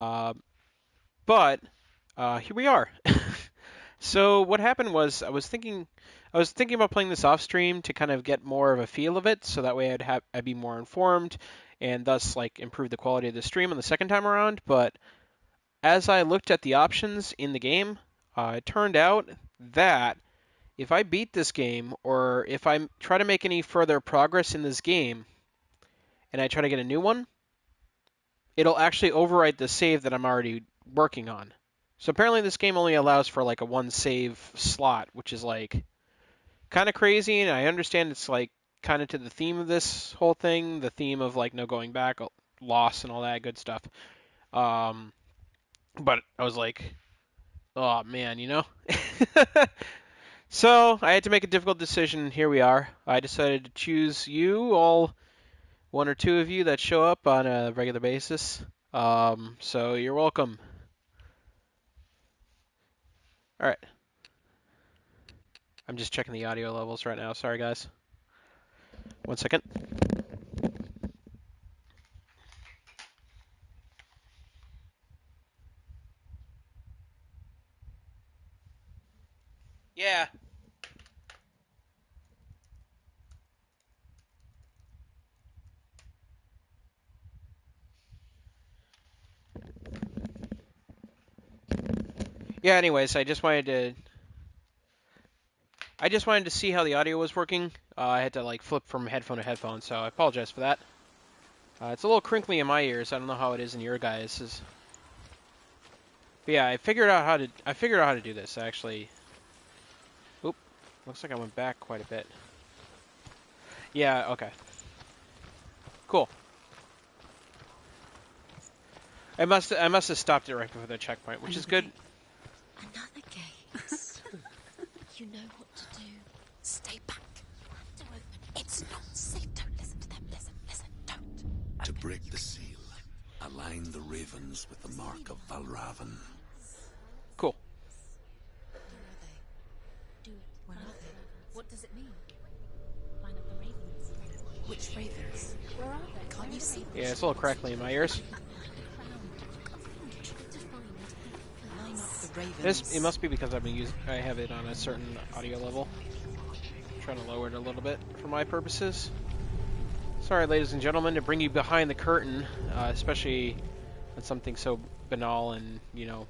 Uh, but here we are. So what happened was I was thinking about playing this off stream to kind of get more of a feel of it, so that way I'd be more informed, and thus like improve the quality of the stream on the second time around. But as I looked at the options in the game, it turned out that if I beat this game, or if I try to make any further progress in this game, and I try to get a new one, it'll actually overwrite the save that I'm already working on. So apparently this game only allows for like a one save slot, which is like kind of crazy, and I understand it's like kind of to the theme of this whole thing, the theme of like no going back, loss, and all that good stuff. Um, but I was like, oh man, you know. So I had to make a difficult decision. Here we are. I decided to choose you, all one or two of you that show up on a regular basis. So you're welcome. All right. I'm just checking the audio levels right now. Sorry, guys. 1 second. Yeah. Yeah. Anyways, I just wanted to see how the audio was working. I had to like flip from headphone to headphone, so I apologize for that. It's a little crinkly in my ears. I don't know how it is in your guys'. But yeah, I figured out how to do this actually. Oop, looks like I went back quite a bit. Yeah, okay. Cool. I must have stopped it right before the checkpoint, which is good. Another gaze. You know what to do. Stay back. Window open. It's not safe. Don't listen to them. Listen, don't. To break the seal, align the ravens with the mark of Valravan. Cool. Where are they? Do it. Where are they? What does it mean? Line up the ravens. Which ravens? Where are they? Can't you see? Yeah, it's a little crackly in my ears. Line up the ravens. It must be because I have it on a certain audio level. I'm trying to lower it a little bit for my purposes. Sorry, ladies and gentlemen, to bring you behind the curtain, especially on something so banal and, you know,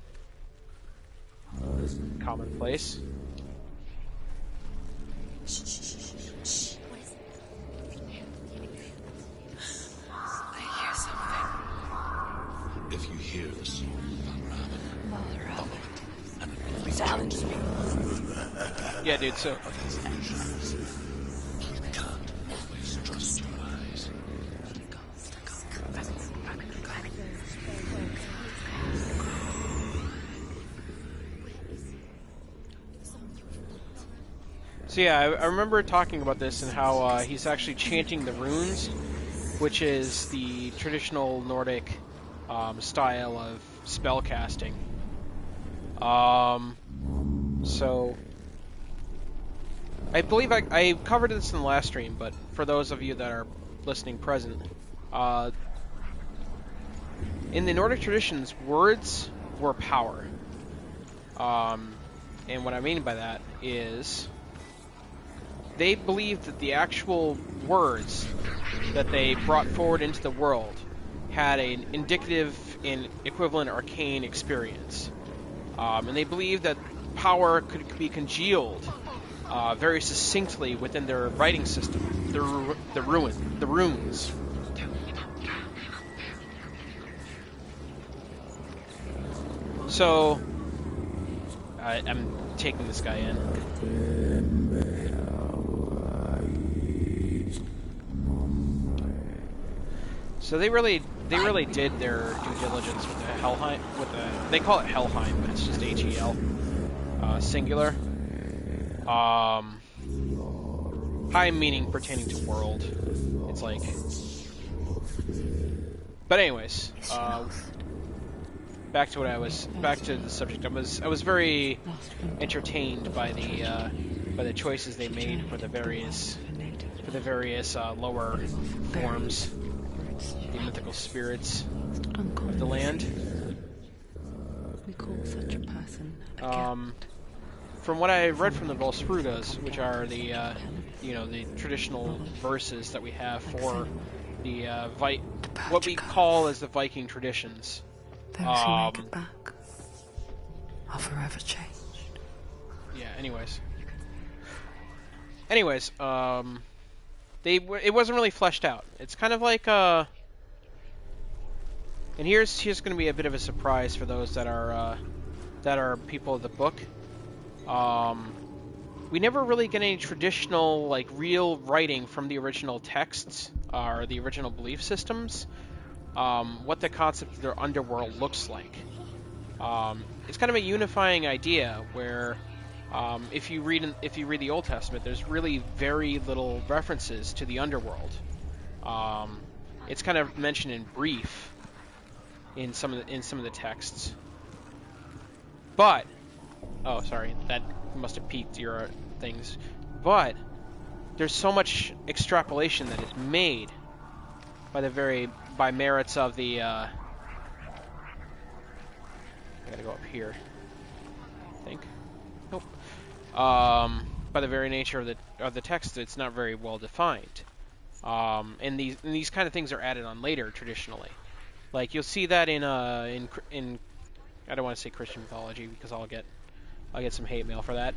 commonplace. Shh. What is it? I hear something. If you hear the song of Valravan, follow it, and it will lead Challenge me. Yeah, dude, so... You can't always trust your eyes. So yeah, I remember talking about this and how he's actually chanting the runes, which is the traditional Nordic style of spell casting. So I believe I covered this in the last stream, but for those of you that are listening present, in the Nordic traditions, words were power. And what I mean by that is they believed that the actual words that they brought forward into the world had an indicative and equivalent arcane experience. And they believed that power could be congealed very succinctly within their writing system, the runes. So, I'm taking this guy in. So they really did their due diligence with the Helheim, they call it Helheim, but it's just H-E-L, singular. Heim meaning pertaining to world. It's like, but anyways, back to the subject. I was very entertained by the choices they made for the various lower forms, the mythical spirits of the land. call such a person a Um, gift. from what I read from the Volsprutas, which are the the traditional verses that we have for the what we call as the Viking traditions. Those who make it back are forever changed. Yeah. Anyways, it wasn't really fleshed out. It's kind of like and here's going to be a bit of a surprise for those that are people of the book. We never really get any traditional, like, real writing from the original texts or the original belief systems. What the concept of their underworld looks like. It's kind of a unifying idea where, if you read the Old Testament, there's really very little references to the underworld. It's kind of mentioned in brief in some of the texts. But oh, sorry, that must have piqued your things. But there's so much extrapolation that is made by merits of the. I gotta go up here. I think. Nope. By the very nature of the text, it's not very well defined. And these kind of things are added on later traditionally. Like you'll see that in I don't want to say Christian mythology because I'll get some hate mail for that.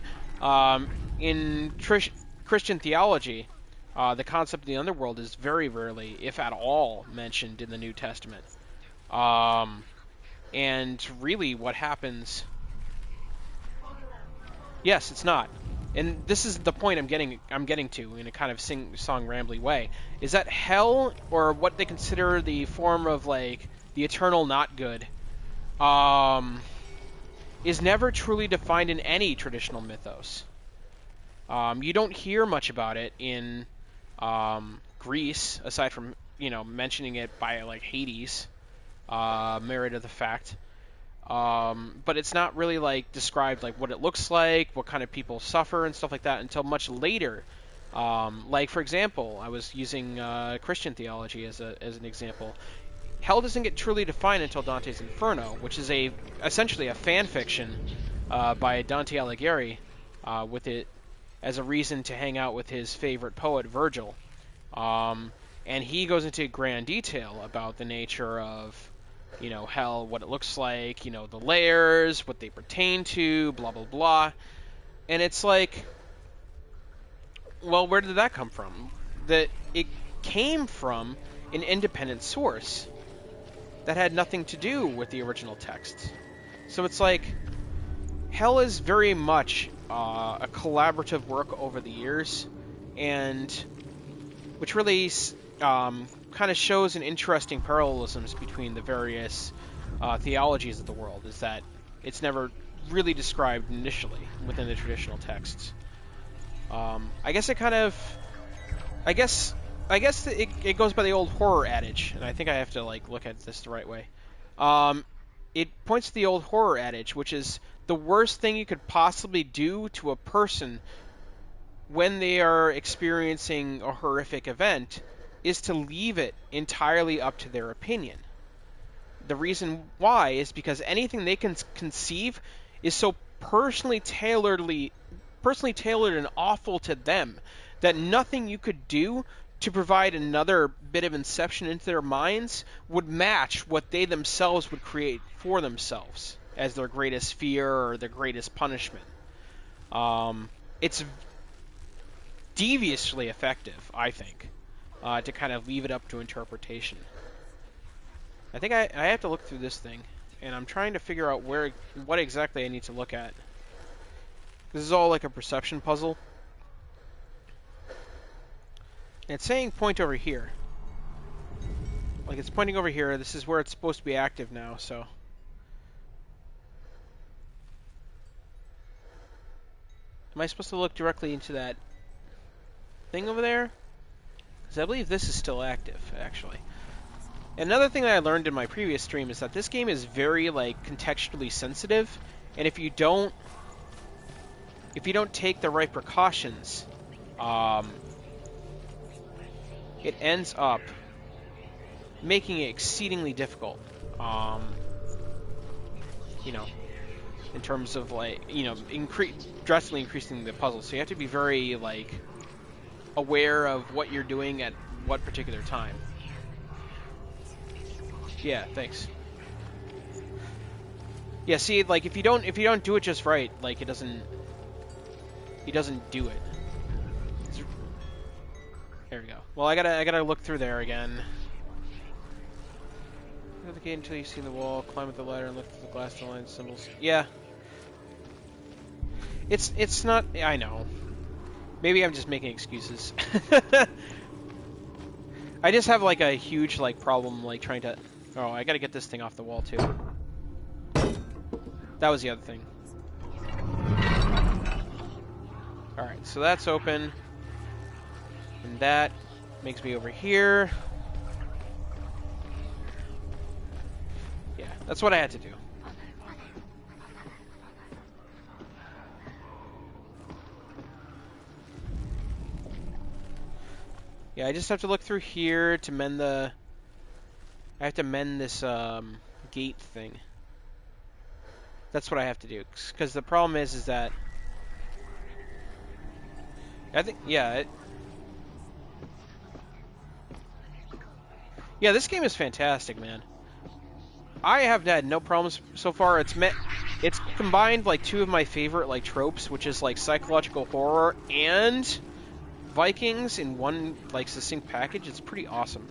In Christian theology, the concept of the underworld is very rarely, if at all, mentioned in the New Testament. And really, what happens? Yes, it's not. And this is the point I'm getting to in a kind of sing-song rambly way, is that hell, or what they consider the form of like the eternal not good, is never truly defined in any traditional mythos. You don't hear much about it in Greece, aside from mentioning it by like Hades, merit of the fact. But it's not really like described like what it looks like, what kind of people suffer and stuff like that until much later. Like for example, I was using Christian theology as an example. Hell doesn't get truly defined until Dante's Inferno, which is essentially a fan fiction by Dante Alighieri, with it as a reason to hang out with his favorite poet Virgil. And he goes into grand detail about the nature of hell, what it looks like, the layers, what they pertain to, blah, blah, blah. And it's like, well, where did that come from? That it came from an independent source that had nothing to do with the original texts. So it's like, hell is very much a collaborative work over the years, and which really kind of shows an interesting parallelisms between the various theologies of the world, is that it's never really described initially within the traditional texts. I guess it goes by the old horror adage, and I think I have to like look at this the right way. It points to the old horror adage, which is the worst thing you could possibly do to a person when they are experiencing a horrific event is to leave it entirely up to their opinion. The reason why is because anything they can conceive is so personally tailored and awful to them that nothing you could do to provide another bit of inception into their minds would match what they themselves would create for themselves as their greatest fear or their greatest punishment. It's deviously effective, I think, to kind of leave it up to interpretation. I think I have to look through this thing, and I'm trying to figure out what exactly I need to look at. This is all like a perception puzzle. And it's saying point over here. Like it's pointing over here. This is where it's supposed to be active now, so. Am I supposed to look directly into that thing over there? Because I believe this is still active, actually. And another thing that I learned in my previous stream is that this game is very like contextually sensitive, and if you don't take the right precautions, it ends up making it exceedingly difficult. in terms of like, you know, drastically increasing the puzzle. So you have to be very like aware of what you're doing at what particular time. Yeah, thanks. Yeah, see, like if you don't do it just right, like he doesn't do it. There we go. Well, I gotta look through there again. Go to the gate until you see the wall. Climb up the ladder and look through the glass to line symbols. Yeah. It's not. I know. Maybe I'm just making excuses. I just have like a huge like problem like trying to. Oh, I gotta get this thing off the wall too. That was the other thing. All right, so that's open, and that makes me over here. Yeah, that's what I had to do. Yeah, I just have to look through here to mend the... I have to mend this gate thing. That's what I have to do. Because the problem is that... I think, yeah. Yeah, this game is fantastic, man. I have had no problems so far. It's combined like two of my favorite like tropes, which is like psychological horror and Vikings in one like succinct package. It's pretty awesome.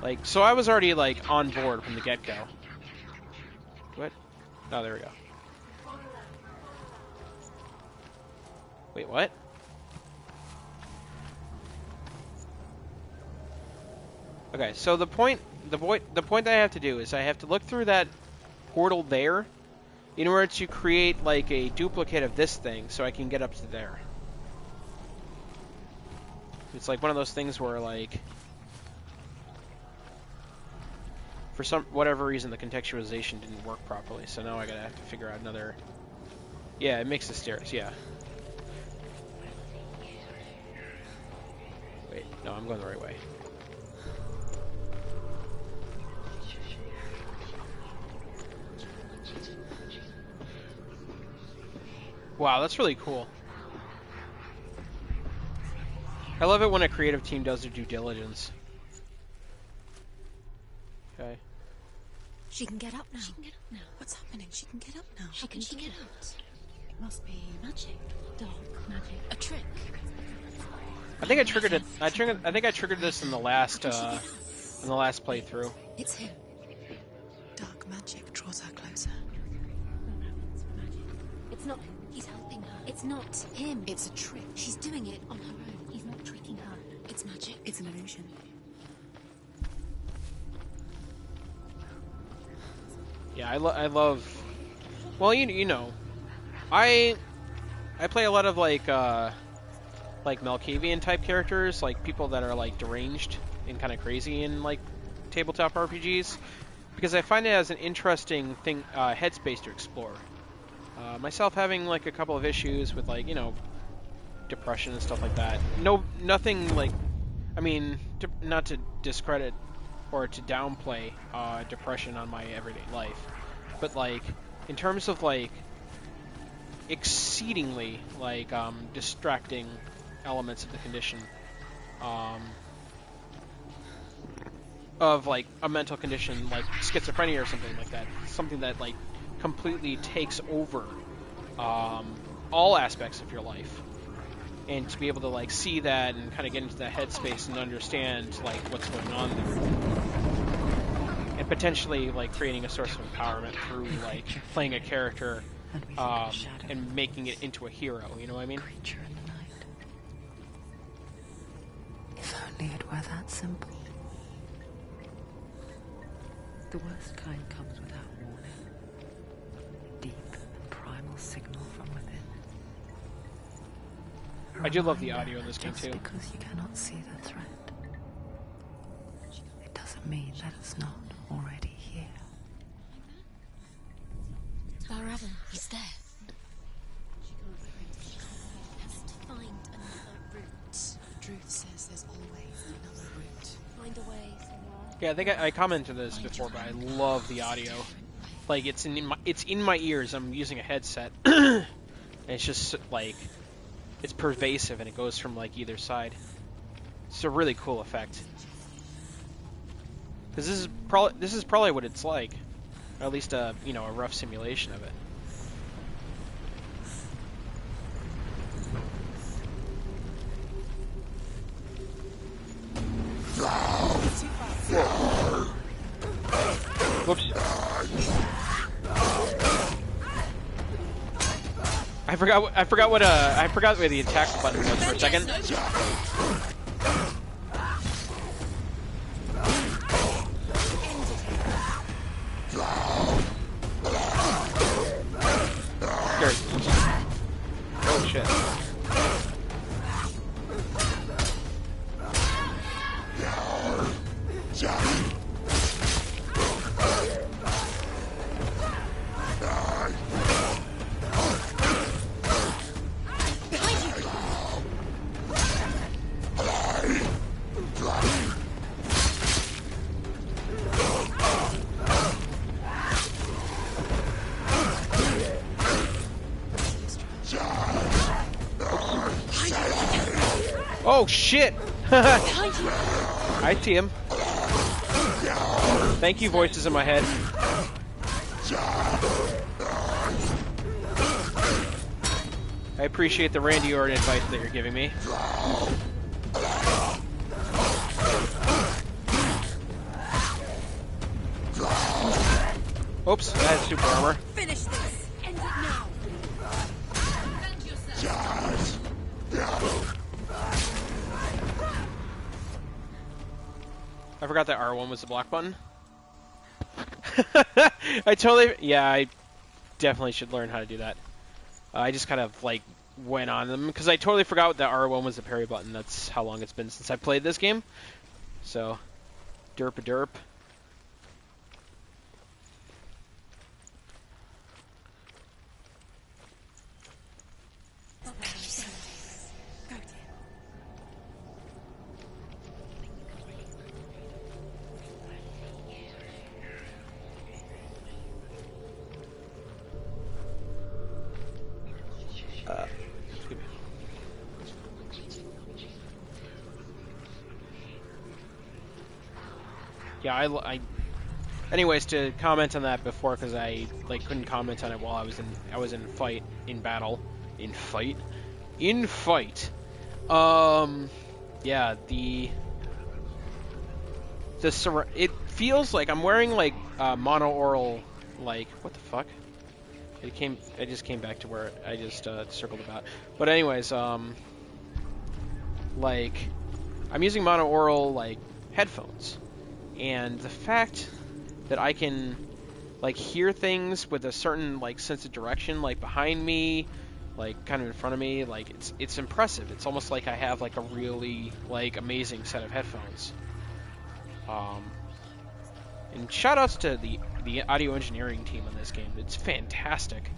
Like, so I was already like on board from the get-go. What? Oh, there we go. Wait, what? Okay, so the point that I have to do is I have to look through that portal there in order to create like a duplicate of this thing so I can get up to there. It's like one of those things where like for whatever reason the contextualization didn't work properly, so now I gotta have to figure out another. Yeah, it makes the stairs, yeah. Wait, no, I'm going the right way. Wow, that's really cool. I love it when a creative team does their due diligence. Okay. She can get up now. She can get up now. What's happening? She can get up now. How can she get out? It must be magic. Dark magic. A trick. I think I triggered it. I think I triggered this in the last playthrough. It's him. Dark magic draws her closer. It's not him. He's helping her. It's not him. It's a trick. She's doing it on her own. He's not tricking her. It's magic. It's an illusion. Yeah, I love. Well, you know, I play a lot of like Malkavian type characters, like people that are like deranged and kind of crazy in like tabletop RPGs, because I find it as an interesting thing, headspace to explore. Myself having like a couple of issues with like, you know, depression and stuff like that. Nothing like, I mean, not to discredit or to downplay depression on my everyday life, but like in terms of like exceedingly like distracting elements of the condition, of like a mental condition like schizophrenia or something like that, something that like completely takes over all aspects of your life, and to be able to like see that and kind of get into that headspace and understand like what's going on there, and potentially like creating a source of empowerment through like playing a character and making it into a hero, you know what I mean? Creature in the night. If only it were that simple. The worst kind comes without warning. Deep and primal signal from within. I do love the audio in this game too. Because you cannot see the threat, it doesn't mean that it's not already here. Barabin, he's there. She has to find another route. Druth says there's always another route. Find a way somewhere. Yeah, I think I commented this before, but I love the audio. Like it's in my ears. I'm using a headset, and it's just like it's pervasive, and it goes from like either side. It's a really cool effect. Because this is probably what it's like, or at least a a rough simulation of it. Whoops. I forgot where the attack button was for a second. Scared. Oh shit. Oh shit! I see him. Thank you, voices in my head. I appreciate the Randy Orton advice that you're giving me. Oops, that has super armor. Finish this. End it now. I forgot that R1 was the block button. I definitely should learn how to do that. I just kind of like went on them because I totally forgot that R1 was the parry button. That's how long it's been since I played this game. So, derp a derp. Yeah, anyways, to comment on that before, because I like couldn't comment on it while I was in battle. Yeah, it feels like I'm wearing like mono-oral, like, what the fuck? I just came back to where I just circled about. But anyways, like, I'm using mono-oral like headphones. And the fact that I can like hear things with a certain like sense of direction, like behind me, like kind of in front of me, like it's impressive. It's almost like I have like a really like amazing set of headphones. And shout outs to the audio engineering team on this game. It's fantastic.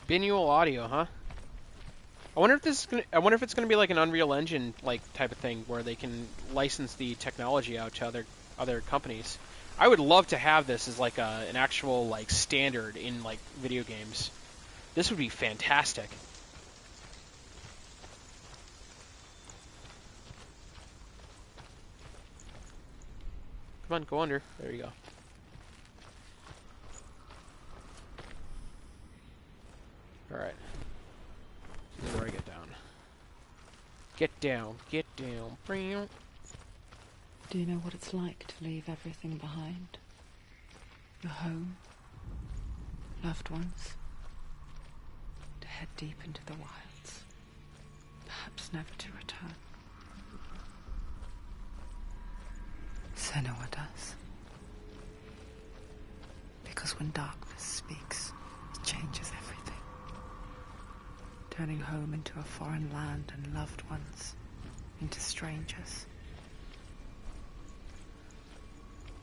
Binaural audio, huh? I wonder if it's gonna be like an Unreal Engine like type of thing where they can license the technology out to other companies. I would love to have this as like an actual like standard in like video games. This would be fantastic. Come on, go under. There you go. Alright. This is where I get down. Get down. Get down. Do you know what it's like to leave everything behind? Your home, loved ones, to head deep into the wilds, perhaps never to return. Senua does. Because when darkness speaks, it changes everything. Turning home into a foreign land and loved ones, into strangers.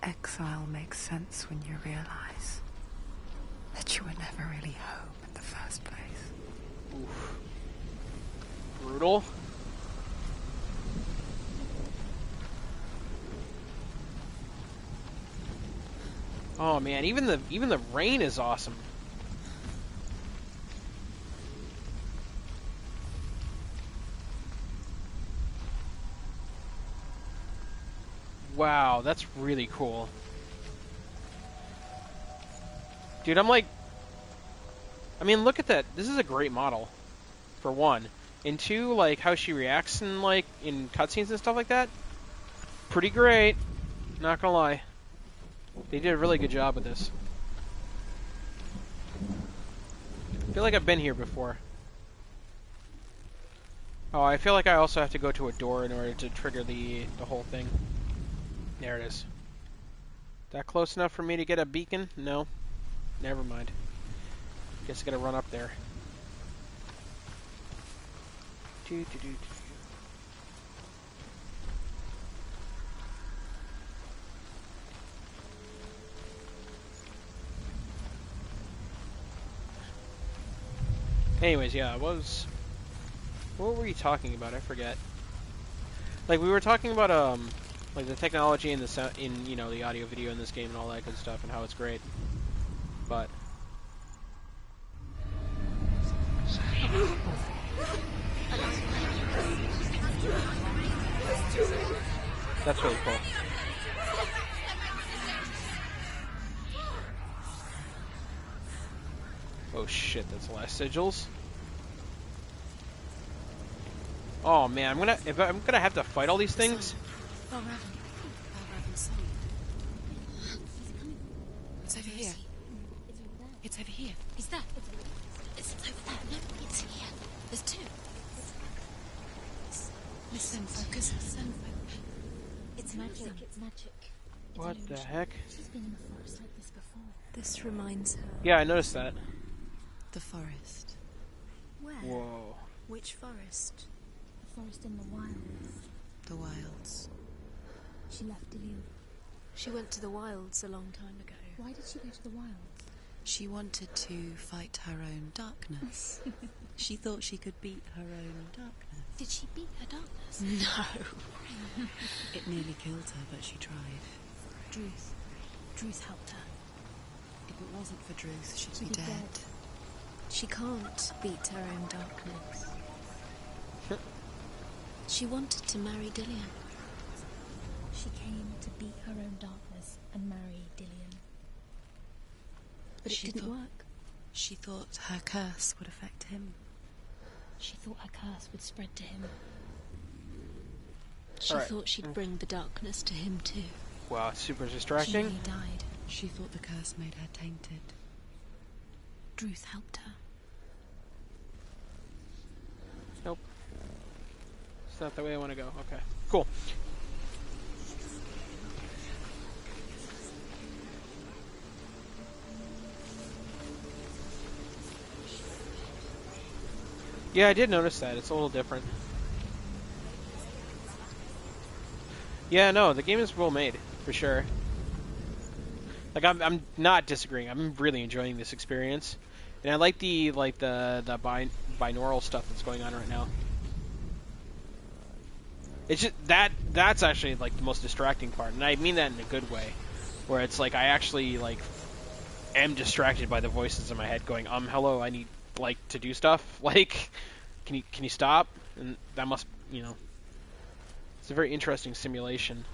Exile makes sense when you realize that you were never really home in the first place. Oof. Brutal. Oh man, even the rain is awesome. Wow, that's really cool. Dude, I'm like, I mean, look at that. This is a great model, for one. And two, like, how she reacts in, like, in cutscenes and stuff like that. Pretty great. Not gonna lie. They did a really good job with this. I feel like I've been here before. Oh, I feel like I also have to go to a door in order to trigger the whole thing. There it is. That close enough for me to get a beacon? No. Never mind. Guess I gotta run up there. Anyways, yeah, what were you talking about? I forget. Like, we were talking about like the technology and the sound in, you know, the audio video in this game and all that good stuff and how it's great. But that's really cool. Oh shit, that's the last sigils. Oh man, I'm gonna have to fight all these things. It's over here. It's over here. Is that? It's over there. No, it's here. There's two. Listen, focus. Listen. It's magic. It's magic. What the heck? She's been in the forest like this before. This reminds her. Yeah, I noticed that. The forest. Where? Whoa. Which forest? The forest in the wilds. The wilds. She left Dillian. She went to the wilds a long time ago. Why did she go to the wilds? She wanted to fight her own darkness. She thought she could beat her own darkness. Did she beat her darkness? No. It nearly killed her, but she tried. Druth helped her. If it wasn't for Druth, she'd She'd be be dead. dead. She can't beat her own darkness. She wanted to marry Dillian. She came to beat her own darkness and marry Dillian. But it didn't work. She thought her curse would affect him. She thought her curse would spread to him. She Alright. thought she'd bring the darkness to him too. Wow, it's super She distracting. nearly died. She thought the curse made her tainted. Druth helped her. Nope. It's not the way I want to go. Okay. Cool. Yeah, I did notice that. It's a little different. Yeah, no, the game is well made, for sure. Like, I'm not disagreeing. I'm really enjoying this experience. And I like the binaural stuff that's going on right now. It's just that's actually like the most distracting part, and I mean that in a good way, where it's like I actually like am distracted by the voices in my head going, hello, I need like to do stuff. Like, can you stop? And that must, you know, it's a very interesting simulation.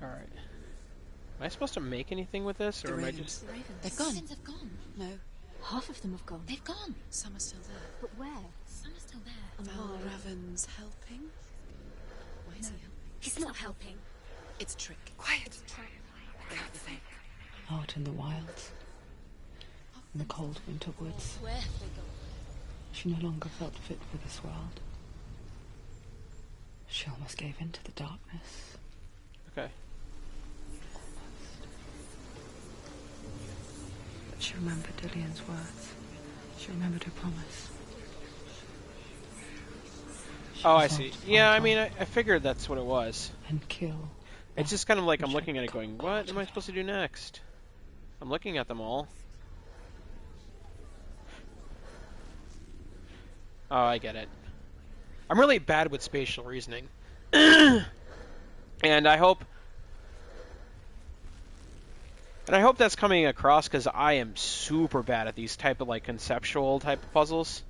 Alright. Am I supposed to make anything with this, or am I just... The ravens. They've gone. The ravens have gone. No, Half of them have gone. They've gone. some are still there. But where? Some are still there. And Val why? Raven's helping? Why is he helping? He's not helping. It's a trick. Quiet! Out in the wilds, in the cold winter woods, Where have they gone? she no longer felt fit for this world. She almost gave in to the darkness. Okay. But she remembered Dillian's words. She remembered her promise. She Oh, I resolved see. to Yeah, fight I mean, on I figured that's what it was. and kill. It's just kind of like I'm which looking at had it going, come what part am I of supposed to her. do next? I'm looking at them all. Oh, I get it. I'm really bad with spatial reasoning. And I hope that's coming across because I am super bad at these type of like conceptual type of puzzles.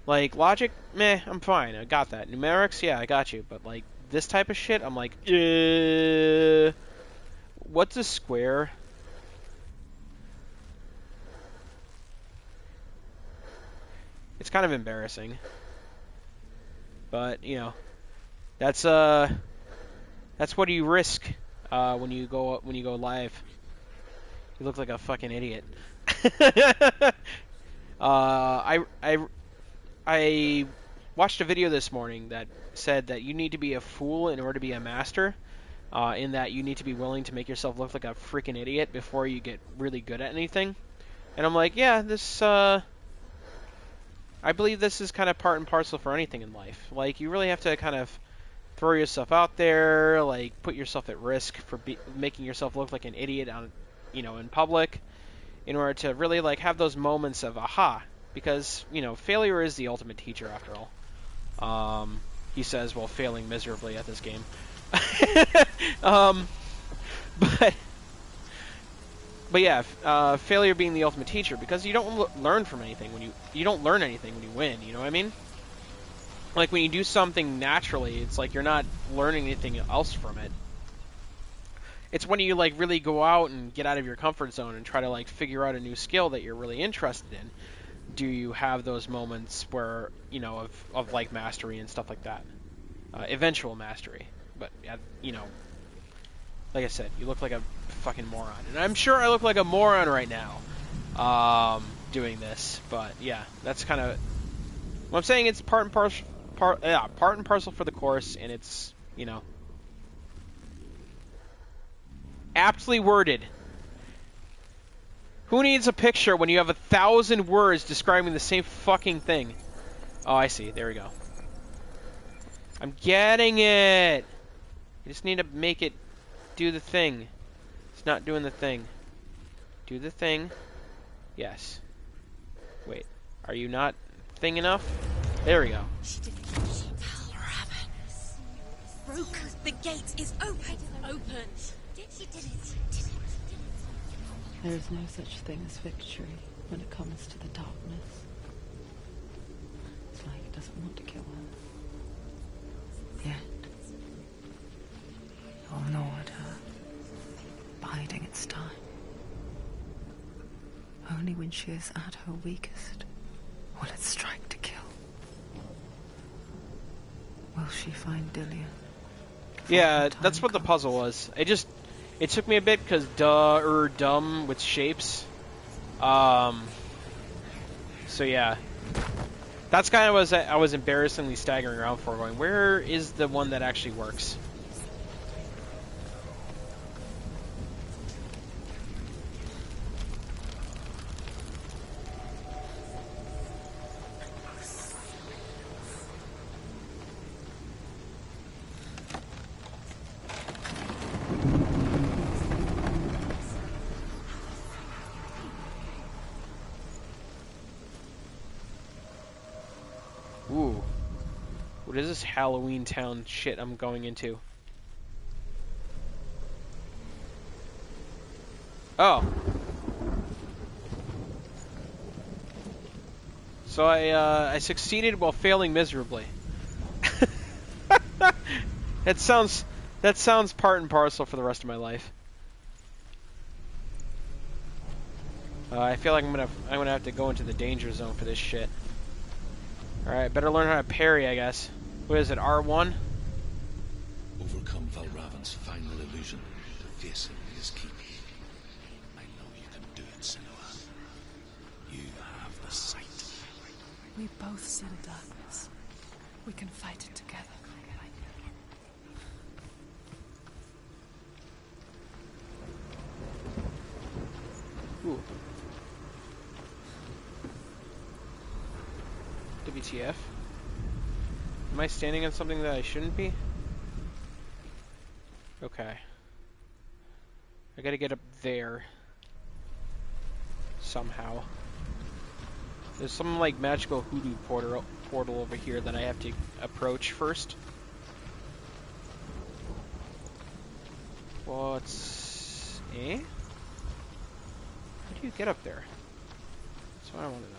Like logic, meh, I'm fine. I got that. Numerics, yeah, I got you. But like this type of shit, I'm like, what's a square? It's kind of embarrassing. But, you know, that's what you risk when you go live. You look like a fucking idiot. I watched a video this morning that said that you need to be a fool in order to be a master. In that you need to be willing to make yourself look like a freaking idiot before you get really good at anything. And I'm like, yeah, this I believe this is kind of part and parcel for anything in life. Like, you really have to kind of throw yourself out there, like, put yourself at risk for making yourself look like an idiot on, in public, in order to really, like, have those moments of aha. Because, failure is the ultimate teacher, after all. He says while failing miserably at this game. But... But yeah, failure being the ultimate teacher, because you don't learn from anything when you don't learn anything when you win. You know what I mean? Like when you do something naturally, it's like you're not learning anything else from it. It's when you like really go out and get out of your comfort zone and try to like figure out a new skill that you're really interested in. Do you have those moments where of like mastery and stuff like that, eventual mastery? But like I said, you look like a fucking moron. And I'm sure I look like a moron right now doing this. But yeah, that's kind of what I'm saying. It's part and parcel for the course, and it's, aptly worded. Who needs a picture when you have 1,000 words describing the same fucking thing? Oh, I see. There we go. I'm getting it. You just need to make it do the thing. It's not doing the thing. Do the thing. Yes. Wait. Are you not thing enough? There we go. Broke. The gate is open. Open. She did it. There is no such thing as victory when it comes to the darkness. It's like it doesn't want to kill her. Yet, you'll gnaw at her, biding its time. Only when she is at her weakest will it strike to kill. Will she find Dillian? Yeah, that's what the puzzle was. It took me a bit because dumb with shapes. So yeah, that's kind of what I was embarrassingly staggering around for, going, where is the one that actually works? Ooh. What is this Halloween Town shit I'm going into? Oh. So I succeeded while failing miserably. That sounds part and parcel for the rest of my life. I feel like I'm gonna have to go into the danger zone for this shit. Alright, better learn how to parry, I guess. What is it, R1? Overcome Valravan's final illusion to face him in his keep. I know you can do it, Senua. You have the sight. We both see the darkness. We can fight it together. WTF? Am I standing on something that I shouldn't be? Okay. I gotta get up there. Somehow. There's some like magical hoodoo portal over here that I have to approach first. What's... Eh? How do you get up there? That's what I want to know.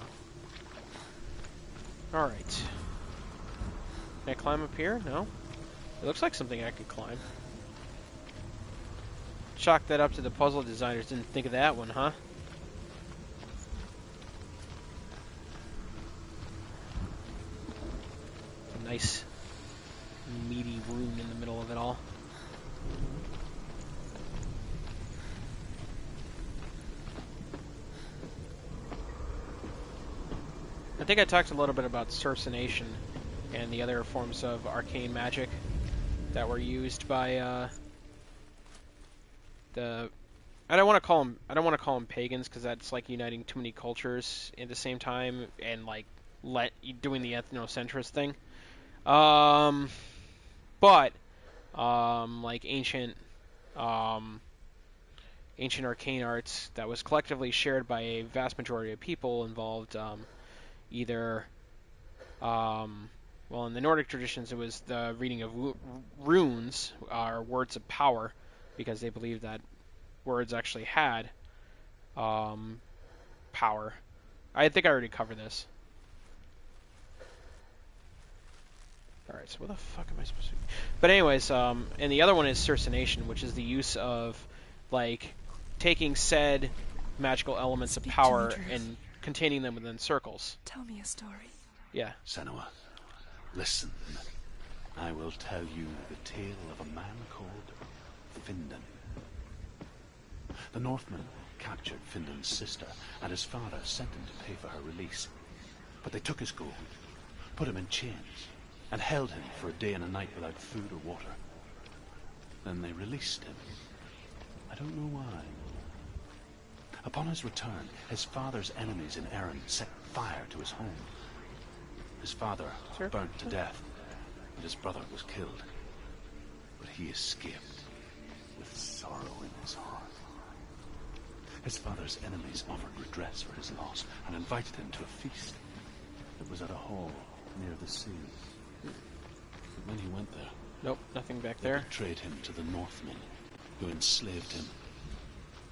Alright. Can I climb up here? No? It looks like something I could climb. Chalk that up to the puzzle designers. Didn't think of that one, huh? A nice, meaty room in the middle of it all. I think I talked a little bit about cercination and the other forms of arcane magic that were used by the... I don't want to call them pagans, because that's like uniting too many cultures at the same time and like doing the ethnocentrist thing. But like ancient arcane arts that was collectively shared by a vast majority of people involved either well, in the Nordic traditions, it was the reading of runes, or words of power, because they believed that words actually had power. I think I already covered this. Alright, so what the fuck am I supposed to do? But anyways, and the other one is cercination, which is the use of, like, taking said magical elements of power and containing them within circles. Tell me a story. Yeah. Senua, listen. I will tell you the tale of a man called Findan. The Northmen captured Findan's sister, and his father sent him to pay for her release. But they took his gold, put him in chains, and held him for a day and a night without food or water. Then they released him. I don't know why. Upon his return, his father's enemies in Erin set fire to his home. His father burnt to death, and his brother was killed. But he escaped with sorrow in his heart. His father's enemies offered redress for his loss and invited him to a feast. It was at a hall near the sea. But when he went there... Nope, nothing back they there. betrayed him to the Northmen, who enslaved him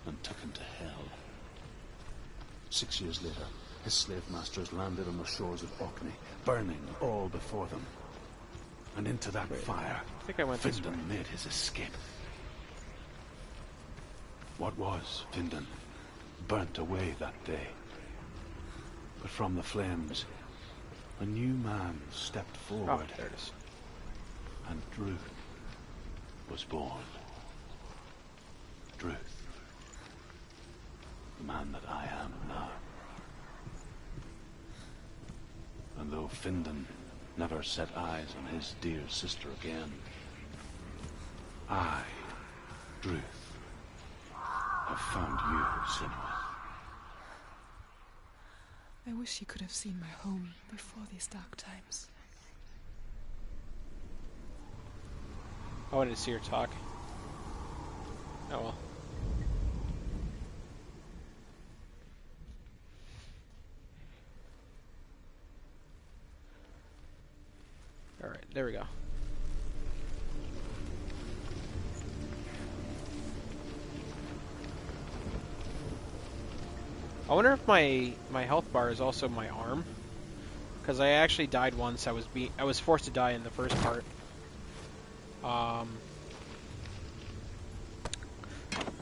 and took him to hell. 6 years later, his slave masters landed on the shores of Orkney, burning all before them. And into that fire, I think I went this way. Findan made his escape. What was Findan burnt away that day. But from the flames, a new man stepped forward. Oh, there it is. And Druth was born. Druth. The man that I am now. And though Findan never set eyes on his dear sister again, I, Druth, have found you, Senua. I wish you could have seen my home before these dark times. I wanted to see her talk. Oh well. Alright, there we go. I wonder if my health bar is also my arm, because I actually died once. I was forced to die in the first part.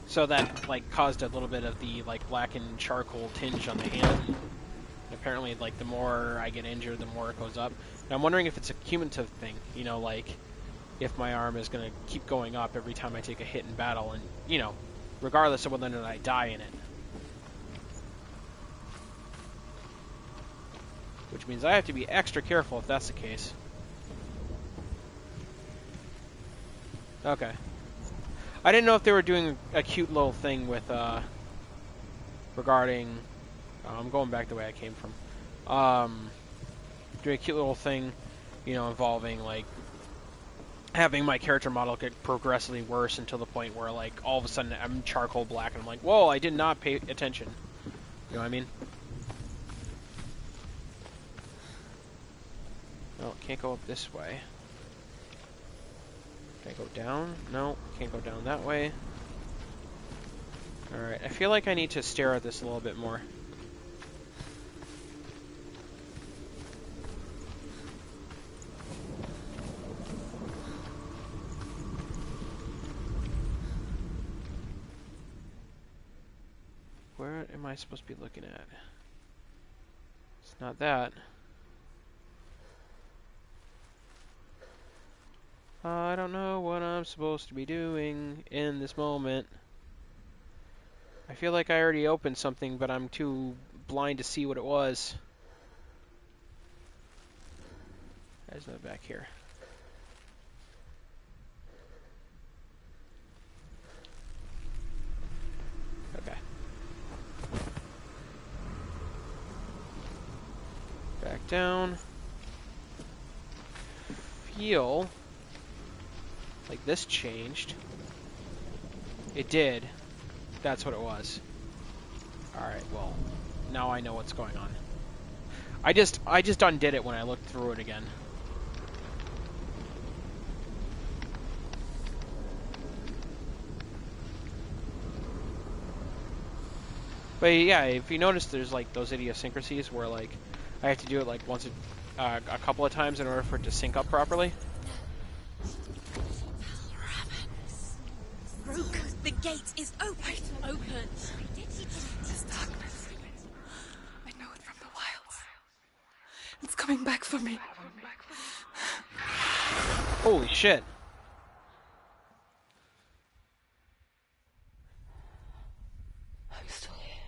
So that like caused a little bit of the like blackened charcoal tinge on the hand. And apparently, like the more I get injured, the more it goes up. And I'm wondering if it's a cumulative thing. You know, like if my arm is going to keep going up every time I take a hit in battle, and you know, regardless of whether or not I die in it. Which means I have to be extra careful if that's the case. Okay. I didn't know if they were doing a cute little thing with, regarding... I'm going back the way I came from. doing a cute little thing, you know, involving like having my character model get progressively worse until the point where like all of a sudden I'm charcoal black and I'm like, whoa, I did not pay attention. You know what I mean? No, can't go up this way. Can I go down? No, can't go down that way. Alright, I feel like I need to stare at this a little bit more. Where am I supposed to be looking at? It's not that. I don't know what I'm supposed to be doing in this moment. I feel like I already opened something, but I'm too blind to see what it was. There's no back here. Okay. Back down. Feel like this changed. It did. That's what it was. Alright, well, now I know what's going on. I just undid it when I looked through it again. But yeah, if you notice, there's like those idiosyncrasies where like I have to do it like once a couple of times in order for it to sync up properly. Rook, the gate is open. Open. There's darkness. I know it from the wilds. It's coming back for me. Holy shit. I'm still here.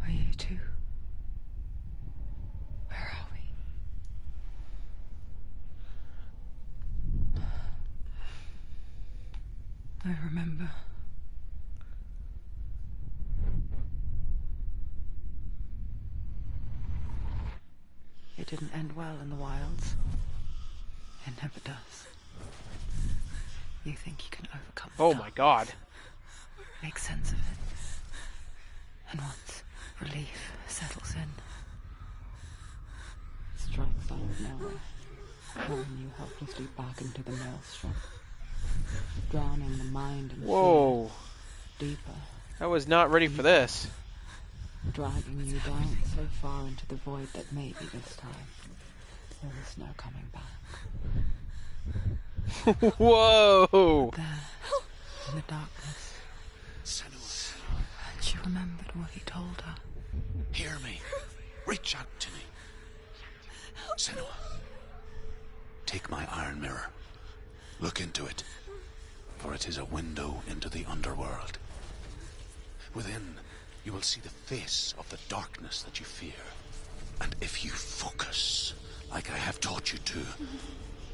Are you too? Where are we? I remember. It didn't end well in the wilds. It never does. You think you can overcome the Oh my god. make sense of it. And once relief settles in, it strikes out of nowhere, throwing you helplessly back into the maelstrom, drowning the mind in Whoa. fear deeper, I was not ready for this. dragging you down so far into the void that maybe this time there is no coming back. Whoa. There, in the darkness, Senua, and she remembered what he told her. hear me. Reach out to me. Senua, take my iron mirror. Look into it, for it is a window into the underworld. Within, you will see the face of the darkness that you fear. And if you focus, like I have taught you to,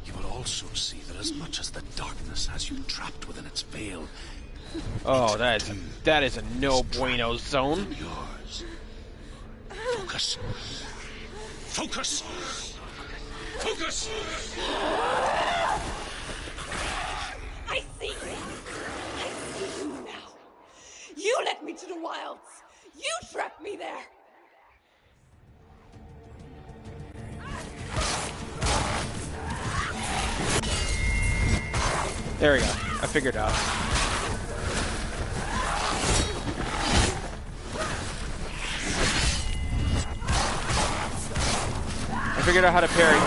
you will also see that as much as the darkness has you trapped within its veil, Oh, that is a no bueno zone. yours. Focus. Focus! Focus! I see you. I see you now. You led me to the wilds. You trapped me there. There we go. I figured it out. I figured out how to parry.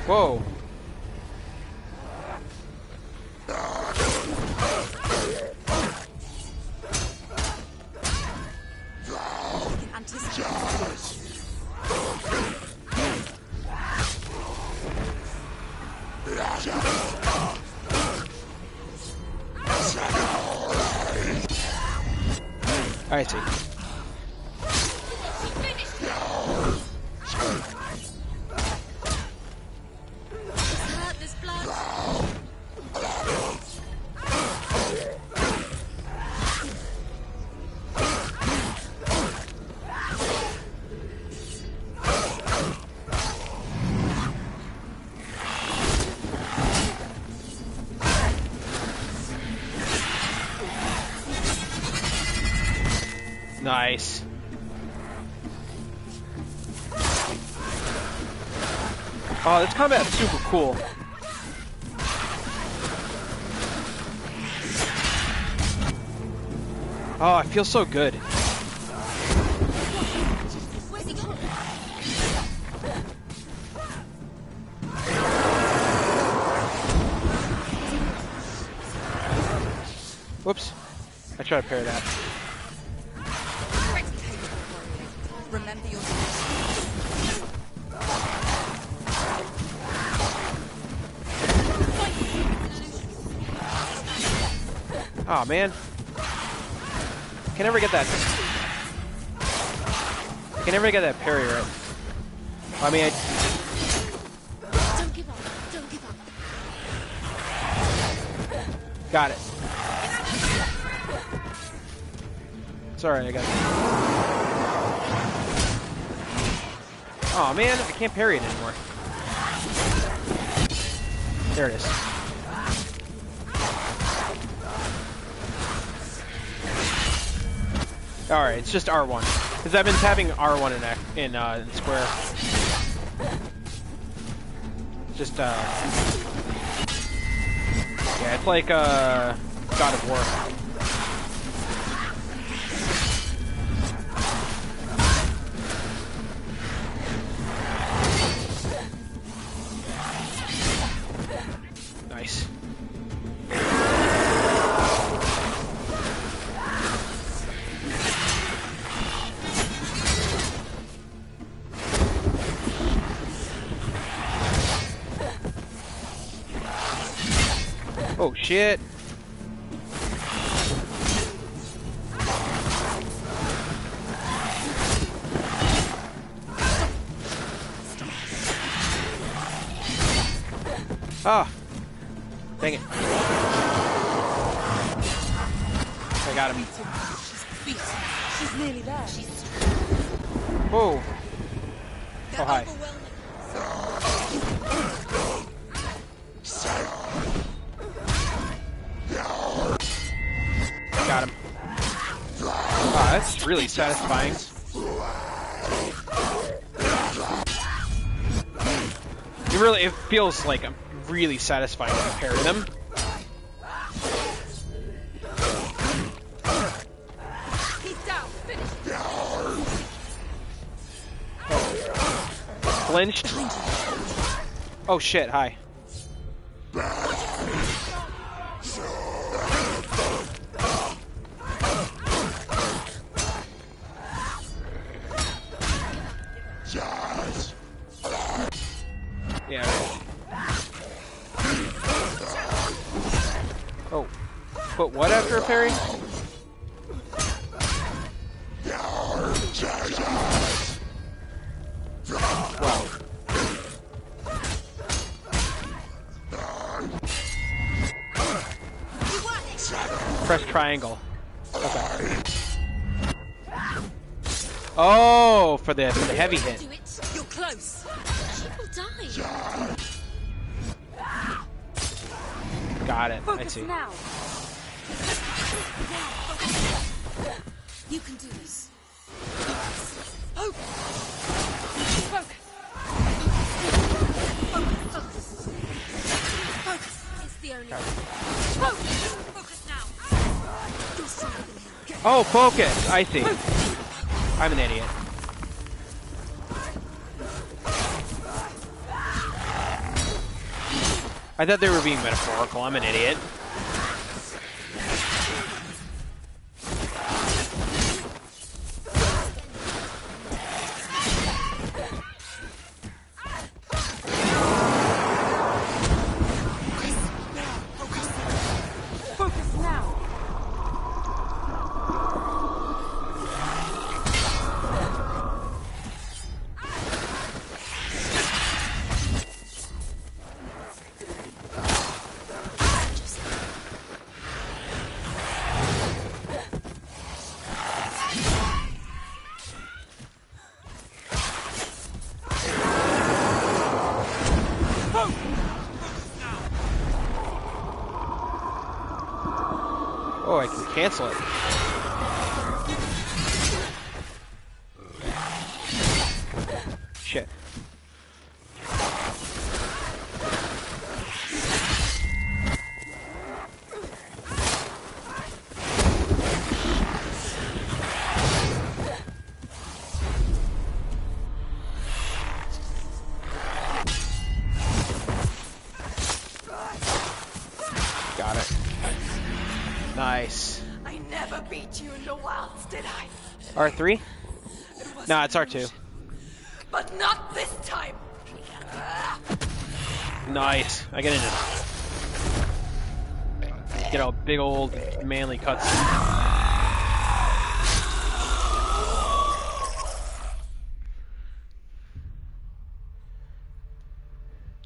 Whoa. I see. There's blood. Nice. Oh, this combat's super cool. Oh, I feel so good. Where's he gone? Whoops. I tried to parry that. Remember your Oh man. I can never get that. I can never get that parry right. I mean, Don't give up. Don't give up. got it. It's alright, I got it. Oh man, I can't parry it anymore. There it is. Alright, it's just R1. Because I've been tapping R1 in square. Just, yeah, it's like, God of War. Nice. Oh shit. Ah. Dang it. I got him. She's nearly there. She's Whoa. Oh, hi. Got him. Wow, that's really satisfying. It feels like I'm really satisfying to parry them. He's down. Finish. Flinched. Oh shit, hi. Yeah. Oh. Put what after a parry? Wow. Press triangle. Okay. Oh, for the heavy hit. Do it. You're close. She will die. Got it. I Focus see. now. You can do this. Focus. Focus. Focus. Focus. It's the only way. Focus. Focus now. You're stronger than him. Oh, focus. I see. I'm an idiot. I thought they were being metaphorical. I'm an idiot. Focus now. Oh, I can cancel it. R3? It was Nah, it's an R2. illusion. But not this time. Nice. I get in it. Get a big old manly cutscene.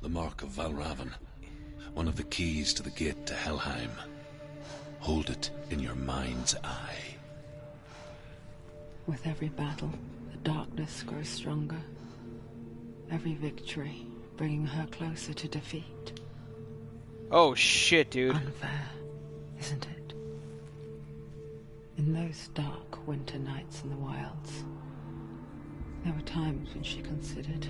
The Mark of Valravan. One of the keys to the gate to Helheim. Hold it in your mind's eye. With every battle, the darkness grows stronger. Every victory bringing her closer to defeat. Oh shit, dude. Unfair, isn't it? In those dark winter nights in the wilds, there were times when she considered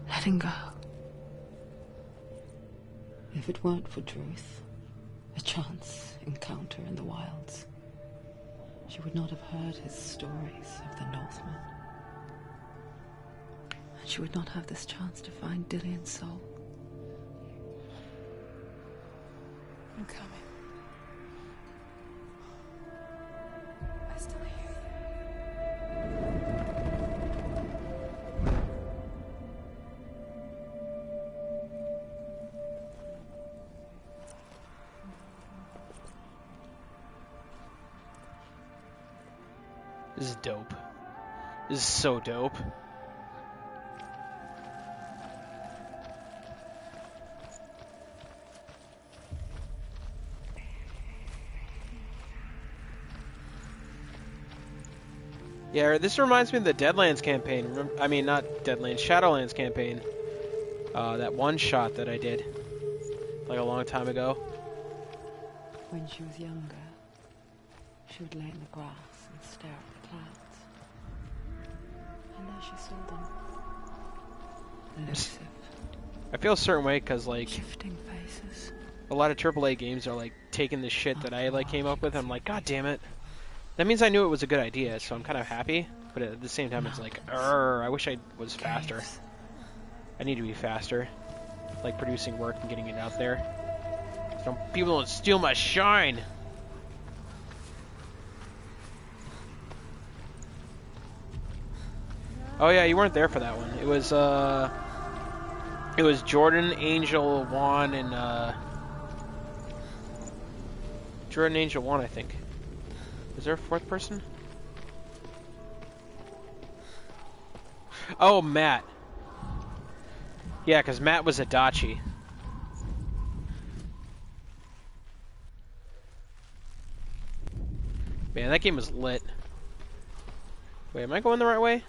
letting go. If it weren't for Druth, a chance encounter in the wilds, she would not have heard his stories of the Northmen. And she would not have this chance to find Dillion's soul. I'm coming. I still hear you. This is dope. This is so dope. Yeah, this reminds me of the Deadlands campaign. I mean, not Deadlands, Shadowlands campaign. That one shot that I did, like a long time ago. When she was younger, she would lay in the grass and stare at the clouds. And there she saw them. Elusive, I feel a certain way because like shifting faces. a lot of AAA games are like taking the shit that I like came up with. I'm like, God damn it. That means I knew it was a good idea, so I'm kind of happy. But at the same time, it's like, I wish I was faster. Caves. I need to be faster, like producing work and getting it out there. So people don't steal my shine. Oh yeah, you weren't there for that one. It was Jordan, Angel, Juan, and Jordan, Angel, Juan, I think. Is there a fourth person? Oh, Matt. Yeah, because Matt was Adachi. Man, that game was lit. Wait, am I going the right way?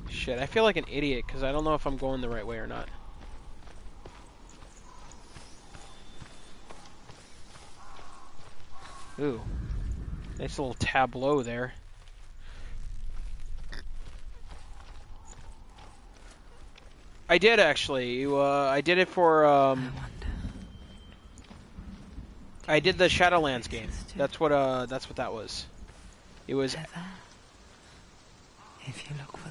Shit, I feel like an idiot because I don't know if I'm going the right way or not. Ooh. Nice little tableau there. I did actually. I did it for I did the Shadowlands game. That's what that was. It was They're there. If you look for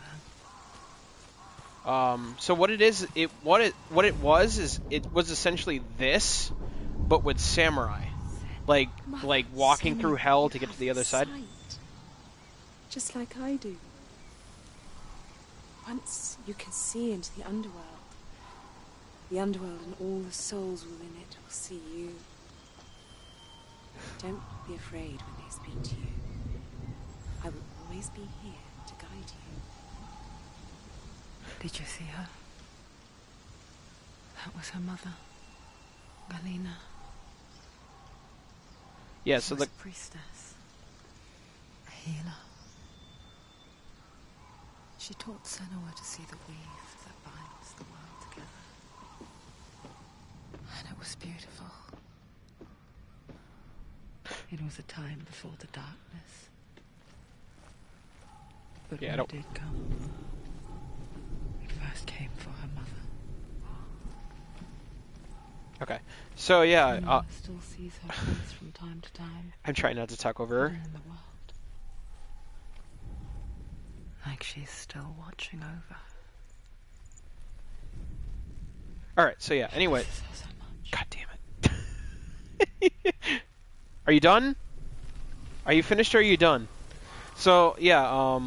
them. so what it is, what it was it was essentially this, but with samurai. Like walking through hell to get to the other side. Just like I do. Once you can see into the underworld and all the souls within it will see you. Don't be afraid when they speak to you. I will always be here to guide you. Did you see her? That was her mother, Galena. Yeah, She so was the a priestess, a healer. She taught Senua to see the weave that binds the world together. And it was beautiful. It was a time before the darkness. But Yeah, I when don't- it did come, it first came for her mother. okay. So yeah, Senua still sees her face from time to time. I'm trying not to talk over her. hidden in the world. Like she's still watching over her. All right. So yeah. Anyway, Misses her so much. God damn it. Are you done? Are you finished or are you done? So, yeah,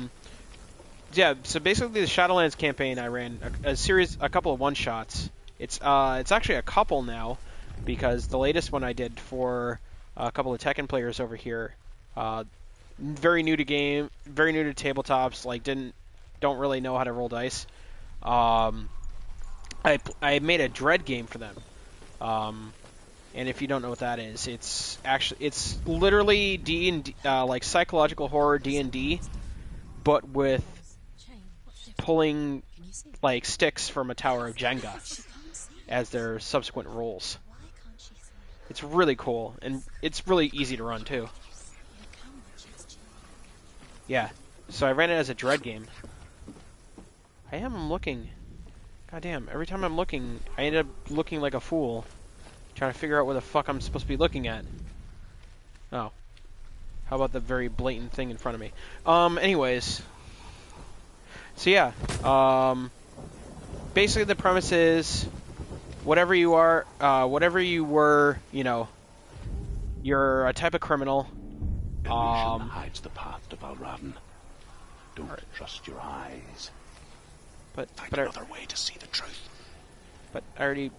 yeah, so basically the Shadowlands campaign I ran a couple of one-shots. It's actually a couple now, because the latest one I did for a couple of Tekken players over here, very new to game, very new to tabletops, like don't really know how to roll dice. I made a Dread game for them. And if you don't know what that is, it's literally D&D, like psychological horror D&D, but with pulling like sticks from a tower of Jenga as their subsequent rolls. It's really cool, and it's really easy to run too. Yeah, so I ran it as a Dread game. I'm looking. Goddamn, every time I'm looking, I end up looking like a fool, trying to figure out what the fuck I'm supposed to be looking at. Oh. How about the very blatant thing in front of me? Anyways. So yeah, basically the premise is, whatever you are, whatever you were, you know, you're a type of criminal. Illusion hides the path to Valravn. Don't trust your eyes. Find another way to see the truth. But I already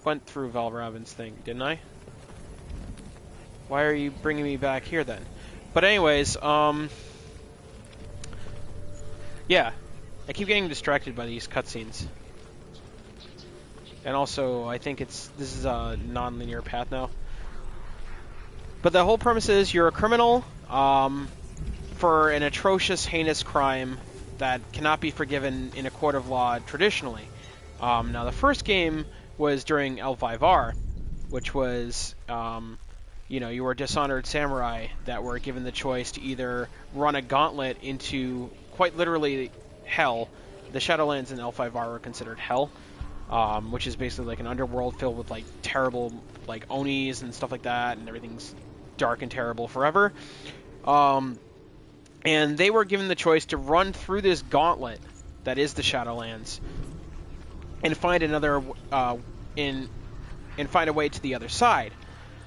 went through Valravn's thing, didn't I? Why are you bringing me back here then? But anyways, yeah. I keep getting distracted by these cutscenes. And also, I think this is a non-linear path now. But the whole premise is you're a criminal for an atrocious, heinous crime that cannot be forgiven in a court of law traditionally. Now, the first game was during L5R, which was, you know, you were a dishonored samurai that were given the choice to either run a gauntlet into, quite literally, hell. The Shadowlands in L5R were considered hell, which is basically like an underworld filled with like terrible like onis and stuff like that, and everything's dark and terrible forever. And they were given the choice to run through this gauntlet that is the Shadowlands and find another and find a way to the other side.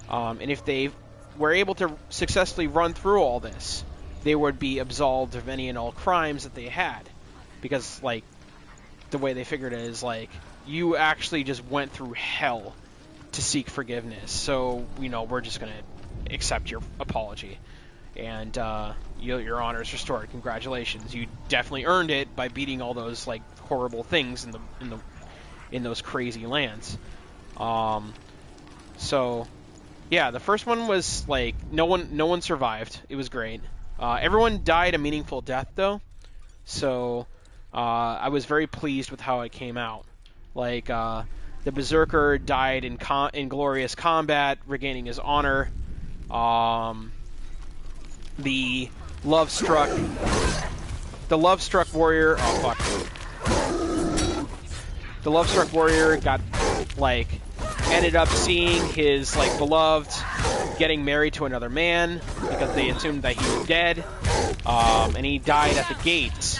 And if they were able to successfully run through all this, they would be absolved of any and all crimes that they had. Because, like, the way they figured it is, like, you actually just went through hell to seek forgiveness. So, you know, we're just going to accept your apology. And your honor is restored. Congratulations. You definitely earned it by beating all those, like, horrible things in those crazy lands. So, yeah, the first one was, like, no one survived. It was great. Everyone died a meaningful death, though. So, I was very pleased with how it came out. Like, the Berserker died in glorious combat, regaining his honor. The love-struck warrior... Oh, fuck. The love-struck warrior got, like, ended up seeing his, like, beloved getting married to another man because they assumed that he was dead. And he died at the gates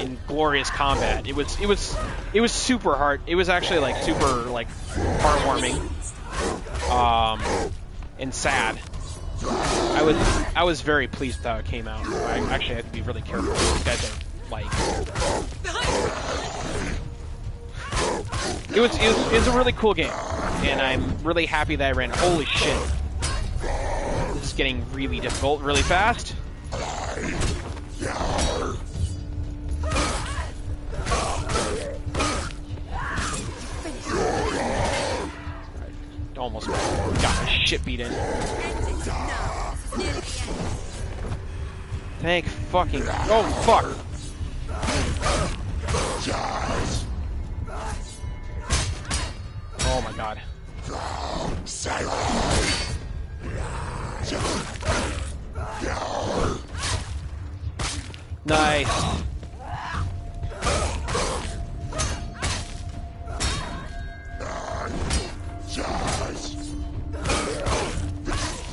in glorious combat. It was super hard. It was actually like super like heartwarming and sad. I was very pleased with how it came out. I actually had to be really careful. These guys are like it was a really cool game, and I'm really happy that I ran. Holy shit! This is getting really difficult, really fast. Almost got my shit beat in. Thank fucking... Oh, fuck! Oh my god. Nice.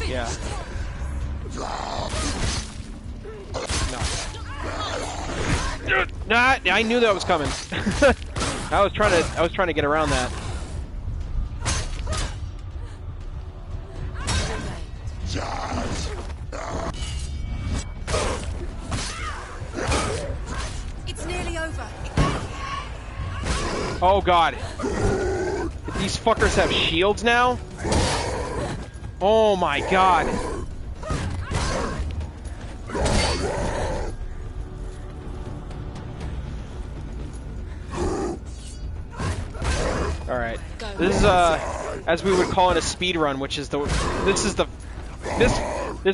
Yeah. No. Nah, I knew that was coming. I was trying to get around that. Oh god. These fuckers have shields now? Oh my god. Alright. This is as we would call it, a speed run, which is this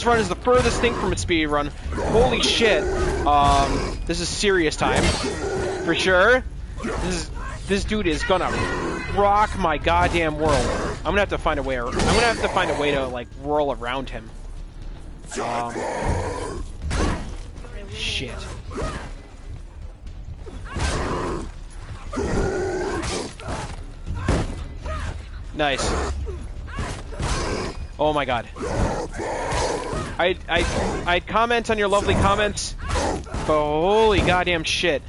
run is the furthest thing from a speed run. Holy shit. This is serious time. For sure. This dude is gonna rock my goddamn world. I'm gonna have to find a way to like whirl around him. Shit. Nice. Oh my god. I'd comment on your lovely comments, but holy goddamn shit.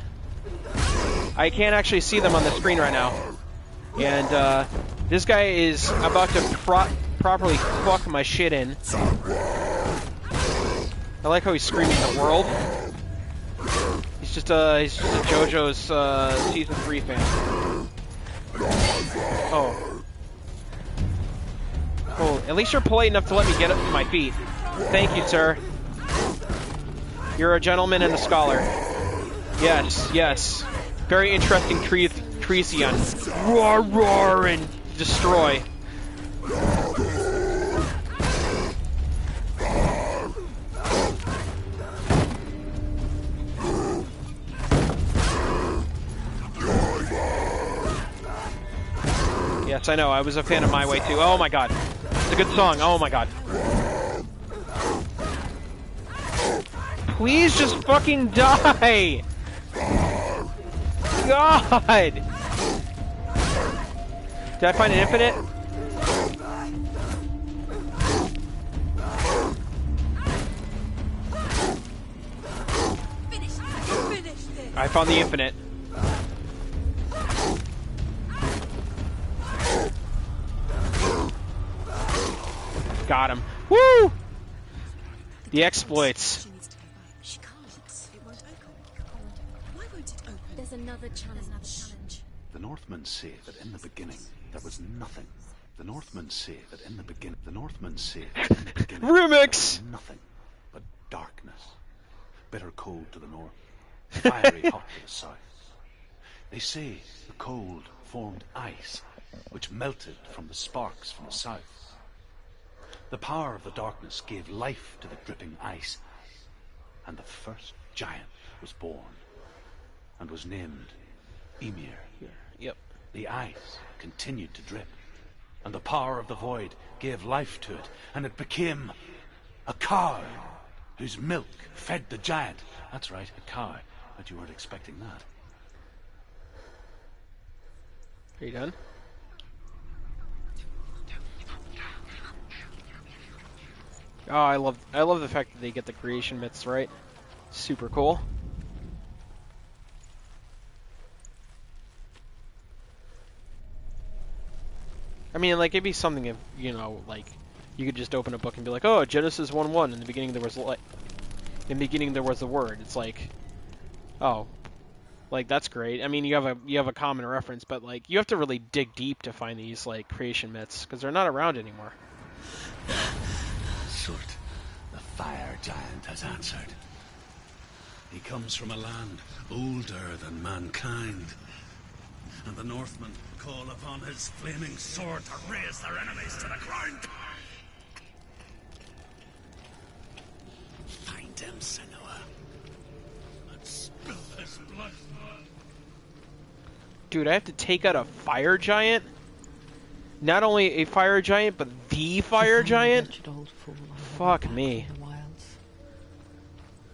I can't actually see them on the screen right now. And this guy is about to properly fuck my shit in. I like how he's screaming the world. He's just a JoJo's season 3 fan. Oh. Oh, at least you're polite enough to let me get up to my feet. Thank you, sir. You're a gentleman and a scholar. Yes, yes. Very interesting Treesian. Roar, roar, and destroy. Yes, I know. I was a fan of My Way too. Oh my god. It's a good song. Oh my god. Please just fucking die! God! Did I find an infinite? I found the infinite. Got him. Woo! The exploits. She can't. It won't open. Why won't it open? There's another challenge. The Northmen say that in the beginning there was nothing. The Northmen say that in the beginning. The Northmen say that in the beginning Remix. there was nothing but darkness. Bitter cold to the north, fiery hot to the south. They say the cold formed ice, which melted from the sparks from the south. The power of the darkness gave life to the dripping ice, and the first giant was born, and was named Ymir. Yep. The ice continued to drip, and the power of the void gave life to it, and it became a cow, whose milk fed the giant. That's right, a cow. But you weren't expecting that. Are you done? Oh, I love the fact that they get the creation myths right. Super cool. I mean, like, it'd be something if, you know, like, you could just open a book and be like, oh, Genesis 1:1, in the beginning there was the word. It's like, oh, like, that's great. I mean, you have a common reference, but, like, you have to really dig deep to find these, like, creation myths, because they're not around anymore. Surt, the fire giant, has answered. He comes from a land older than mankind, and the Northmen call upon his flaming sword to raise their enemies to the ground. Find him, Senua, and spill his blood. Dude, I have to take out a fire giant? Not only a fire giant, but the fire giant? Fuck me. In the wilds.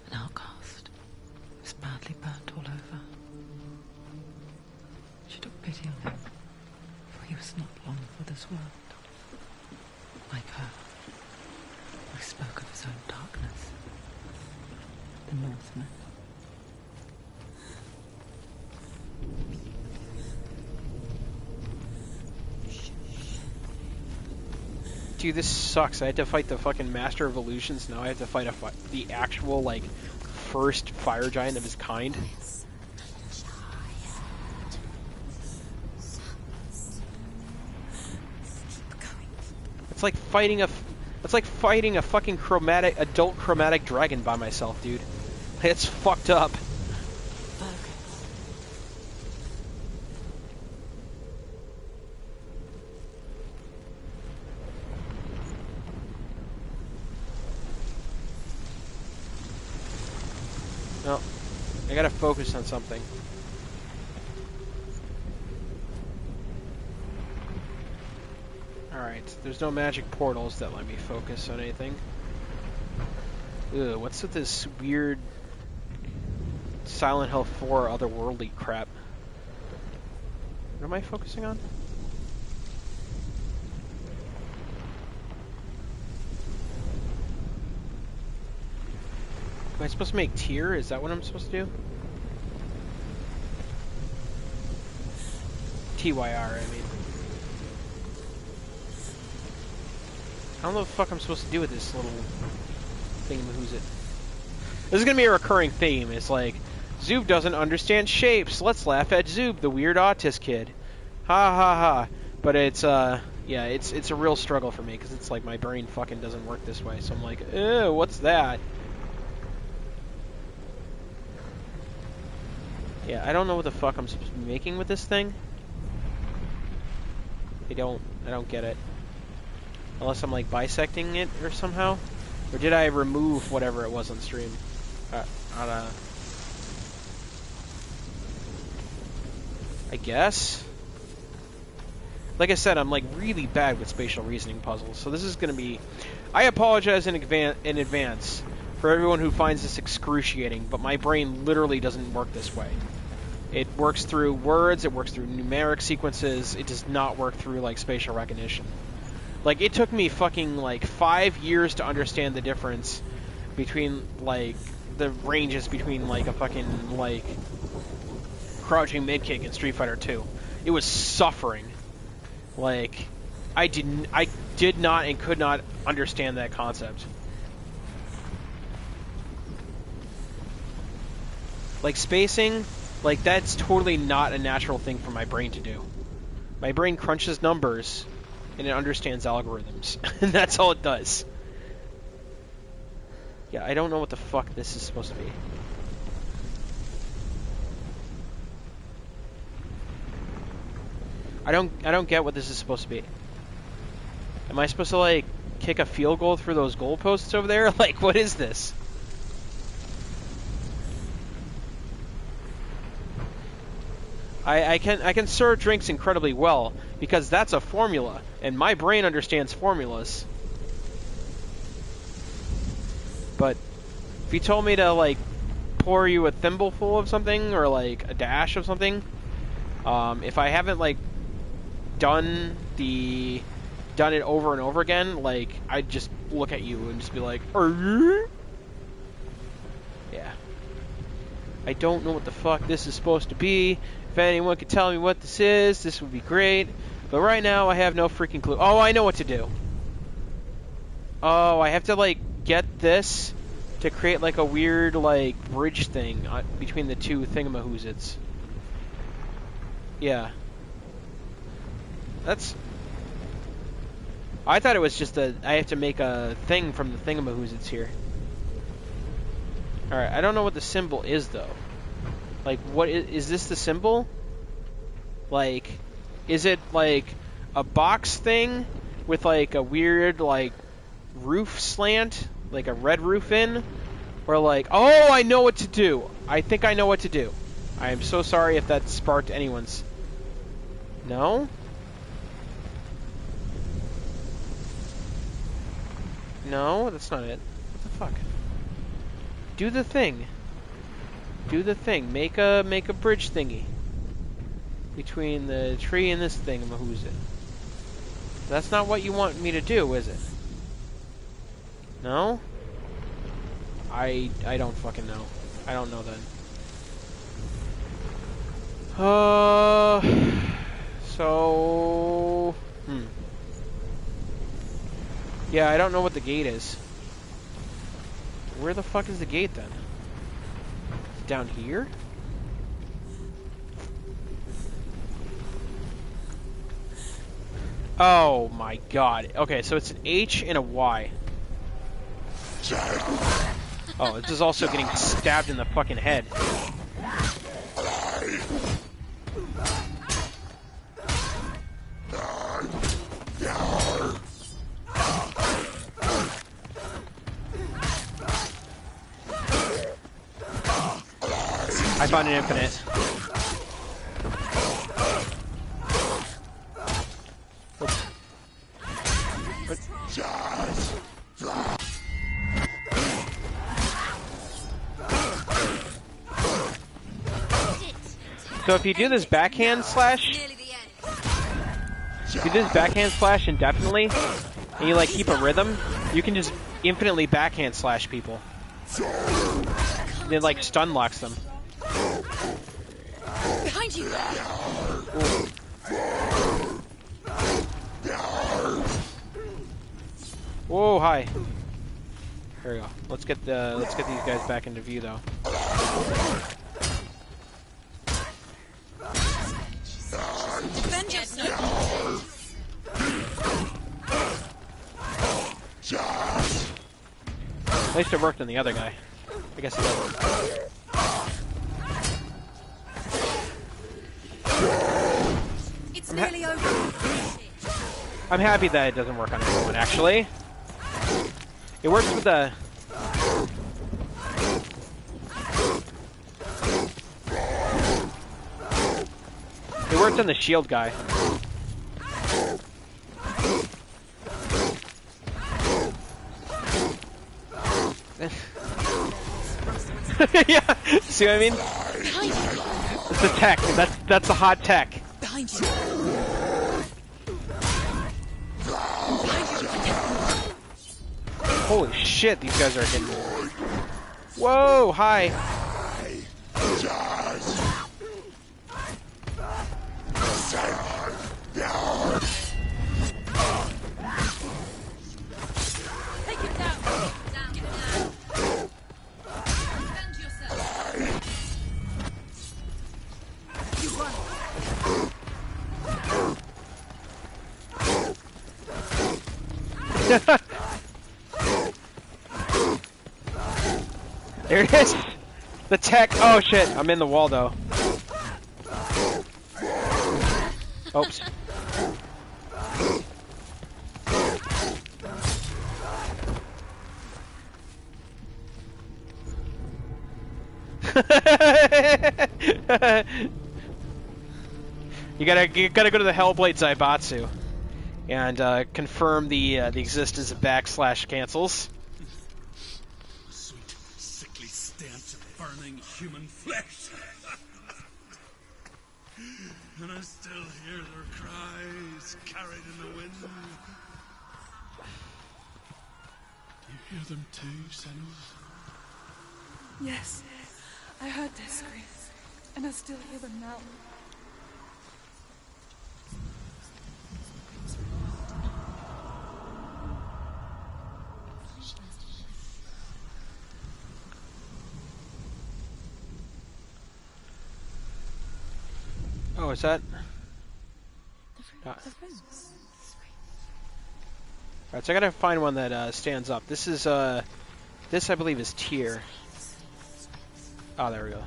An outcast. Was badly burnt all over. She took pity on him, for he was not long for this world. Like her, he spoke of his own darkness. The Northmen. Dude, this sucks. I had to fight the fucking Master of Illusions. Now I have to fight the actual, like, first fire giant of his kind. It's like fighting it's like fighting a fucking adult chromatic dragon by myself, dude. It's fucked up. No, I gotta focus on something. Alright, there's no magic portals that let me focus on anything. Ugh, what's with this weird Silent Hill 4 otherworldly crap? What am I focusing on? Am I supposed to make tier? Is that what I'm supposed to do? TYR, I mean. I don't know what the fuck I'm supposed to do with this little thingamahoosit. This is gonna be a recurring theme. It's like, Zoob doesn't understand shapes. Let's laugh at Zoob, the weird autist kid. Ha ha ha. But it's, yeah, it's a real struggle for me, because it's like my brain fucking doesn't work this way. So I'm like, ew, what's that? Yeah, I don't know what the fuck I'm supposed to be making with this thing. I don't get it. Unless I'm like bisecting it or somehow. Or did I remove whatever it was on stream? I guess. Like I said, I'm like really bad with spatial reasoning puzzles, so this is gonna be... I apologize in advance for everyone who finds this excruciating, but my brain literally doesn't work this way. It works through words, it works through numeric sequences, it does not work through like spatial recognition. Like, it took me fucking like 5 years to understand the difference between like the ranges between like a fucking like crouching mid kick in Street Fighter 2. It was suffering. Like, I did not and could not understand that concept. Like, spacing, like, that's totally not a natural thing for my brain to do. My brain crunches numbers, and it understands algorithms. And that's all it does. Yeah, I don't know what the fuck this is supposed to be. I don't get what this is supposed to be. Am I supposed to, like, kick a field goal through those goalposts over there? Like, what is this? I can serve drinks incredibly well, because that's a formula, and my brain understands formulas. But if you told me to, like, pour you a thimbleful of something, or, like, a dash of something, if I haven't, like, done it over and over again, like, I'd just look at you and just be like, yeah. I don't know what the fuck this is supposed to be. If anyone could tell me what this would be great. But right now, I have no freaking clue. Oh, I know what to do. Oh, I have to, like, get this to create, like, a weird, like, bridge thing between the two thingamahoozits. Yeah. That's... I thought it was just I have to make a thing from the thingamahoozits here. Alright, I don't know what the symbol is, though. Like, what is this the symbol? Like, is it, like, a box thing with, like, a weird, like, roof slant? Like a red roof in? Or, like, oh, I know what to do! I think I know what to do. I am so sorry if that sparked anyone's... No? No, that's not it. What the fuck? Do the thing. Do the thing. Make a bridge thingy between the tree and this thing. Who's it? That's not what you want me to do, is it? No? I don't fucking know. I don't know then. So... Yeah, I don't know what the gate is. Where the fuck is the gate then? Down here? Oh my god. Okay, so it's an H and a Y. Oh, this is also getting stabbed in the fucking head. I found an infinite. So if you do this backhand slash, if you do this backhand slash indefinitely, and you like keep a rhythm, you can just infinitely backhand slash people. And it like stun locks them. Behind you! Whoa, hi. Here we go. Let's get these guys back into view though. Bend yourself! At least it worked on the other guy. I guess it doesn't. It's nearly over. I'm happy that it doesn't work on everyone, actually. It works with the... It worked on the shield guy. Yeah, see what I mean? Behind you! It's the tech. That's the hot tech. Behind you! Holy shit, these guys are hitting. Whoa, hi. Take it down! Down, down! Bend yourself! You run! There it is. The tech. Oh shit, I'm in the wall though. Oops. You gotta go to the Hellblade Zaibatsu and confirm the existence of backslash cancels. Sweet, sickly stench of burning human flesh. And I still hear their cries carried in the wind. You hear them too, Senua? Yes, I heard their screams, and I still hear them now. Oh, is that? Alright, so I gotta find one that stands up. This is this I believe is tier. Oh, there we go.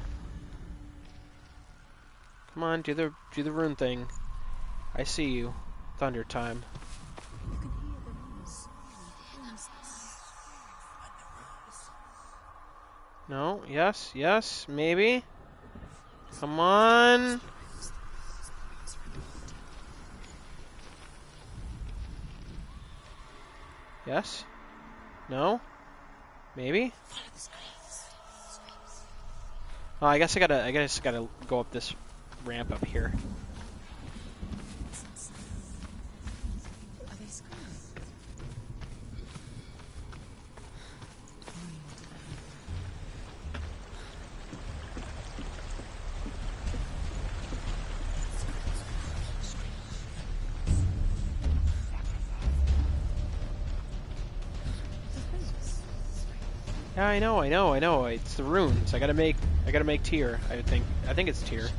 Come on, do the rune thing. I see you. Thunder time. No, yes, maybe. Come on. Yes? No? Maybe? Oh, I guess I gotta go up this ramp up here. Yeah, I know. It's the runes. I gotta make tier. I think it's tier.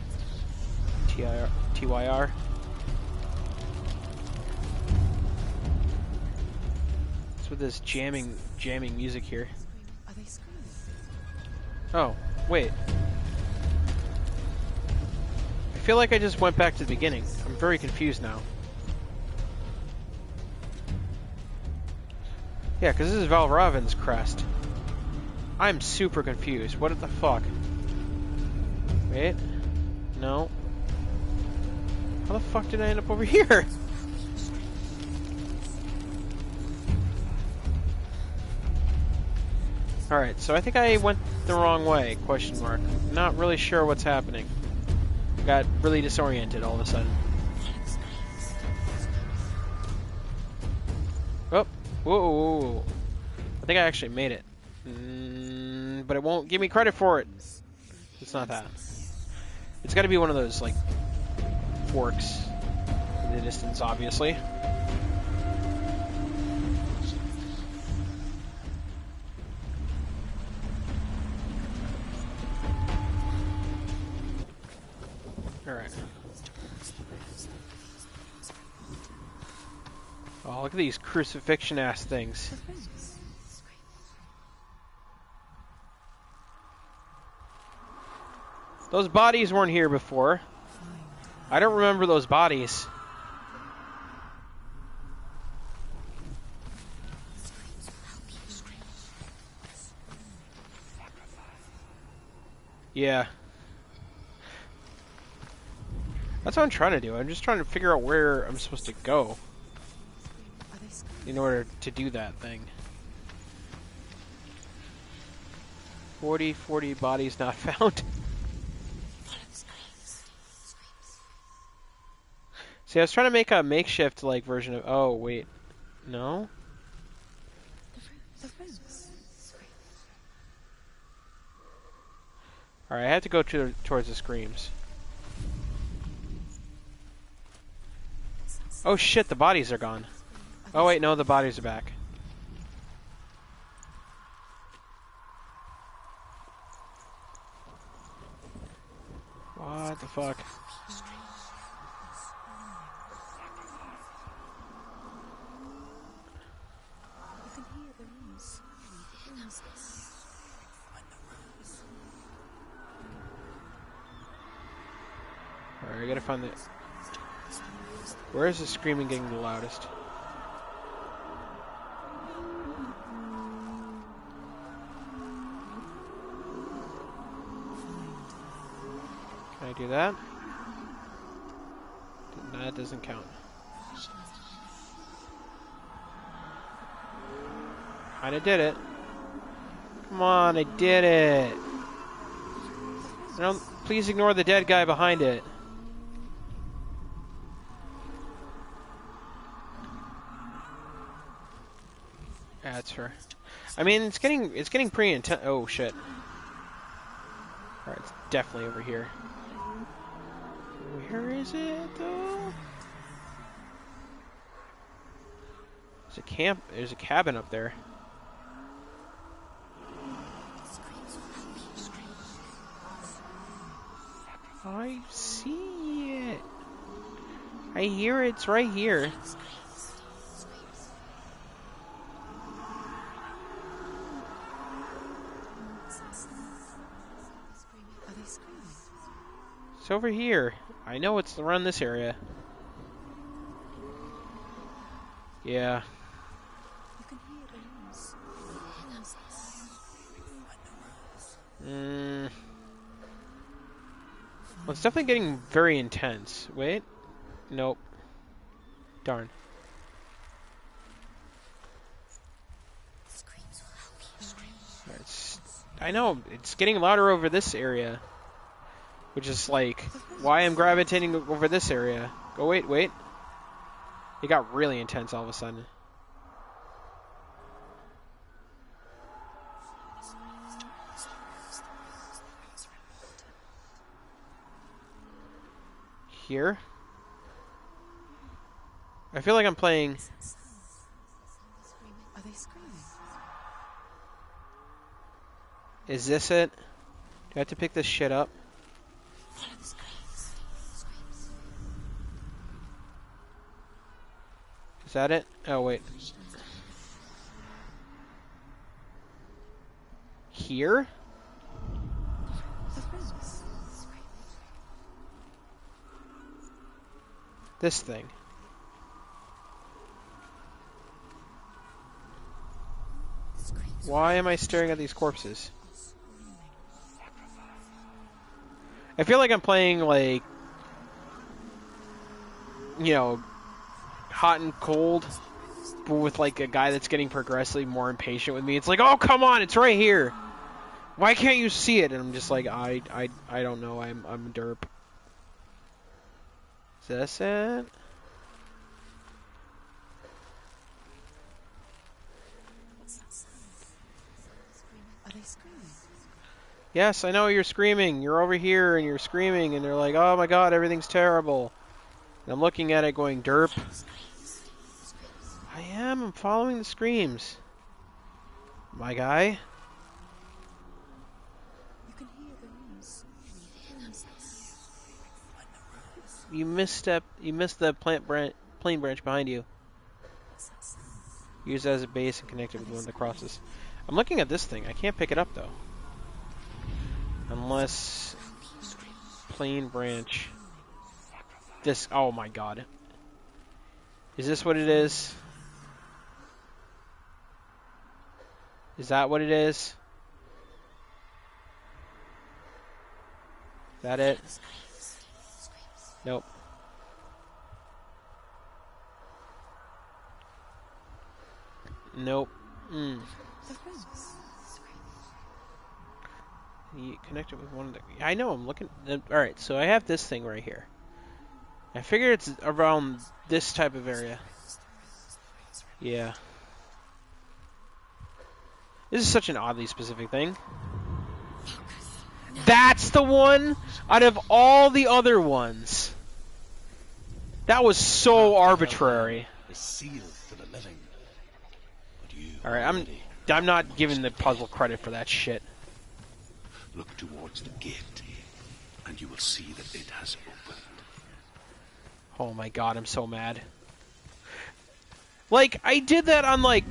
TYR. with this jamming music here? Are they screaming? Oh, wait. I feel like I just went back to the beginning. I'm very confused now. Yeah, because this is Valravan's crest. I'm super confused. What the fuck? Wait. No. How the fuck did I end up over here? Alright, so I think I went the wrong way, question mark. Not really sure what's happening. Got really disoriented all of a sudden. Oh, whoa. I think I actually made it. But it won't give me credit for it. It's not that. It's gotta be one of those, like, forks in the distance, obviously. Alright. Oh, look at these crucifixion-ass things. Those bodies weren't here before. I don't remember those bodies. Yeah. That's what I'm trying to do. I'm just trying to figure out where I'm supposed to go in order to do that thing. 40 bodies not found. See, I was trying to make a makeshift like version of. Oh wait, no. All right, I have to go towards the screams. Oh shit, the bodies are gone. Oh wait, no, the bodies are back. What the fuck? Alright, I gotta find the... Where is the screaming getting the loudest? Can I do that? That doesn't count. Kinda did it. Come on, I did it! Don't, please ignore the dead guy behind it. Yeah, that's fair. I mean, it's getting pretty intense. Oh shit! All right, it's definitely over here. Where is it though? There's a camp. There's a cabin up there. I see it. I hear it's right here. It's over here. I know it's around this area. Yeah. Well, it's definitely getting very intense. Wait. Nope. Darn. I know, it's getting louder over this area. Which is like, why I'm gravitating over this area. Go, wait. It got really intense all of a sudden. Here? I feel like I'm playing... Are they screaming? Is this it? Do I have to pick this shit up? Is that it? Oh, wait. here? This thing. Why am I staring at these corpses? I feel like I'm playing, like, you know, hot and cold, but with, like, a guy that's getting progressively more impatient with me. It's like, oh, come on, it's right here. Why can't you see it? And I'm just like, I don't know. I'm a derp. Is this it? What's that sound? Are they screaming? Yes, I know you're screaming. You're over here and you're screaming, and they're like, oh my god, everything's terrible. And I'm looking at it going, derp. I am. I'm following the screams. My guy. You can hear the rooms. Can you hear them? You missed the plane branch behind you. What's that sound? Use it as a base and connect it with one of the crosses. I'm looking at this thing. I can't pick it up though. Unless plane branch. This. Oh my god. Is this what it is? Is that what it is? Is that it? Nope. Nope. You connect it with one of the... I know, I'm looking... Alright, so I have this thing right here. I figure it's around this type of area. Yeah. This is such an oddly specific thing. That's the one out of all the other ones. That was so arbitrary. Is sealed to the living. But you Alright, I'm not giving the puzzle credit for that shit. look towards the gate, and you will see that it has opened. Oh my god, I'm so mad. Like, I did that on, like,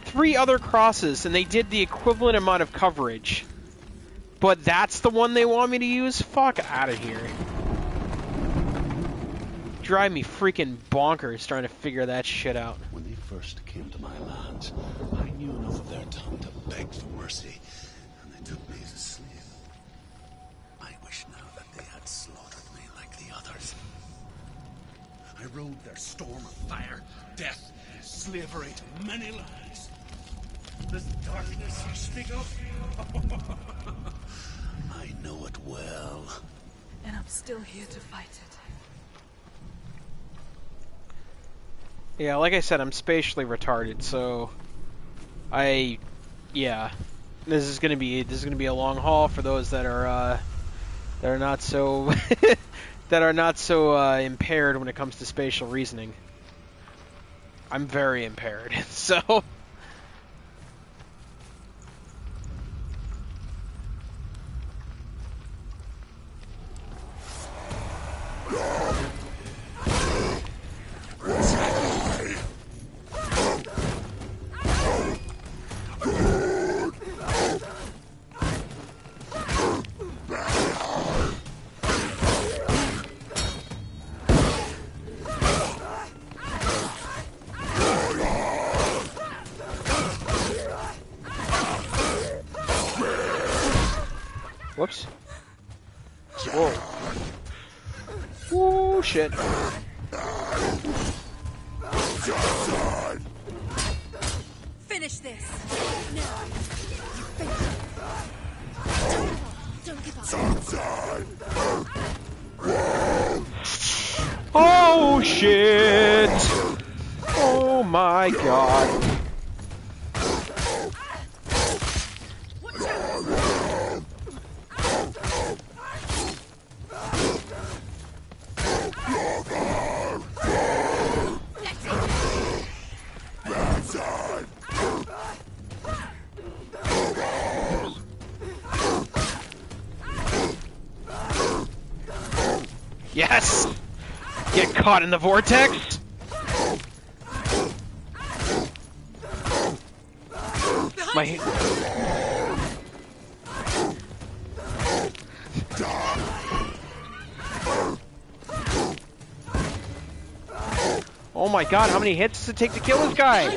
3 other crosses, and they did the equivalent amount of coverage. But that's the one they want me to use? Fuck out of here. Drive me freaking bonkers trying to figure that shit out. When they first came to my lands, I knew enough of their tongue to beg for mercy, and they took me as a slave. I wish now that they had slaughtered me like the others. I rode their storm of fire, death, slavery to many lands. This darkness you speak of, I know it well. And I'm still here to fight it. Yeah, like I said, I'm spatially retarded, so yeah, this is gonna be a long haul for those that are not so that are not so impaired when it comes to spatial reasoning. I'm very impaired, so. Whoops. Whoa. Whoa, shit. Finish this! No! Don't give up! Oh, shit! Oh my god. Yes! Get caught in the vortex! My... my god, how many hits does it take to kill this guy?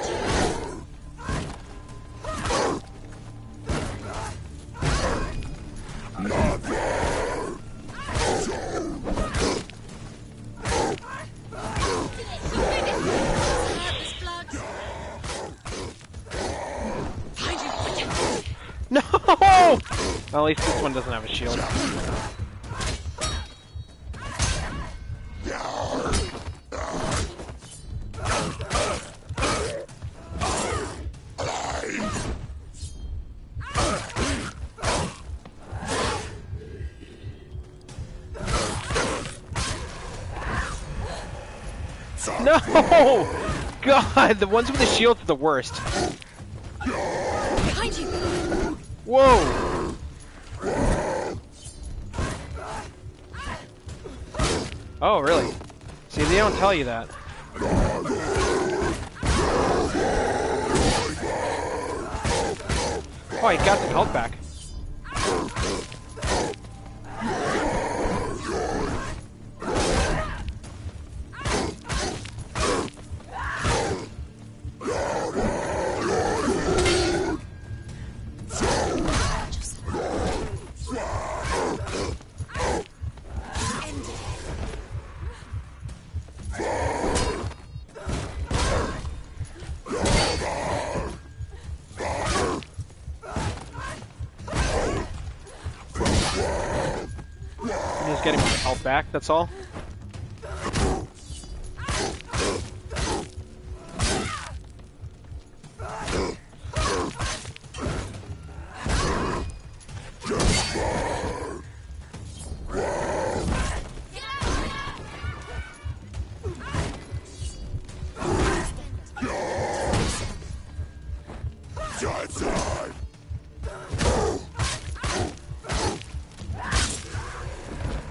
No! Well, at least this one doesn't have a shield. No! God, the ones with the shields are the worst. Behind you! Whoa! Oh, really? See, they don't tell you that. Oh, he got some health back. Just getting my health back, that's all.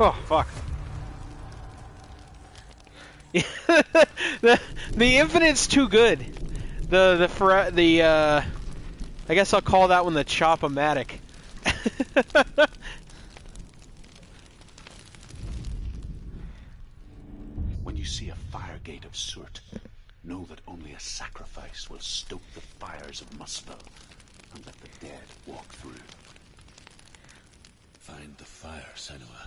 Oh, fuck. the infinite's too good. I guess I'll call that one the Chop-O-Matic. When you see a fire gate of Surt, know that only a sacrifice will stoke the fires of Muspel and let the dead walk through. Find the fire, Senua,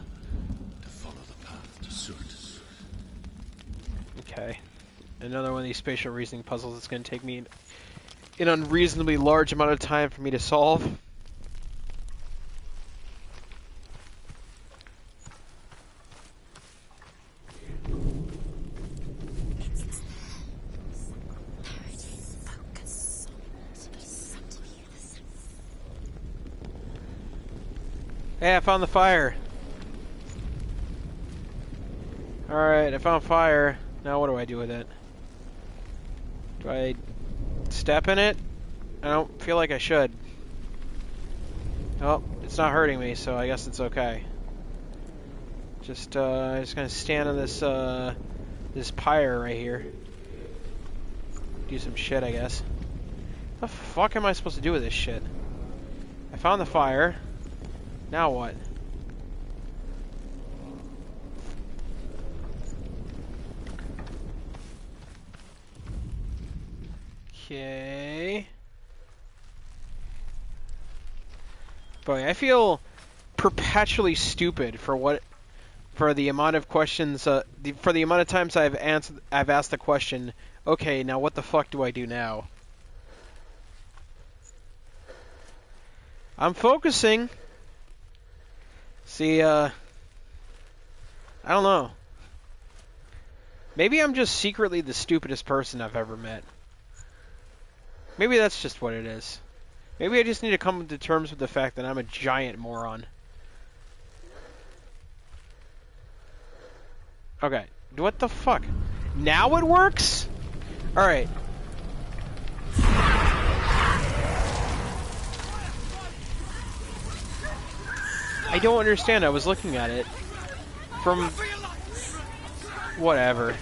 to follow the path to Surt. Okay. Another one of these spatial reasoning puzzles that's going to take me an unreasonably large amount of time for me to solve. Hey, I found the fire. Alright, I found fire. Now what do I do with it? Do I step in it? I don't feel like I should. Oh, it's not hurting me, so I guess it's okay. Just gonna stand on this, this pyre right here. Do some shit, I guess. What the fuck am I supposed to do with this shit? I found the fire. Now what? Okay. Boy, I feel perpetually stupid for the amount of questions, for the amount of times I've asked the question, okay, now what the fuck do I do now? I'm focusing. See, I don't know. Maybe I'm just secretly the stupidest person I've ever met. Maybe that's just what it is. Maybe I just need to come to terms with the fact that I'm a giant moron. Okay, what the fuck? Now it works? Alright. I don't understand. I was looking at it from whatever.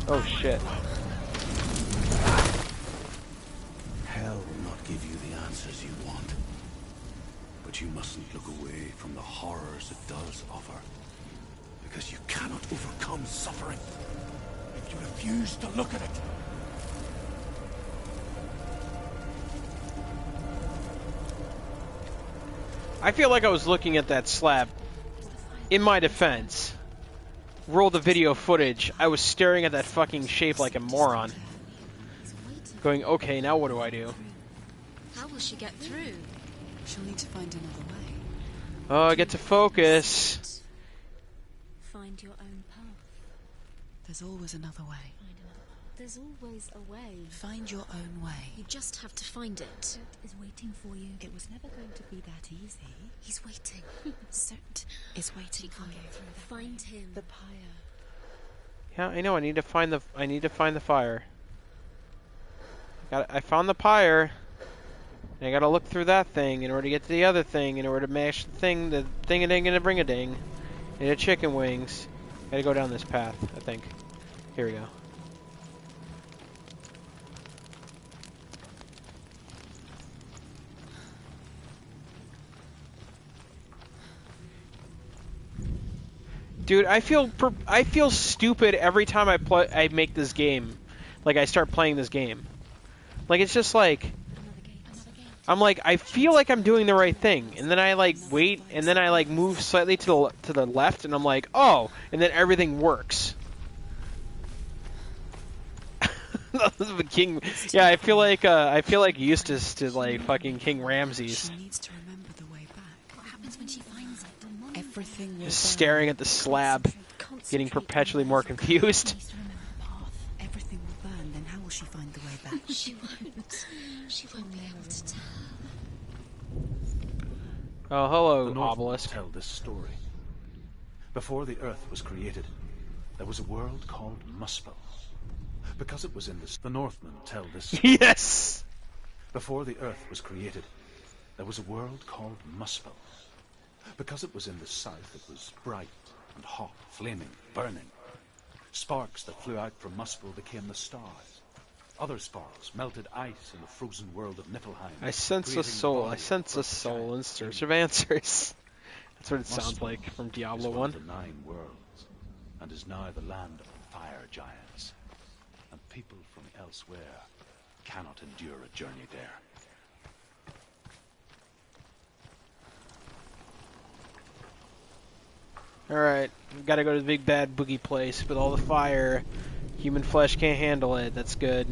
Oh shit. Hell will not give you the answers you want, But you mustn't look away from the horrors it does offer. Because you cannot overcome suffering if you refuse to look at it. I feel like I was looking at that slab. In my defense, roll the video footage, I was staring at that fucking shape like a moron. Going, okay, now what do I do? How will she get through? She'll need to find another way. Oh, I get to focus. Find your own path. There's always another way. Find another path. There's always a way. Find your own way. You just have to find it. Soot is waiting for you. It was never going to be that easy. He's waiting. Soot is waiting for you. Find him. The pyre. Yeah, I know. I need to find the fire. I found the pyre. And I gotta look through that thing in order to get to the other thing, in order to mash the thing-a-ding and a bring-a-ding. And the chicken wings. Gotta go down this path, I think. Here we go. Dude, I feel stupid every time I make this game. Like, I start playing this game. Like, it's just like... I'm like, I feel like I'm doing the right thing, and then I like wait, and then I like move slightly to the left, and I'm like, oh, and then everything works. King, yeah, I feel like Eustace to like fucking King Ramses. She needs to remember the way back. What happens when she finds it? Everything will Just burn. staring at the slab, getting perpetually more confused. Everything will burn. Then how will she find the way back? She won't. She won't be able to tell. Oh, hello, The Northmen obelisk. tell this story. Before the earth was created, there was a world called Muspel. Because it was in this, the Northmen tell this story. Yes. Before the earth was created, there was a world called Muspel. Because it was in the south, it was bright and hot, flaming, burning. Sparks that flew out from Muspel became the stars. Other sparks melted ice in the frozen world of Niflheim. I sense a creating soul. I bodies sense a of soul giant in search demons. of answers. That's what it sounds Muspel like from is Diablo one 1. of the 9 worlds, and is now the land of fire giants. And people from elsewhere cannot endure a journey there. Alright, we've got to go to the big bad boogie place with all the fire. Human flesh can't handle it. That's good.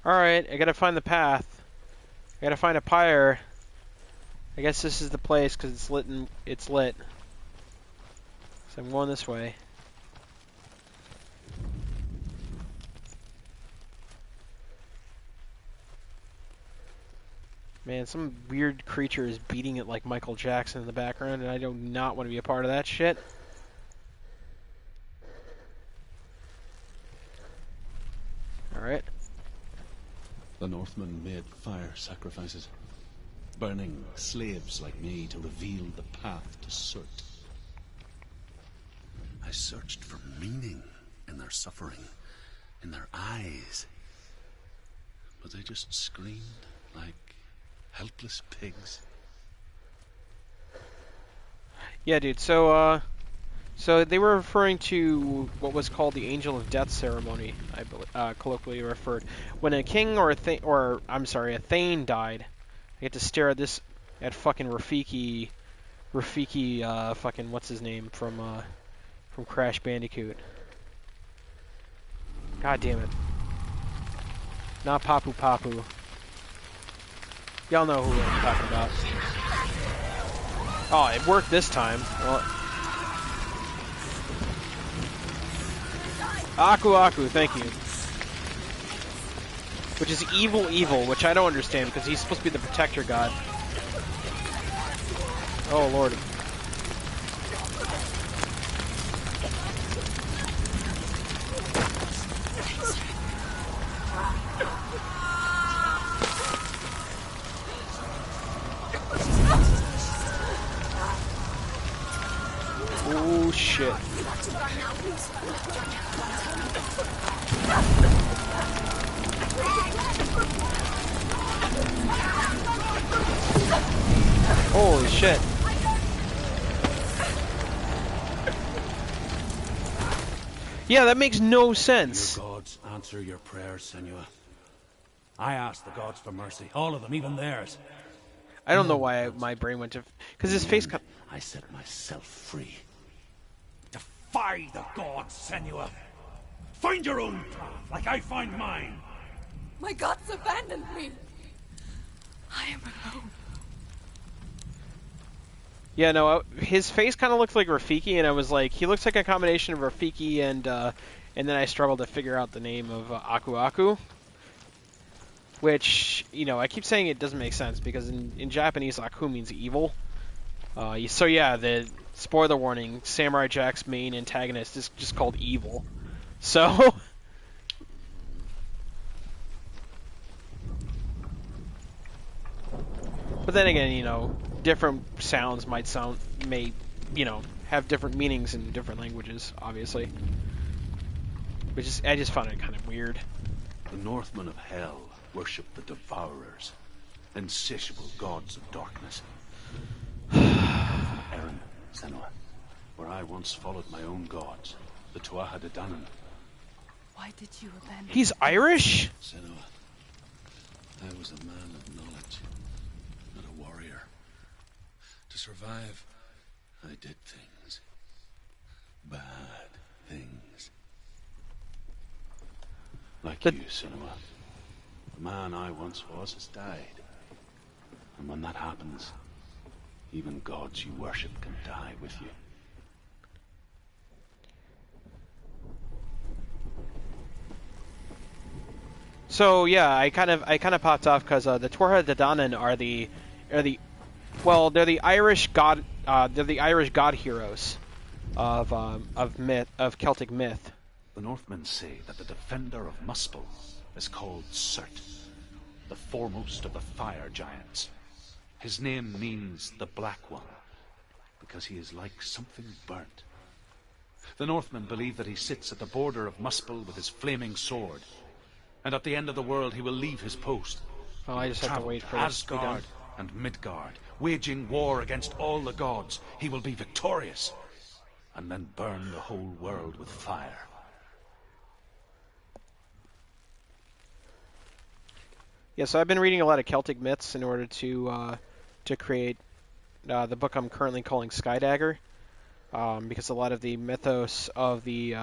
Alright, I gotta find the path. I gotta find a pyre. I guess this is the place because it's lit. It's lit. So I'm going this way. Man, some weird creature is beating it like Michael Jackson in the background, and I do not want to be a part of that shit. Alright. The Northmen made fire sacrifices, burning slaves like me to reveal the path to Soot. I searched for meaning in their suffering, in their eyes, but they just screamed like helpless pigs. Yeah, dude, so they were referring to what was called the Angel of Death ceremony, I believe, colloquially referred. When a king or a Thane died, I get to stare at fucking Rafiki, fucking what's his name from Crash Bandicoot. God damn it. Not Papu Papu. Y'all know who I'm talking about. Oh, it worked this time. Well, Aku, thank you. Which is evil, which I don't understand because he's supposed to be the protector god. Oh lord. Oh shit. Holy shit. Yeah, that makes no sense. Your gods answer your prayers, Senua. I asked the gods for mercy, all of them, even theirs. I don't know why my brain went to... Because his face... I set myself free. Defy the gods, Senua. Find your own path, like I find mine. My gods abandoned me. I am alone. Yeah, no, his face kind of looked like Rafiki, and I was like, he looks like a combination of Rafiki and then I struggled to figure out the name of Aku Aku. Which, you know, I keep saying it doesn't make sense, because in Japanese, Aku means evil. So yeah, the spoiler warning, Samurai Jack's main antagonist is just called Evil. So... But then again, you know, different sounds may, you know, have different meanings in different languages, obviously. Which is, I just found it kind of weird. The Northmen of Hell worship the Devourers, insatiable gods of darkness. Erin, Senua, where I once followed my own gods, the Tuatha De Danann. Why did you abandon He's Irish? Senua, I was a man of knowledge, not a warrior. To survive, I did things. Bad things. Like you, Senua. The man I once was has died. And when that happens, even gods you worship can die with you. So yeah, I kind of popped off because the Tuatha De Danann are the they're the Irish god heroes of Celtic myth. The Northmen say that the defender of Muspel is called Surt, the foremost of the fire giants. His name means the Black One, because he is like something burnt. The Northmen believe that he sits at the border of Muspel with his flaming sword, and at the end of the world he will leave his post. Oh, I just have to wait for this to be done. Asgard and Midgard, waging war against all the gods. He will be victorious, and then burn the whole world with fire. Yeah, so I've been reading a lot of Celtic myths in order to create the book I'm currently calling Skydagger, because a lot of the mythos of the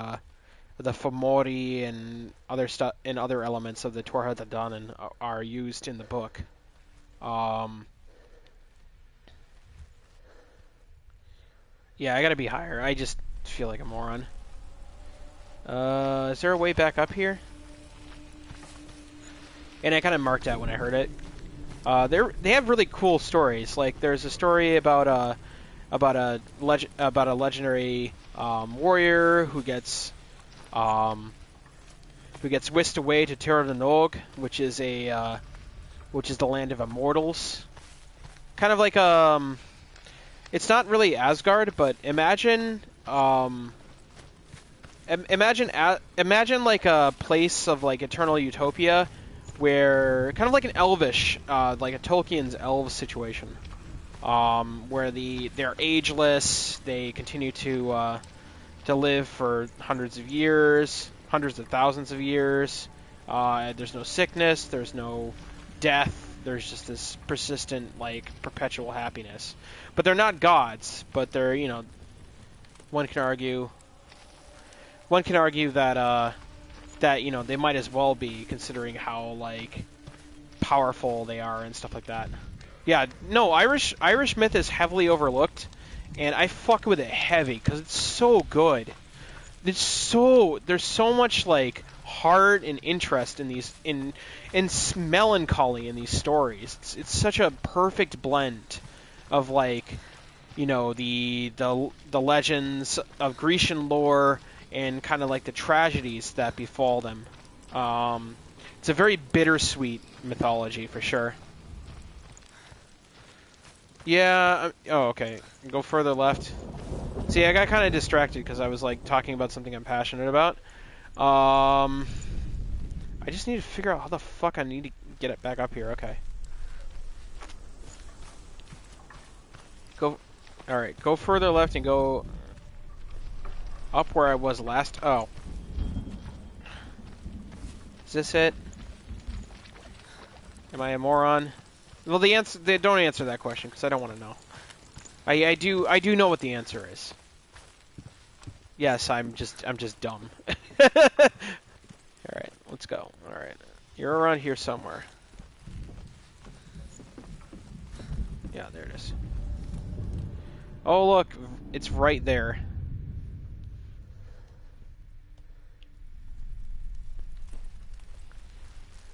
Fomori and other stuff and other elements of the Tuatha De Danann are used in the book. Yeah, I gotta be higher. I just feel like a moron. Is there a way back up here? And I kind of marked out when I heard it. They have really cool stories. Like there's a story about a legendary warrior who gets whisked away to Terra Nog, which is the land of immortals. Kind of like it's not really Asgard, but imagine like a place of like eternal utopia, where kind of like an elvish, like a Tolkien's elves situation, where they're ageless, they continue to live for hundreds of years, hundreds of thousands of years. There's no sickness, there's no death, there's just this persistent, like, perpetual happiness. But they're not gods, but they're, you know, one can argue that you know, they might as well be, considering how, like, powerful they are and stuff like that. Yeah, no, Irish myth is heavily overlooked, and I fuck with it heavy because it's so good. There's so much like heart and interest in these in melancholy in these stories. It's such a perfect blend of, like, you know, the legends of Grecian lore and kind of like the tragedies that befall them. It's a very bittersweet mythology for sure. Yeah. Oh, okay. Go further left. See, I got kind of distracted because I was like talking about something I'm passionate about. I just need to figure out how the fuck I need to get it back up here. Okay. All right, go further left and go up where I was last. Oh, is this it? Am I a moron? Well, the answer. They don't answer that question because I don't want to know. I do know what the answer is. Yes, I'm just dumb. All right, let's go. All right, you're around here somewhere. Yeah, there it is. Oh look, it's right there.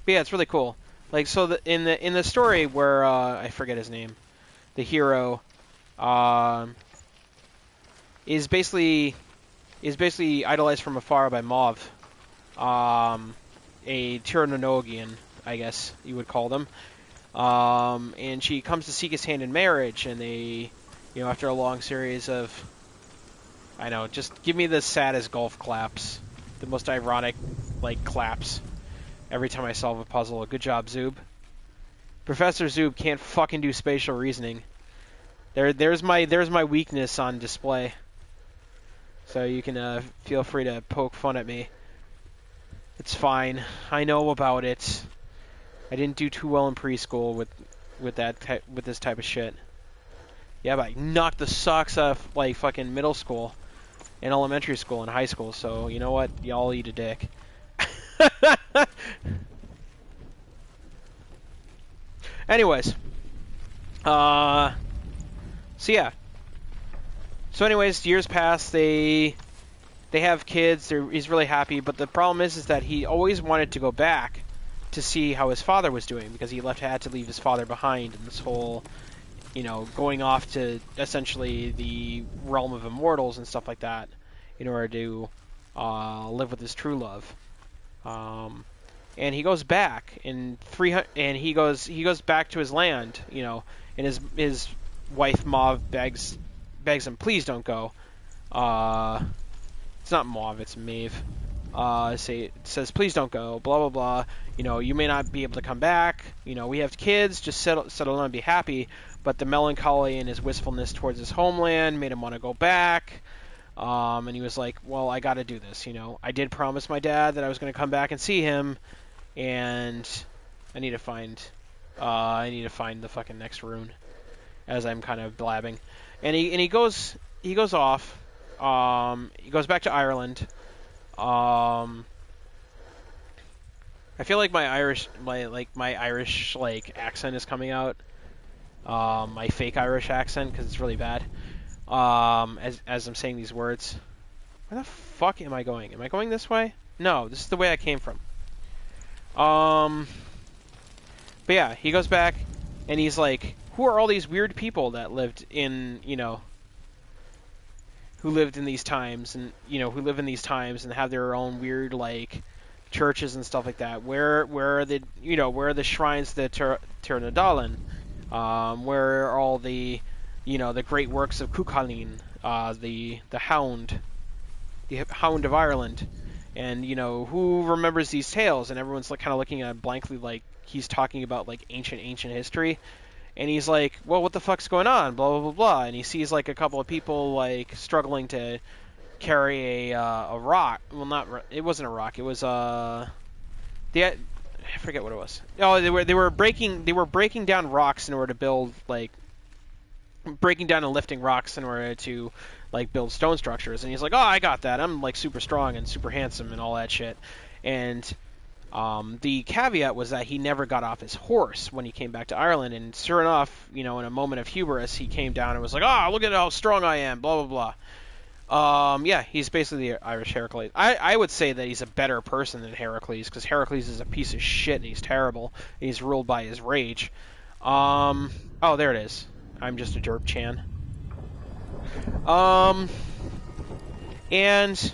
But yeah, it's really cool. Like so, in the story where I forget his name, the hero, um, is basically idolized from afar by Mauve, a Tyrannogian, I guess you would call them. And she comes to seek his hand in marriage, and they, after a long series of, I know, just give me the saddest golf claps, the most ironic, like, claps every time I solve a puzzle. Good job, Zoob. Professor Zoob can't fucking do spatial reasoning. There's my weakness on display. So you can feel free to poke fun at me. It's fine. I know about it. I didn't do too well in preschool with this type of shit. Yeah, but I knocked the socks off like fucking middle school, and elementary school, and high school. So you know what? Y'all eat a dick. Anyways, so yeah. So anyways, years pass. They have kids. He's really happy, but the problem is that he always wanted to go back to see how his father was doing because he had to leave his father behind in this whole, going off to essentially the realm of immortals and stuff like that in order to live with his true love. And he goes back and he goes back to his land, and his wife Mauve begs him, please don't go. It's not Mauve, it's Maeve. It says, please don't go, blah, blah, blah. You may not be able to come back. We have kids, just settle down and be happy. But the melancholy and his wistfulness towards his homeland made him want to go back. And he was like, well, I got to do this, I did promise my dad that I was going to come back and see him, and I need to find the fucking next rune, as I'm kind of blabbing. And he goes off. He goes back to Ireland. I feel like my Irish accent is coming out. My fake Irish accent, because it's really bad. As I'm saying these words. Where the fuck am I going? Am I going this way? No, this is the way I came from. But yeah, he goes back, and he's like, who are all these weird people that lived in, who lived in these times, and, who live in these times and have their own weird, like, churches and stuff like that? Where are the, where are the shrines to Tyrnadalin? Where are all the, the great works of Cuchulainn, the Hound of Ireland? And, who remembers these tales? And everyone's like kind of looking at him blankly like he's talking about like ancient history. And he's like, well, what the fuck's going on? Blah, blah, blah, blah. And he sees like a couple of people like struggling to carry a rock. Well, it wasn't a rock. It was I forget what it was. Oh, they were breaking down rocks in order to build breaking down and lifting rocks in order to like build stone structures. And he's like, oh, I got that. I'm like super strong and super handsome and all that shit. And the caveat was that he never got off his horse when he came back to Ireland. And sure enough, in a moment of hubris, he came down and was like, oh, look at how strong I am, blah, blah, blah. Yeah, he's basically the Irish Heracles. I would say that he's a better person than Heracles, because Heracles is a piece of shit and he's terrible. And he's ruled by his rage. Oh, there it is. I'm just a derp Chan. And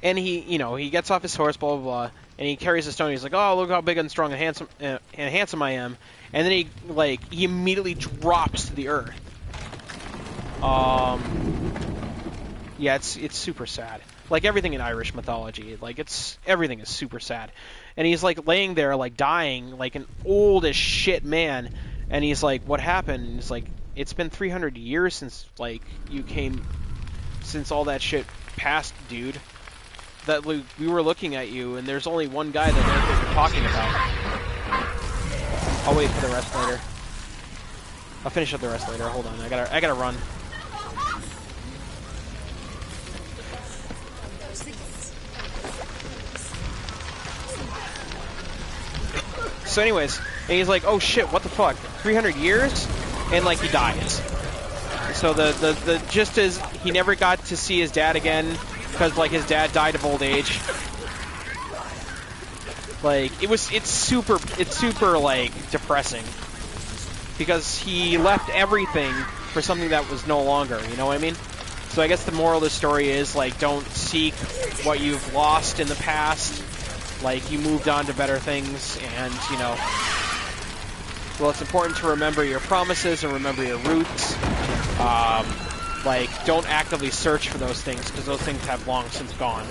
and he gets off his horse, blah blah blah, and he carries a stone. He's like, oh, look how big and strong and handsome I am. And then he immediately drops to the earth. Yeah, it's super sad. Like everything in Irish mythology, everything is super sad. And he's like laying there, like dying, like an old as shit man. And he's like, "What happened?" And he's like, "It's been 300 years since like you came, since all that shit passed, dude. That we were looking at you, and there's only one guy that knows what you're talking about." I'll wait for the rest later. I'll finish up the rest later. Hold on, I gotta run. So anyways, and he's like, "Oh shit, what the fuck? 300 years?" And like he dies. So the gist is he never got to see his dad again because like his dad died of old age. Like it's super like depressing because he left everything for something that was no longer. You know what I mean? So I guess the moral of the story is like don't seek what you've lost in the past. Like, you moved on to better things, and, you know, well, it's important to remember your promises and remember your roots. Like, don't actively search for those things, because those things have long since gone.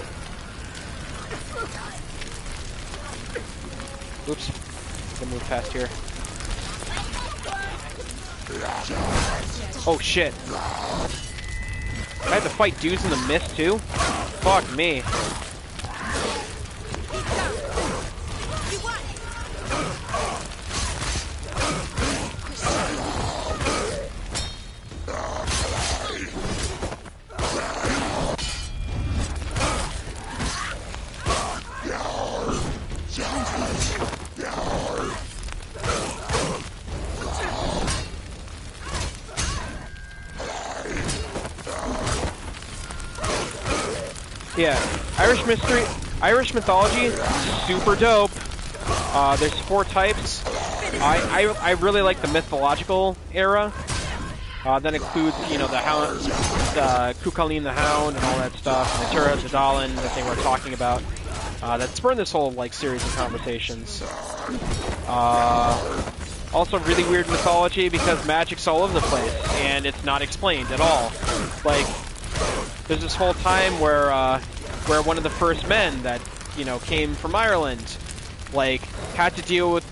Oops. I can move past here. Oh, shit. I have to fight dudes in the mist, too? Fuck me. Yeah, Irish mythology, super dope. There's 4 types. I really like the mythological era. That includes, you know, the Hound, the Cuchulainn the Hound, and all that stuff, and the Tura the Dallin that they were talking about. That spurned this whole like series of conversations. Also, really weird mythology because magic's all over the place and it's not explained at all. Like, there's this whole time where one of the first men that, you know, came from Ireland, like, had to deal with,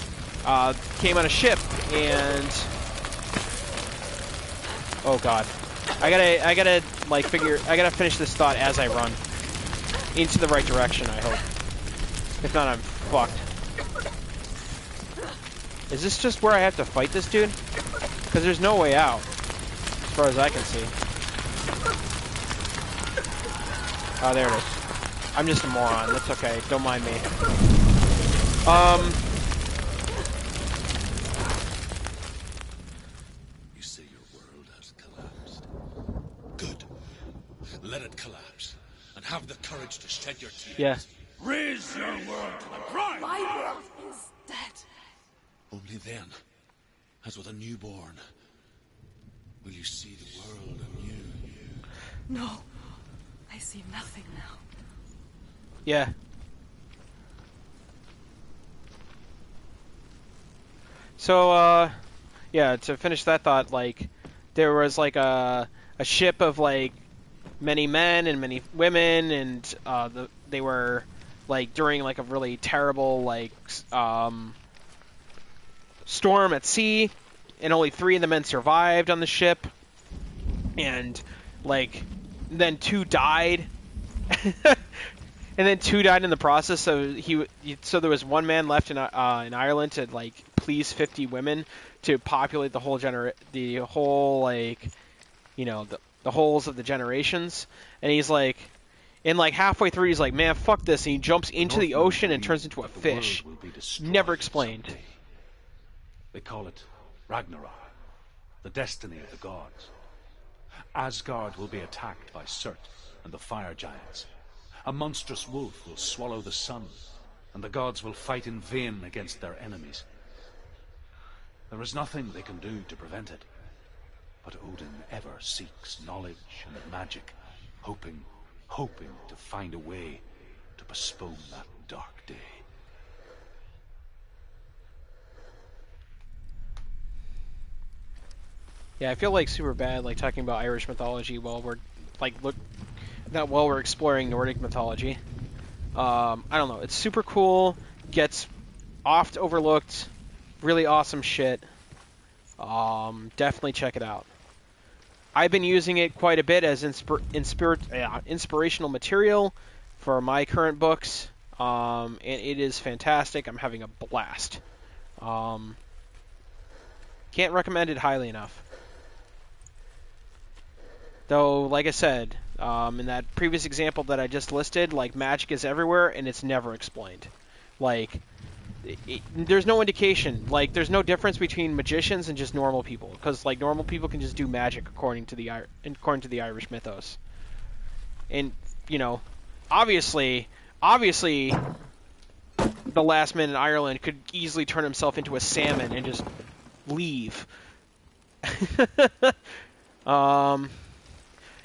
came on a ship, and, oh god, I gotta finish this thought as I run into the right direction. I hope. If not, I'm fucked. Is this just where I have to fight this dude? Because there's no way out, as far as I can see. Oh, there it is. I'm just a moron. That's okay. Don't mind me. You say your world has collapsed. Good. Let it collapse. And have the courage to shed your tears. Yeah. Raise your world to the prime. My world is dead. Only then, as with a newborn, will you see the world anew. No. I see nothing now. Yeah. So, yeah, to finish that thought, like, there was, like, a ship of, like, many men and many women, and, they were, like, during, like, a really terrible, like, storm at sea, and only 3 of the men survived on the ship, and, like, then 2 died. And then 2 died in the process. So so there was 1 man left in Ireland to like please 50 women to populate the whole like, you know, the wholes of the generations. And he's like, and like halfway through, he's like, "Man, fuck this!" And he jumps into the ocean and turns into a fish. Never explained. Someday. They call it Ragnarok, the destiny of the gods. Asgard will be attacked by Surt and the fire giants. A monstrous wolf will swallow the sun, and the gods will fight in vain against their enemies. There is nothing they can do to prevent it, but Odin ever seeks knowledge and magic, hoping to find a way to postpone that dark day. Yeah, I feel like super bad, like talking about Irish mythology while we're like while we're exploring Nordic mythology. I don't know. It's super cool. Gets oft overlooked. Really awesome shit. Definitely check it out. I've been using it quite a bit as inspirational material for my current books, and it is fantastic. I'm having a blast. Can't recommend it highly enough. Though, like I said, in that previous example that I just listed, like, magic is everywhere and it's never explained. Like, there's no indication. Like, there's no difference between magicians and just normal people, because like normal people can just do magic according to the Irish mythos. And you know, obviously, the last man in Ireland could easily turn himself into a salmon and just leave.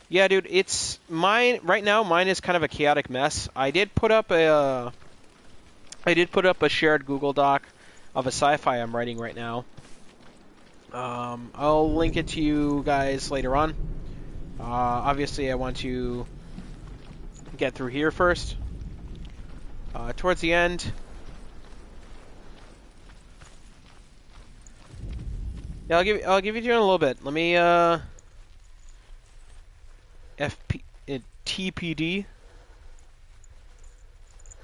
Yeah, dude, it's mine right now. Mine is kind of a chaotic mess. I did put up a shared Google Doc of a sci-fi I'm writing right now. I'll link it to you guys later on. Obviously, I want to get through here first. Towards the end. Yeah, I'll give it to you in a little bit. Let me TPD.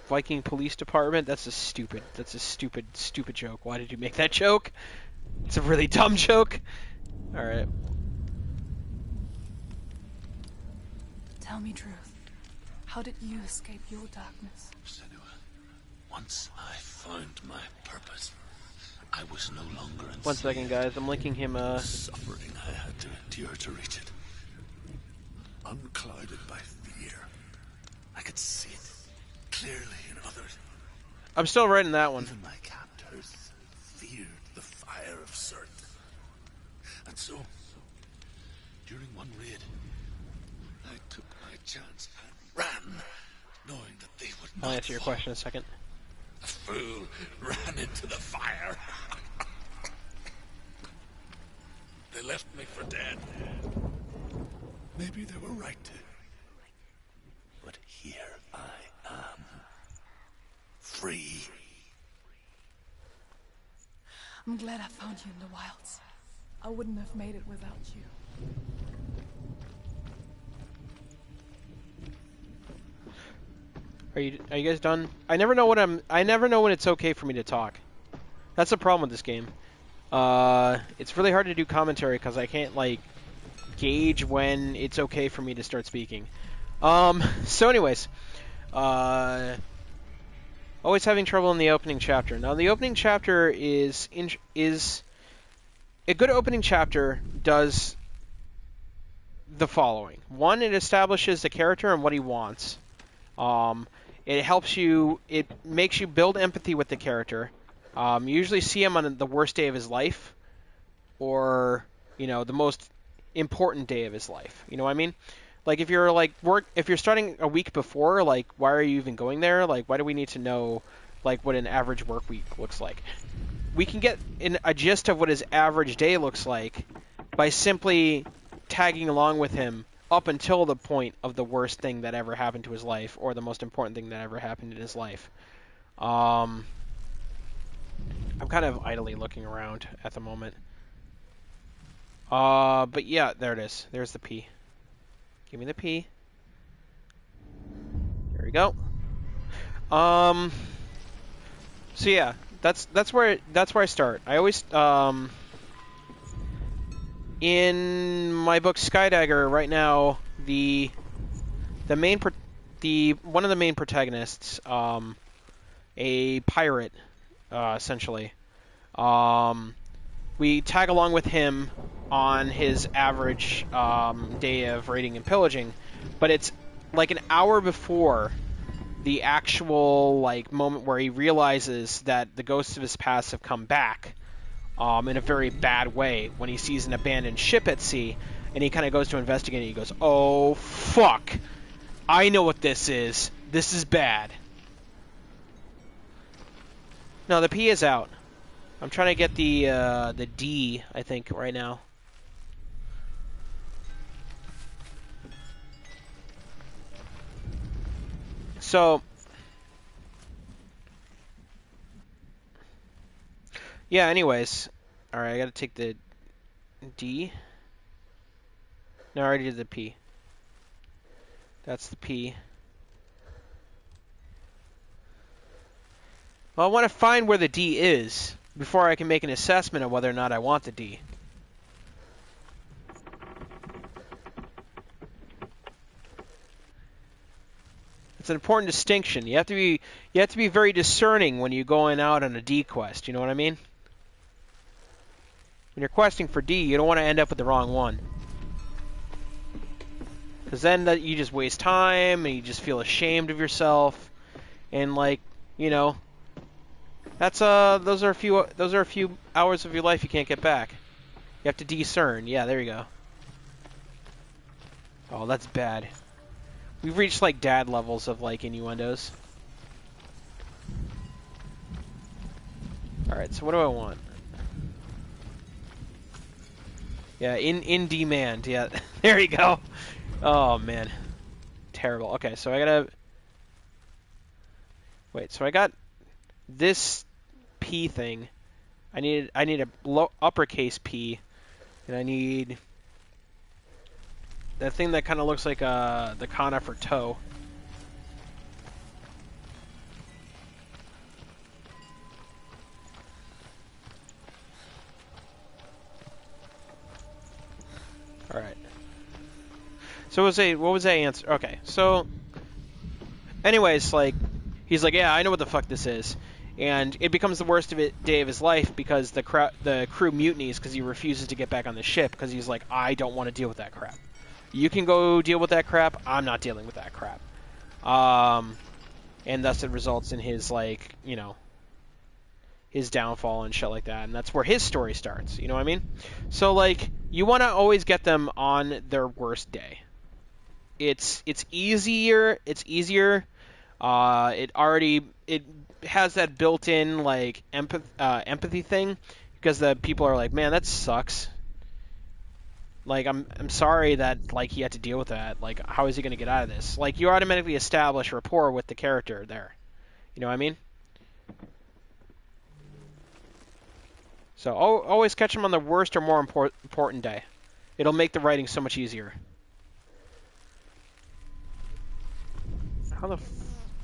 Viking Police Department. That's a stupid joke. Why did you make that joke? It's a really dumb joke. All right. Tell me truth. How did you escape your darkness? Senua, once I found my purpose, I was no longer enslaved. 1 second, guys. I'm linking him. The suffering I had to endure to reach it, unclouded by fear. I could see it clearly in others. I'm still writing that one. Even my captors feared the fire of Cert. And so, during one raid, I took my chance and ran, knowing that they would not I'll answer your fall. question in a second. The fool ran into the fire. They left me for dead. Maybe they were right to. But here I am. Free. I'm glad I found you in the wilds. I wouldn't have made it without you. Are you guys done? I never know when it's okay for me to talk. That's the problem with this game. It's really hard to do commentary because I can't like gauge when it's okay for me to start speaking. So anyways, always having trouble in the opening chapter. Now the opening chapter is a good opening chapter does the following. One, it establishes the character and what he wants. It helps you. It makes you build empathy with the character. You usually see him on the worst day of his life, or the most important day of his life. You know what I mean? Like if you're if you're starting a week before, like why are you even going there? Like why do we need to know like what an average work week looks like? We can get a gist of what his average day looks like by simply tagging along with him up until the point of the worst thing that ever happened to his life, or the most important thing that ever happened in his life. I'm kind of idly looking around at the moment. But yeah, there it is. There's the P. Give me the P. There we go. So yeah, that's where I start. I always in my book Skydagger right now, one of the main protagonists, a pirate, essentially. We tag along with him on his average day of raiding and pillaging, but it's like an hour before the actual like moment where he realizes that the ghosts of his past have come back. In a very bad way, when he sees an abandoned ship at sea, and he kind of goes to investigate it. He goes, "Oh fuck! I know what this is. This is bad." No, the P is out. I'm trying to get the D, I think, right now. So, yeah. Anyways, all right. I got to take the D. No, I already did the P. That's the P. Well, I want to find where the D is before I can make an assessment of whether or not I want the D. It's an important distinction. You have to be very discerning when you're going out on a D quest. You know what I mean? When you're questing for D, you don't want to end up with the wrong one. Because then you just waste time, and you just feel ashamed of yourself, and like, you know, that's those are a few hours of your life you can't get back. You have to discern. Yeah, there you go. Oh, that's bad. We've reached like dad levels of like innuendos. All right, so what do I want? Yeah, in demand. Yeah, there you go. Oh man, terrible. Okay, so I gotta wait. So I got this P thing. I need a uppercase P, and I need that thing that kind of looks like the kana for toe. All right. So what was that answer? Okay, so anyways, like he's like, yeah, I know what the fuck this is, and it becomes the worst day of his life because the crew mutinies because he refuses to get back on the ship because he's like, I don't want to deal with that crap. You can go deal with that crap. I'm not dealing with that crap. And thus it results in his like, you know, his downfall and shit like that, and that's where his story starts. You know what I mean? So like, you want to always get them on their worst day. It's easier. It's easier. It has that built-in like empathy thing because the people are like, man, that sucks. Like I'm sorry that like he had to deal with that. Like how is he going to get out of this? Like you automatically establish rapport with the character there. You know what I mean? So always catch him on the worst or more important day. It'll make the writing so much easier.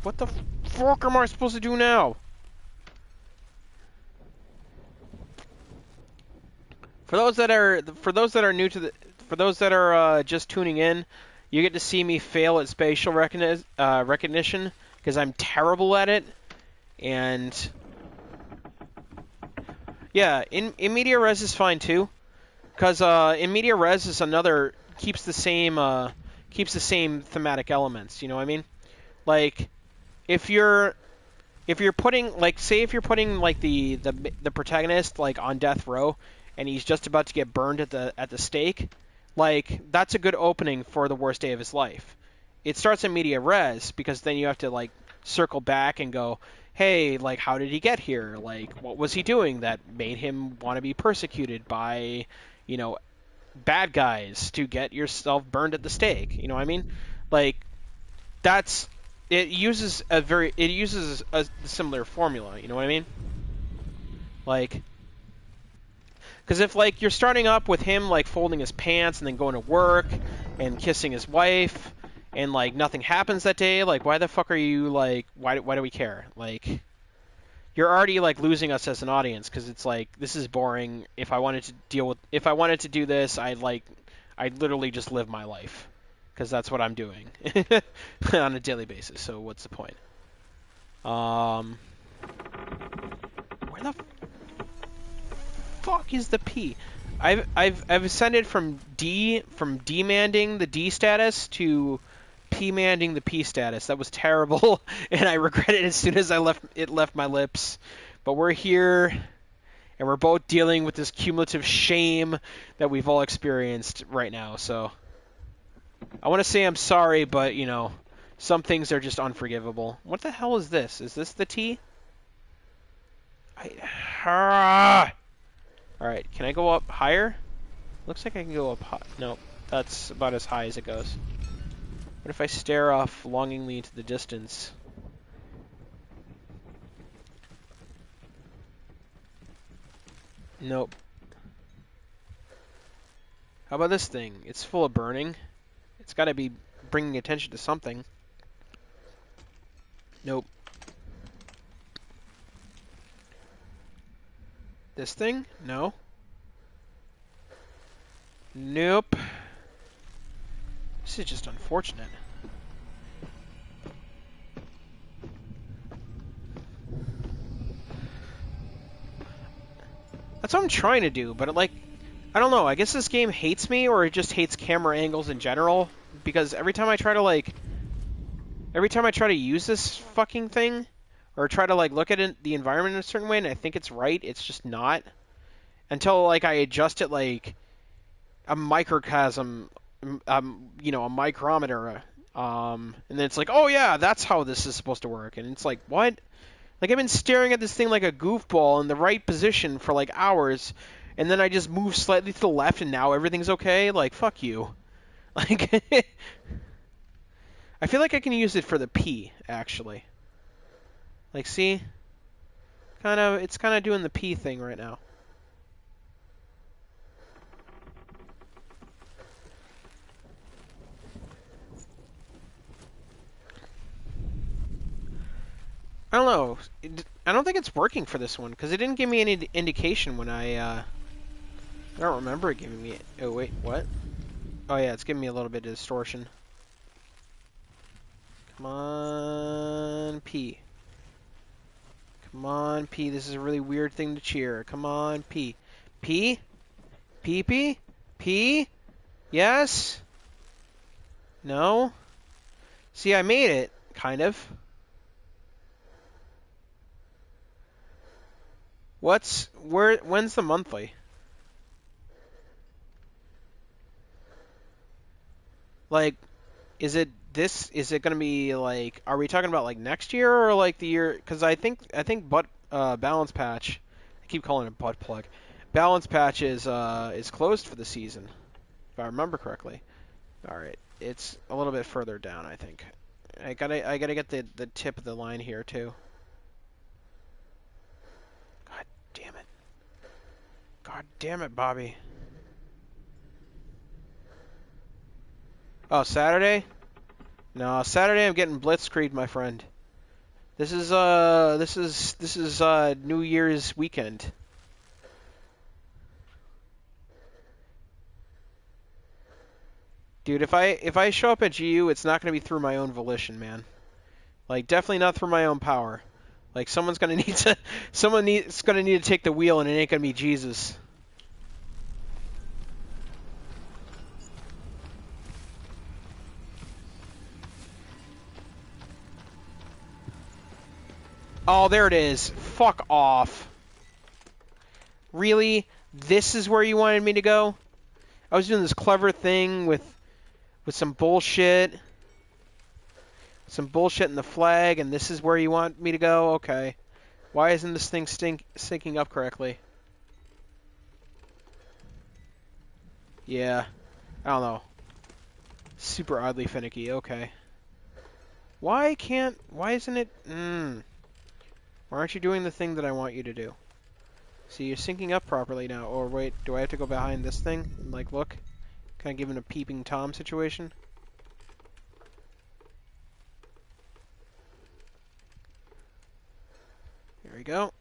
What the fuck am I supposed to do now? For those that are new to for those that are just tuning in, you get to see me fail at spatial recognition because I'm terrible at it. And yeah, in media res is fine too, because in media res is another keeps the same thematic elements. You know what I mean? Like if you're putting like say if you're putting like the protagonist like on death row and he's just about to get burned at the stake, like that's a good opening for the worst day of his life. It starts in media res because then you have to like circle back and go, hey, like how did he get here? Like what was he doing that made him want to be persecuted by, you know, bad guys to get yourself burned at the stake? You know what I mean? Like that's it uses a similar formula. You know what I mean? Like, because if like you're starting up with him like folding his pants and then going to work and kissing his wife and like nothing happens that day, like why the fuck are you like why do we care? Like you're already like losing us as an audience because it's like this is boring. If I wanted to do this, I'd literally just live my life. Because that's what I'm doing on a daily basis. So what's the point? Where the fuck is the P? I've ascended from demanding the D status to P-manding the P status. That was terrible, and I regret it as soon as it left my lips. But we're here, and we're both dealing with this cumulative shame that we've all experienced right now. So. I want to say I'm sorry, but, you know, some things are just unforgivable. What the hell is this? Is this the T? Alright, can I go up higher? Looks like I can go up high. No, that's about as high as it goes. What if I stare off longingly into the distance? Nope. How about this thing? It's full of burning. It's got to be bringing attention to something. Nope. This thing? No. Nope. This is just unfortunate. That's what I'm trying to do, but like, I don't know. I guess this game hates me, or it just hates camera angles in general. Because every time I try to use this fucking thing, or try to like look at the environment in a certain way, and I think it's right, it's just not. Until like I adjust it like a microcosm, a micrometer, and then it's like, oh yeah, that's how this is supposed to work, and it's like, what? Like I've been staring at this thing like a goofball in the right position for like hours, and then I just move slightly to the left, and now everything's okay. Like fuck you. Like I feel like I can use it for the P actually. Like see, it's kind of doing the P thing right now. I don't know. I don't think it's working for this one because it didn't give me any indication when I don't remember it giving me. Oh wait, what? Oh yeah, it's giving me a little bit of distortion. Come on, P. Come on, P. This is a really weird thing to cheer. Come on, P. P? P P? P? Yes? No? See, I made it, kind of. When's the monthly? Like, is it going to be like, are we talking about like next year or like the year? Because I think balance patch, I keep calling it butt plug. Balance patch is closed for the season, if I remember correctly. All right, it's a little bit further down, I think. I gotta get the tip of the line here too. God damn it. God damn it, Bobby. Oh, Saturday? No, Saturday I'm getting blitzkrieged, my friend. This is New Year's weekend. Dude, if I show up at GU, it's not going to be through my own volition, man. Like definitely not through my own power. Like someone's going to need to take the wheel, and it ain't going to be Jesus. Oh, there it is. Fuck off. Really? This is where you wanted me to go? I was doing this clever thing with some bullshit. Some bullshit in the flag, and this is where you want me to go? Okay. Why isn't this thing syncing up correctly? Yeah. I don't know. Super oddly finicky. Okay. Why isn't it... Why aren't you doing the thing that I want you to do? See, you're syncing up properly now. Or wait, do I have to go behind this thing and like look? Kind of giving a peeping Tom situation. Here we go.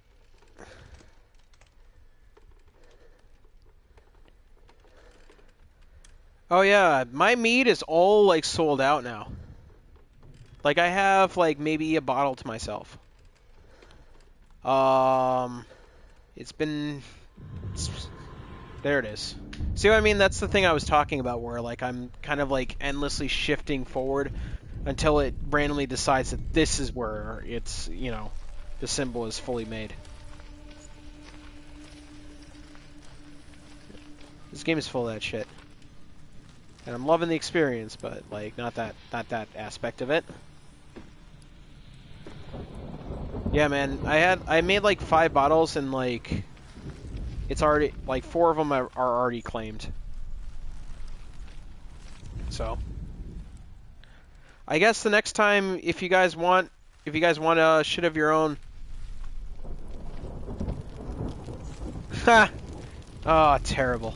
Oh yeah, my meat is all like sold out now. Like I have like maybe a bottle to myself. It's been... There it is. See what I mean? That's the thing I was talking about, where like I'm kind of like endlessly shifting forward until it randomly decides that this is where it's, the symbol is fully made. This game is full of that shit. And I'm loving the experience, but like not that aspect of it. Yeah, man, I made like 5 bottles, and like it's already like 4 of them are already claimed. So I guess the next time, if you guys want shit of your own. Ha! Oh, terrible.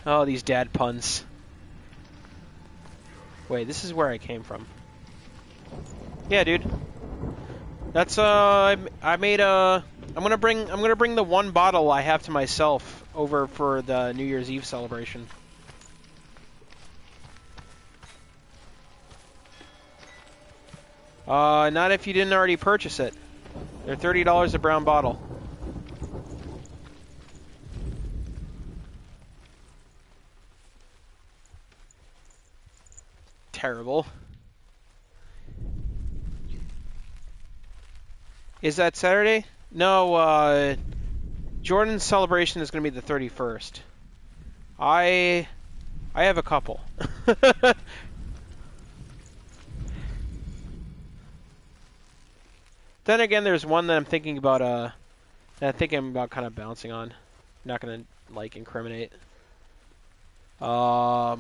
Oh, these dad puns. Wait, this is where I came from. Yeah, dude. That's I made a. I'm gonna bring the one bottle I have to myself over for the New Year's Eve celebration. Not if you didn't already purchase it. They're $30 a brown bottle. Terrible. Is that Saturday? No, Jordan's celebration is going to be the 31st. I have a couple. Then again, there's one that I'm thinking about kind of bouncing on. I'm not going to like incriminate. All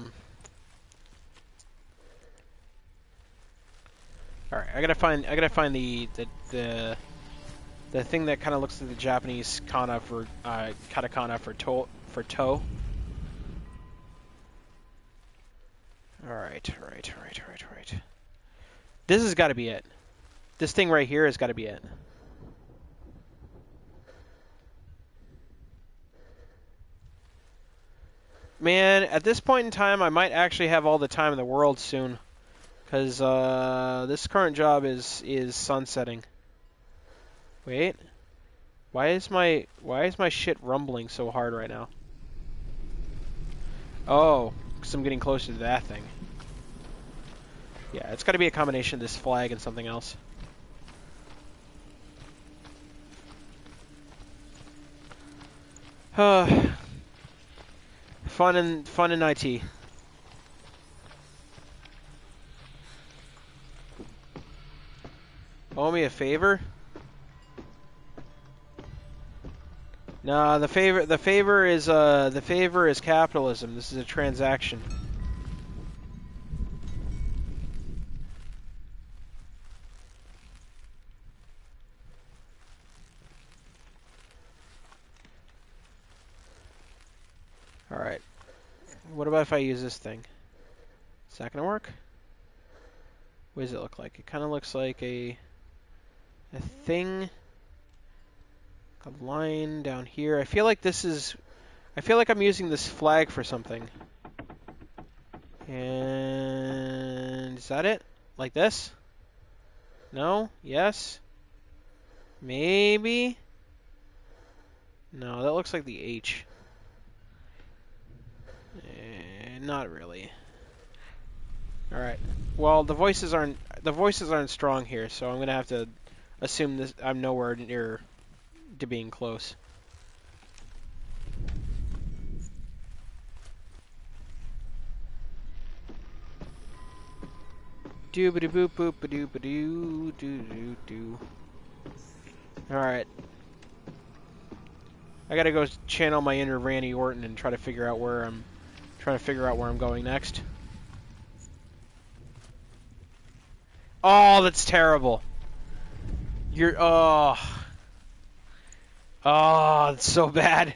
right, I gotta find the thing that kind of looks like the Japanese kana for katakana for toe. All right. This has got to be it. This thing right here has got to be it. Man, at this point in time, I might actually have all the time in the world soon. Because this current job is sunsetting. Wait. Why is my shit rumbling so hard right now? Oh, because I'm getting closer to that thing. Yeah, it's got to be a combination of this flag and something else. Fun in IT. Owe me a favor? Nah, the favor is capitalism. This is a transaction. All right. What about if I use this thing? Is that gonna work? What does it look like? It kind of looks like a thing. A line down here. I feel like I'm using this flag for something. And is that it? Like this? No? Yes? Maybe? No, that looks like the H. Not really. All right. Well, the voices aren't strong here, so I'm gonna have to assume this. I'm nowhere near to being close. Doobity boop boop ba doo ba doo doo doo doo. All right. I gotta go channel my inner Randy Orton and try to figure out where I'm going next. Oh, that's terrible. Oh, that's so bad.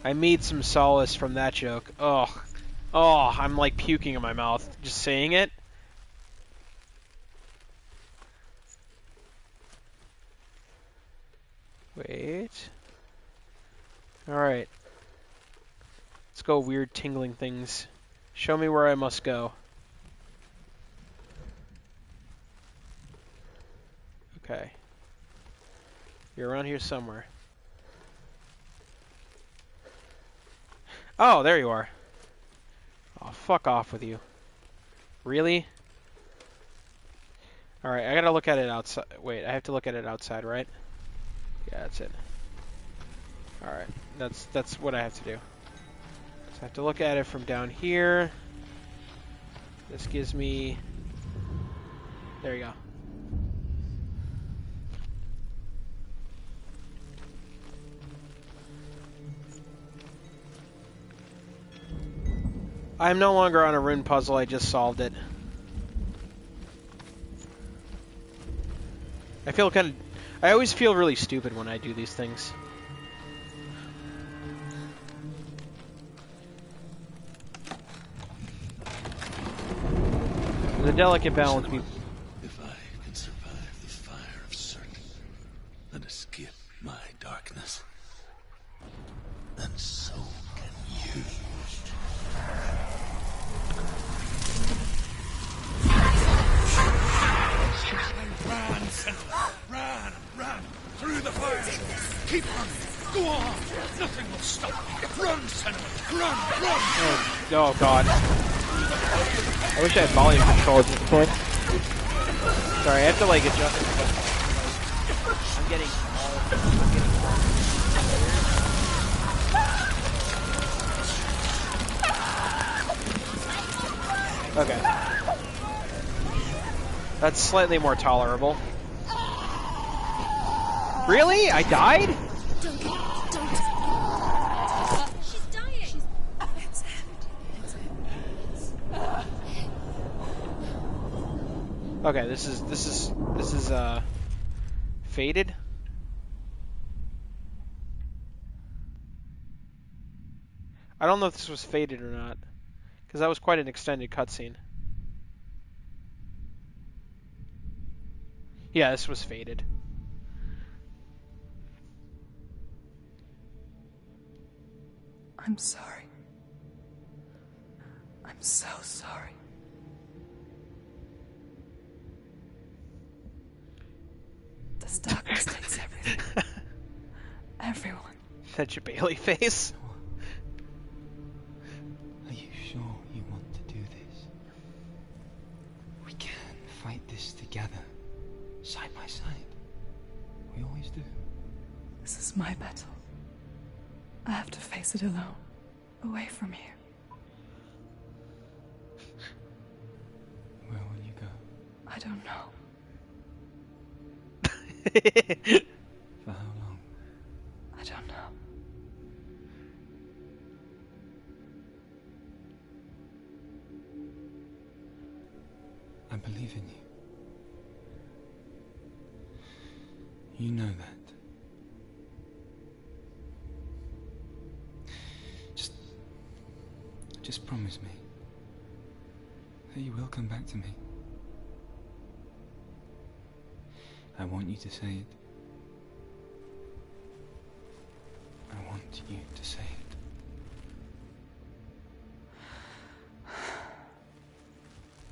I made some solace from that joke. Oh, I'm like puking in my mouth just saying it. Wait. All right. Let's go weird tingling things. Show me where I must go. Okay. You're around here somewhere. Oh, there you are. Oh, fuck off with you. Really? Alright, I gotta look at it outside. Wait, I have to look at it outside, right? Yeah, that's it. Alright, that's what I have to do. So I have to look at it from down here. This gives me... There you go. I'm no longer on a rune puzzle, I just solved it. I always feel really stupid when I do these things. There's a delicate balance. If I can survive the fire of certain and escape my darkness, then so can you. Run, Sentinel! Run! Through the fire! Keep running! Go on! Nothing will stop you! Run, Sentinel! Run! Oh god. I wish I had volume control at this point. Sorry, I have to like adjust it. I'm getting Okay. That's slightly more tolerable. Really? I died? Don't. She's dying. It's empty. Okay, this is faded. I don't know if this was faded or not, because that was quite an extended cutscene. Yeah, this was faded. I'm sorry. I'm so sorry. This darkness takes everything. Everyone. That's your Bailey face. Are you sure you want to do this? We can fight this together, side by side. We always do. This is my battle. I have to face it alone, away from here. Where will you go? I don't know. For how long? I don't know. I believe in you. You know that. Just promise me that you will come back to me. I want you to say it. I want you to say it.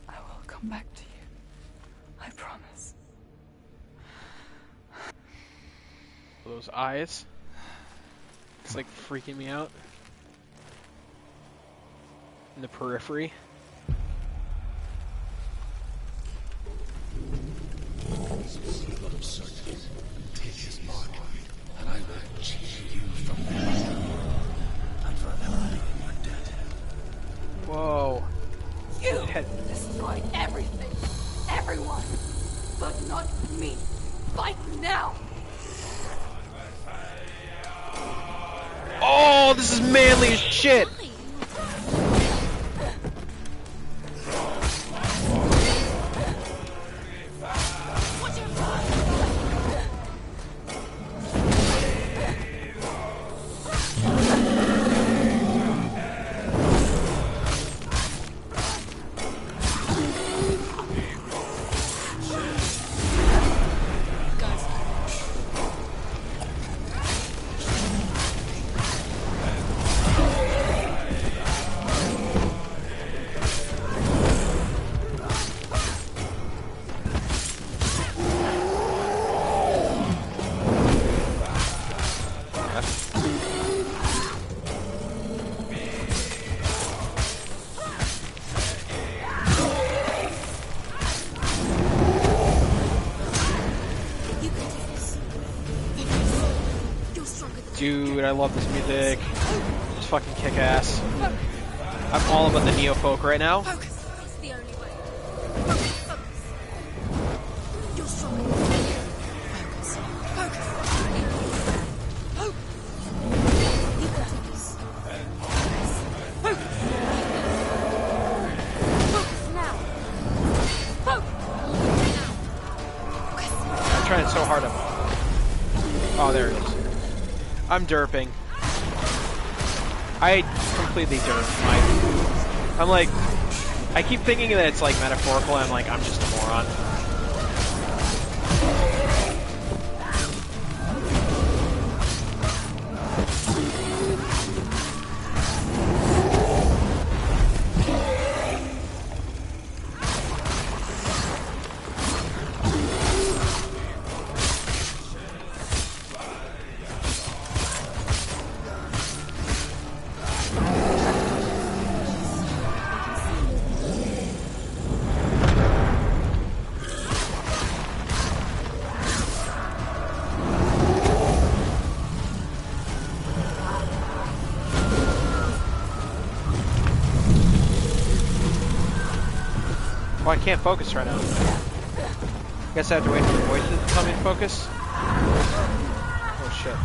I will come back to you. I promise. Those eyes. It's like freaking me out. In the periphery. Blood of certain. Take his mark, and I will change you from there. And forever in your debt. Whoa. You destroyed everything, everyone, but not me. Fight now. Oh, this is manly as shit. Dude, I love this music. Just fucking kick ass. I'm all about the neo-folk right now. Focus. It's the only way. Focus. You're stronger than me. Focus. Focus. Hope. You can do this. Focus. Focus now. Focus. Now. Focus. trying so hard. Oh, there it is. I'm derping. I completely derp. I'm like, I keep thinking that it's like metaphorical. And I'm like, I'm just a moron. Oh, I can't focus right now. Guess I have to wait for the voices to tell me to focus. Oh shit.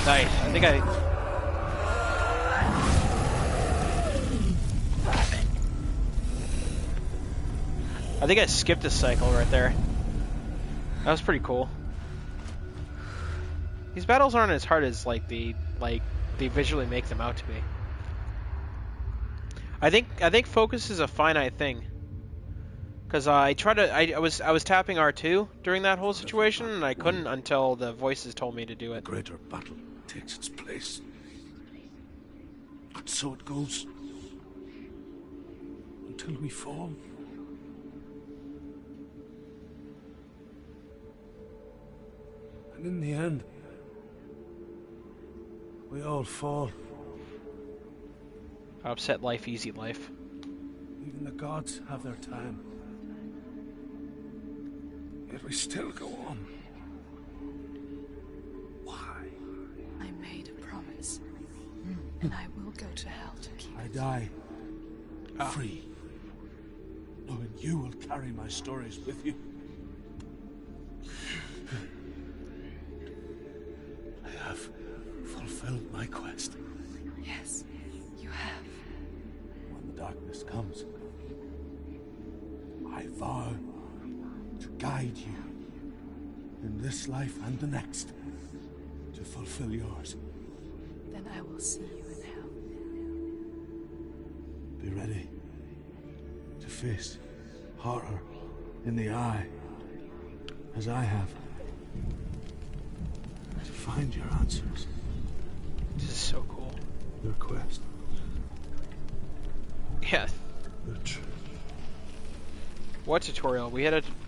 Nice. I think I skipped a cycle right there. That was pretty cool. These battles aren't as hard as they visually make them out to be. I think focus is a finite thing. Cause I was tapping R2 during that whole situation and I couldn't until the voices told me to do it. A greater battle takes its place. And so it goes. Until we fall. And in the end, we all fall. Upset life, easy life. Even the gods have their time. Yet we still go on. Why? I made a promise, and I will go to hell to keep I it. die free, knowing you will carry my stories with you. I have fulfilled my quest. Yes, you have. When the darkness comes, I vow to guide you in this life and the next to fulfill yours. Then I will see you in hell. Be ready to face horror in the eye, as I have, to find your answers. This is so cool. Your quest. Yeah. The truth. What tutorial?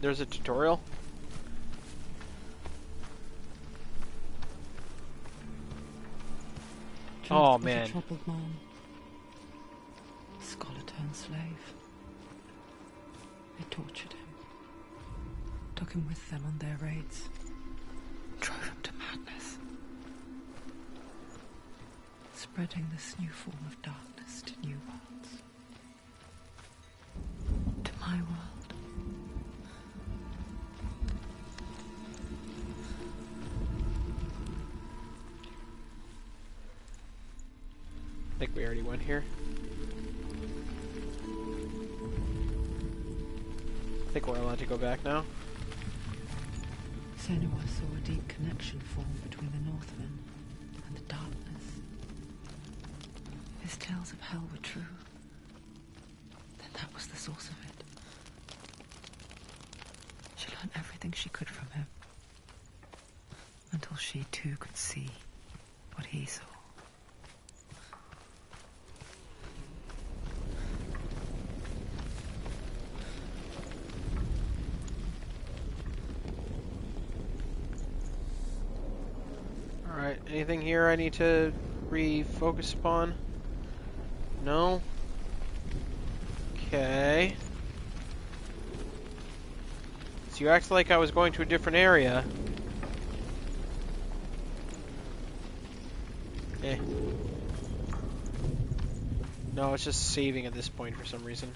There's a tutorial? Oh, Was man. a troubled man. Scholar turned slave. They tortured him. Took him with them on their raids. Drove him to madness. Spreading this new form of darkness to new worlds. To my world. I think we already went here. I think we're allowed to go back now. Senua saw a deep connection form between the Northmen and the darkness. His tales of hell were true. Then that was the source of it. She learned everything she could from him. Until she too could see what he saw. Alright, anything here I need to refocus upon? No? Okay. So you act like I was going to a different area. Eh. No, it's just saving at this point for some reason.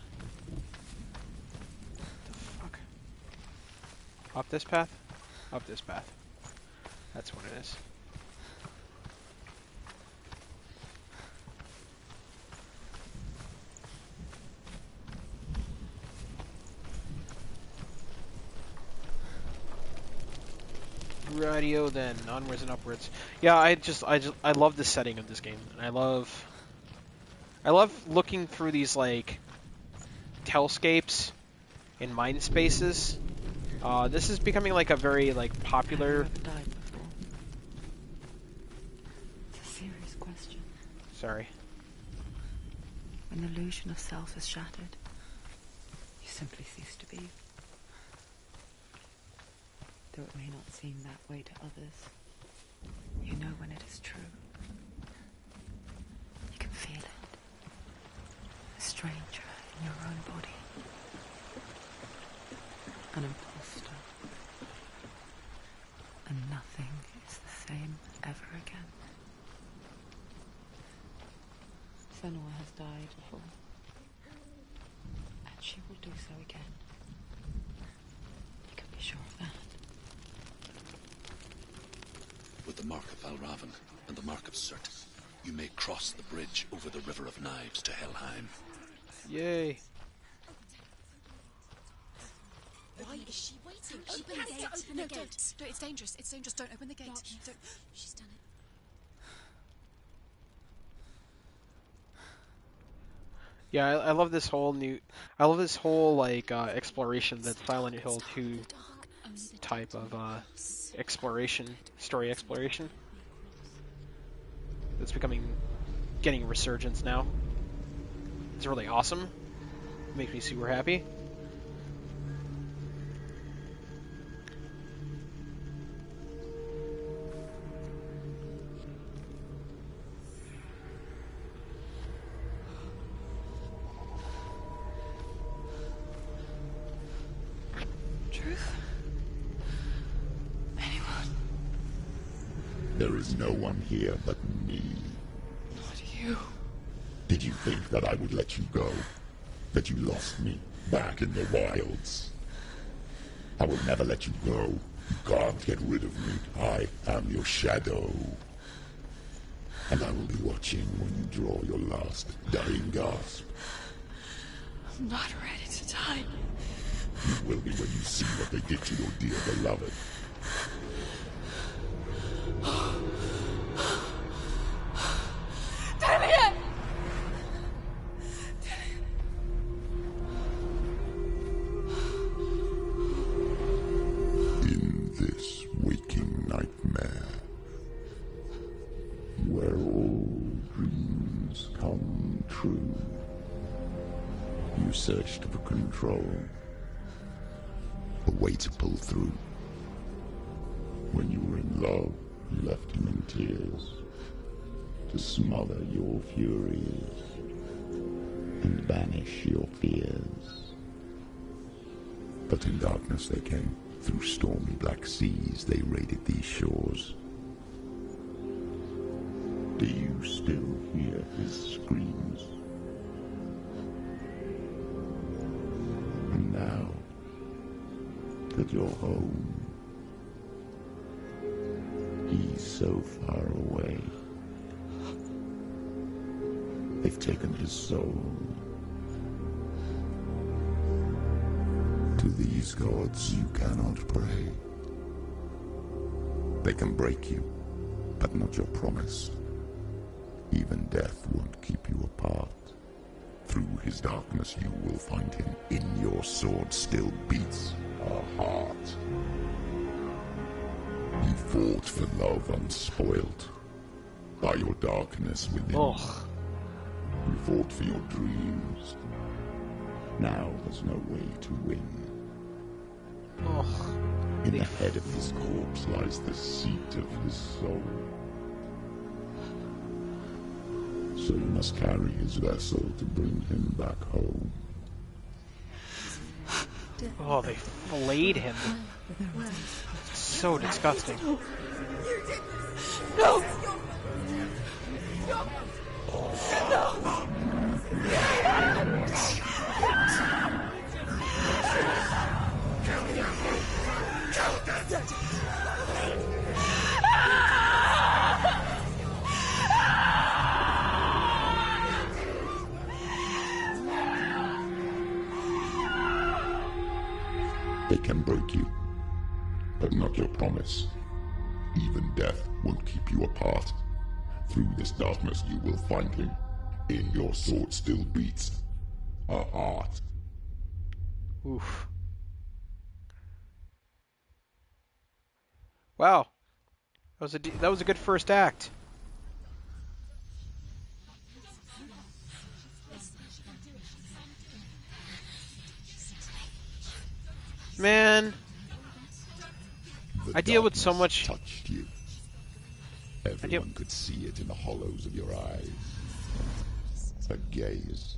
Up this path? Up this path. That's what it is. Radio then, onwards and upwards. Yeah, I love the setting of this game, and I love looking through these like tellscapes in mind spaces. This is becoming like a very like popular. Have you ever died before? It's a serious question. Sorry. When the illusion of self is shattered, you simply cease to be. Though it may not seem that way to others, you know when it is true. You can feel it. A stranger in your own body. An imposter. And nothing is the same ever again. Senua has died before. And she will do so again. You can be sure of that. With the mark of Valravan and the mark of Surt, you may cross the bridge over the River of Knives to Helheim. Yay. Why is she waiting? She Open has the to gate. open No, the gate. don't. No, it's dangerous. It's dangerous. Don't open the gate. No, Don't. she's done it. Yeah, I love this whole like exploration that Silent Hill 2 type of exploration, story exploration. That's getting a resurgence now. It's really awesome. Makes me super happy. Truth? Anyone? There is no one here but me. Not you. Did you think that I would let you go? That you lost me back in the wilds? I will never let you go. You can't get rid of me. I am your shadow. And I will be watching when you draw your last dying gasp. I'm not ready to die. You will be when you see what they did to your dear beloved. Damien! In this waking nightmare, where all dreams come true, you searched for control, a way to pull through. When you were in love, you left him in tears, to smother your furies and banish your fears. But in darkness they came, through stormy black seas they raided these shores. Do you still hear his screams? And now that you're home, he's so far away. They've taken his soul. To these gods you cannot pray. They can break you, but not your promise. Even death won't keep you apart. Through his darkness you will find him. In your sword still beats a heart. You fought for love unspoilt by your darkness within. Ugh. You fought for your dreams. Now there's no way to win. Ugh. In the head of his corpse lies the seat of his soul. So you must carry his vessel to bring him back home. Oh, they flayed him. So disgusting. No! They can break you, but not your promise. Even death won't keep you apart. Through this darkness you will find him. In your sword still beats a heart. Oof. Wow. That was a good first act. Man, The I deal with so darkness much. touched you. Everyone could see it in the hollows of your eyes. A gaze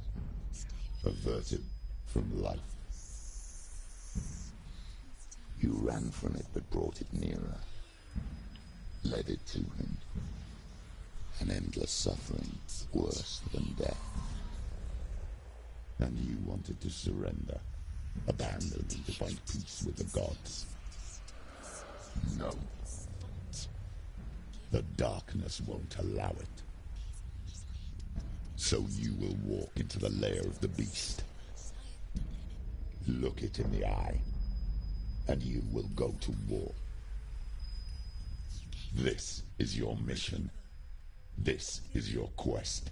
averted from life. You ran from it but brought it nearer. Led it to him. An endless suffering worse than death. And you wanted to surrender. Abandon and to find peace with the gods. No. The darkness won't allow it. So you will walk into the lair of the beast. Look it in the eye, and you will go to war. This is your mission. This is your quest.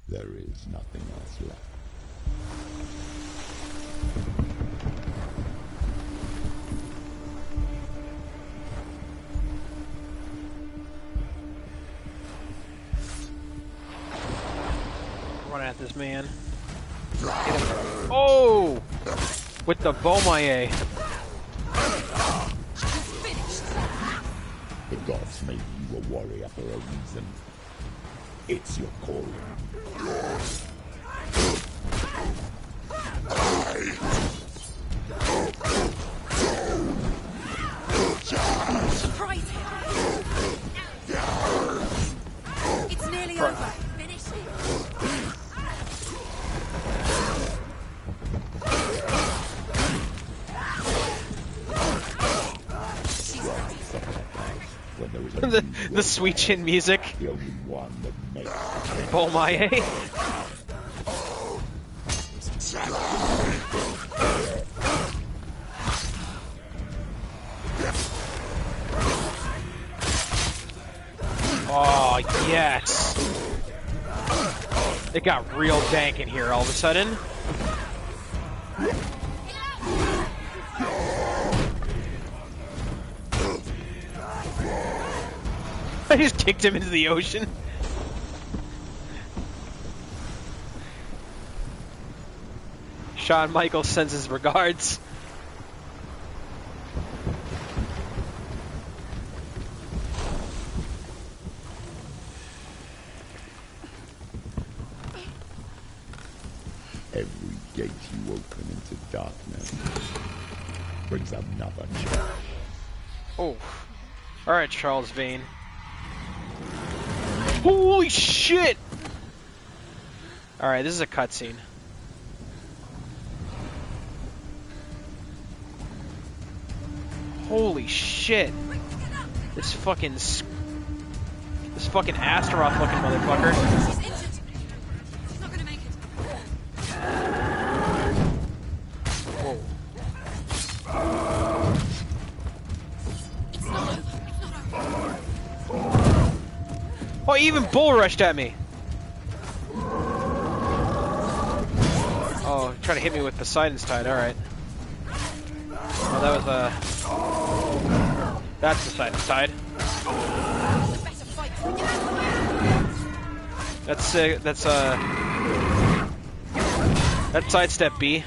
There is nothing else left. Run at this man. Oh! With the Beaumaye. The gods made you a warrior for a reason. It's your calling. Surprise him! It's nearly over. Finish it. the sweet chin music. The only one that makes Beaumaye. Oh, yes. It got real dank in here all of a sudden. I just kicked him into the ocean. Shawn Michaels sends his regards. every gate you open into darkness brings another challenge. Oh. Alright, Charles Vane. Holy shit! Alright, this is a cutscene. Holy shit! This fucking Astaroth looking motherfucker. She's injured. She's not gonna make it. Whoa. It's not over. It's not over. Oh, he even bull rushed at me. Oh, trying to hit me with Poseidon's Tide. Alright. Oh, that was that's Poseidon's Tide. That's sidestep B.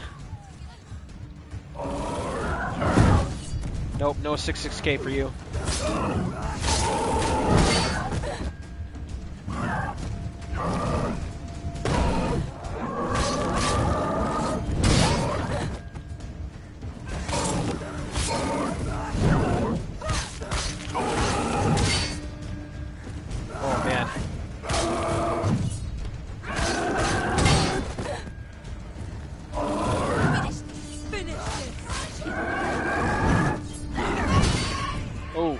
Nope, no 6-6K for you. Oh man. Finish this. Oh.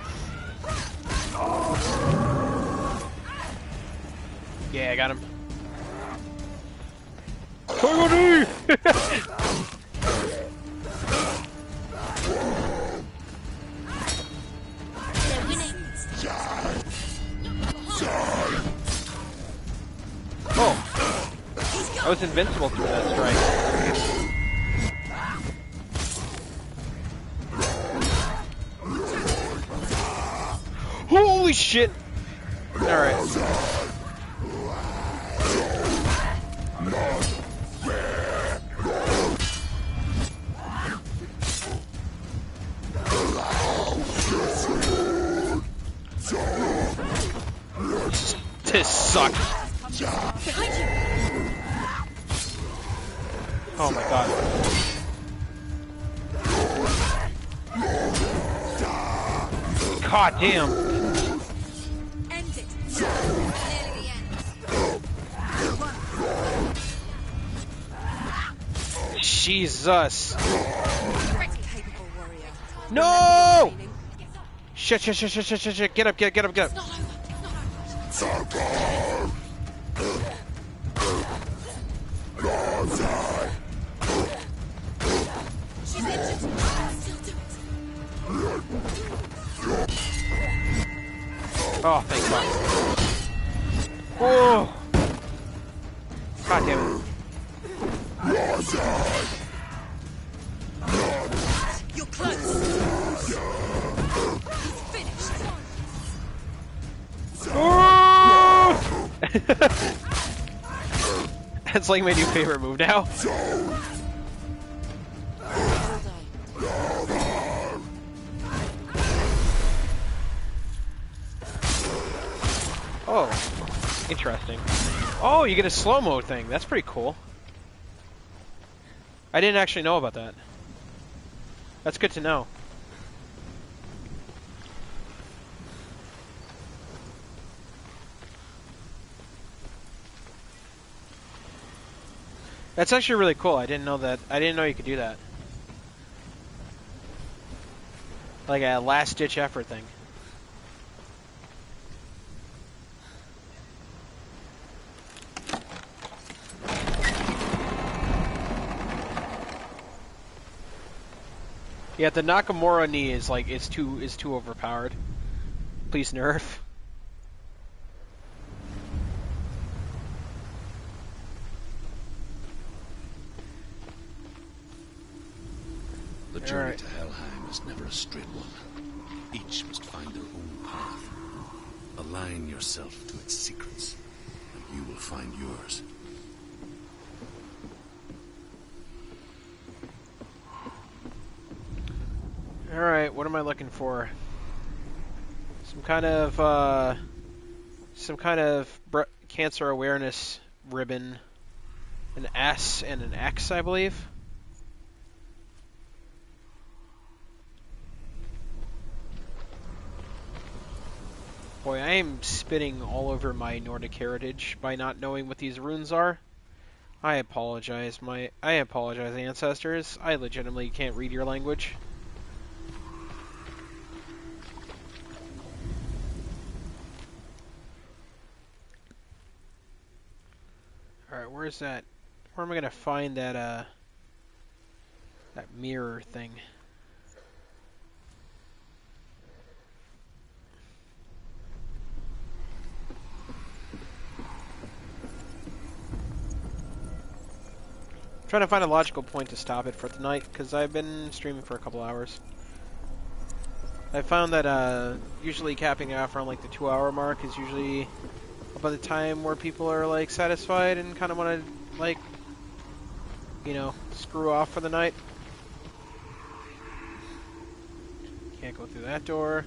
was invincible through that strike. Holy shit! Alright. This sucks. Oh my god. God damn. End it. Nearly the end. Jesus. Capable warrior. No! Shit, shit, shit, shit, shit, shit, shit. Get up, get up, get up. It's not over. It's not over. She's injured. Still do it. Oh, thank God. Whoa! God damn it. You're close. Finished. That's like my new favorite move now. Oh, interesting. Oh, you get a slow-mo thing. That's pretty cool. I didn't actually know about that. That's good to know. That's actually really cool. I didn't know that. I didn't know you could do that. Like a last-ditch effort thing. Yeah, the Nakamura knee is like is too overpowered. Please nerf. The journey to Helheim is never a straight one. Each must find their own path. Align yourself to its secrets, and you will find yours. Alright, what am I looking for? Some kind of cancer awareness ribbon. An S and an X, I believe. Boy, I am spitting all over my Nordic heritage by not knowing what these runes are. I apologize, ancestors. I legitimately can't read your language. Alright, where's that? Where am I gonna find that, that mirror thing? Trying to find a logical point to stop it for tonight, because I've been streaming for a couple hours. I found that usually capping off around like the 2-hour mark is usually about the time where people are like satisfied and kind of want to like, you know, screw off for the night. Can't go through that door.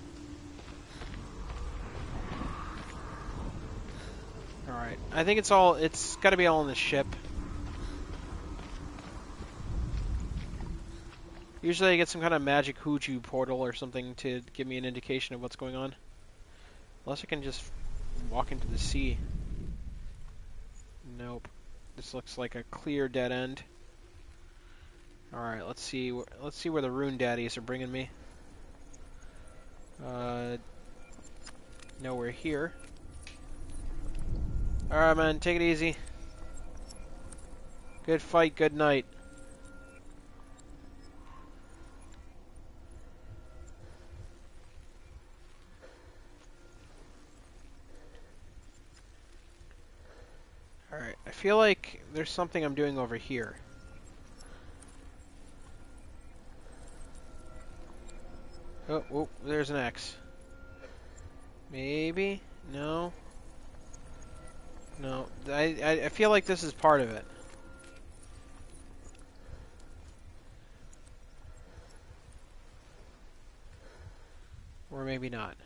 Alright, I think it's got to be all in the ship. Usually I get some kind of magic Huju portal or something to give me an indication of what's going on. Unless I can just walk into the sea. Nope. This looks like a clear dead end. Alright, let's see where the rune daddies are bringing me. Nowhere here. Alright, man, take it easy. Good fight, good night. Alright, I feel like there's something I'm doing over here. Oh, oh, there's an X. Maybe? No. No. I feel like this is part of it. Or maybe not.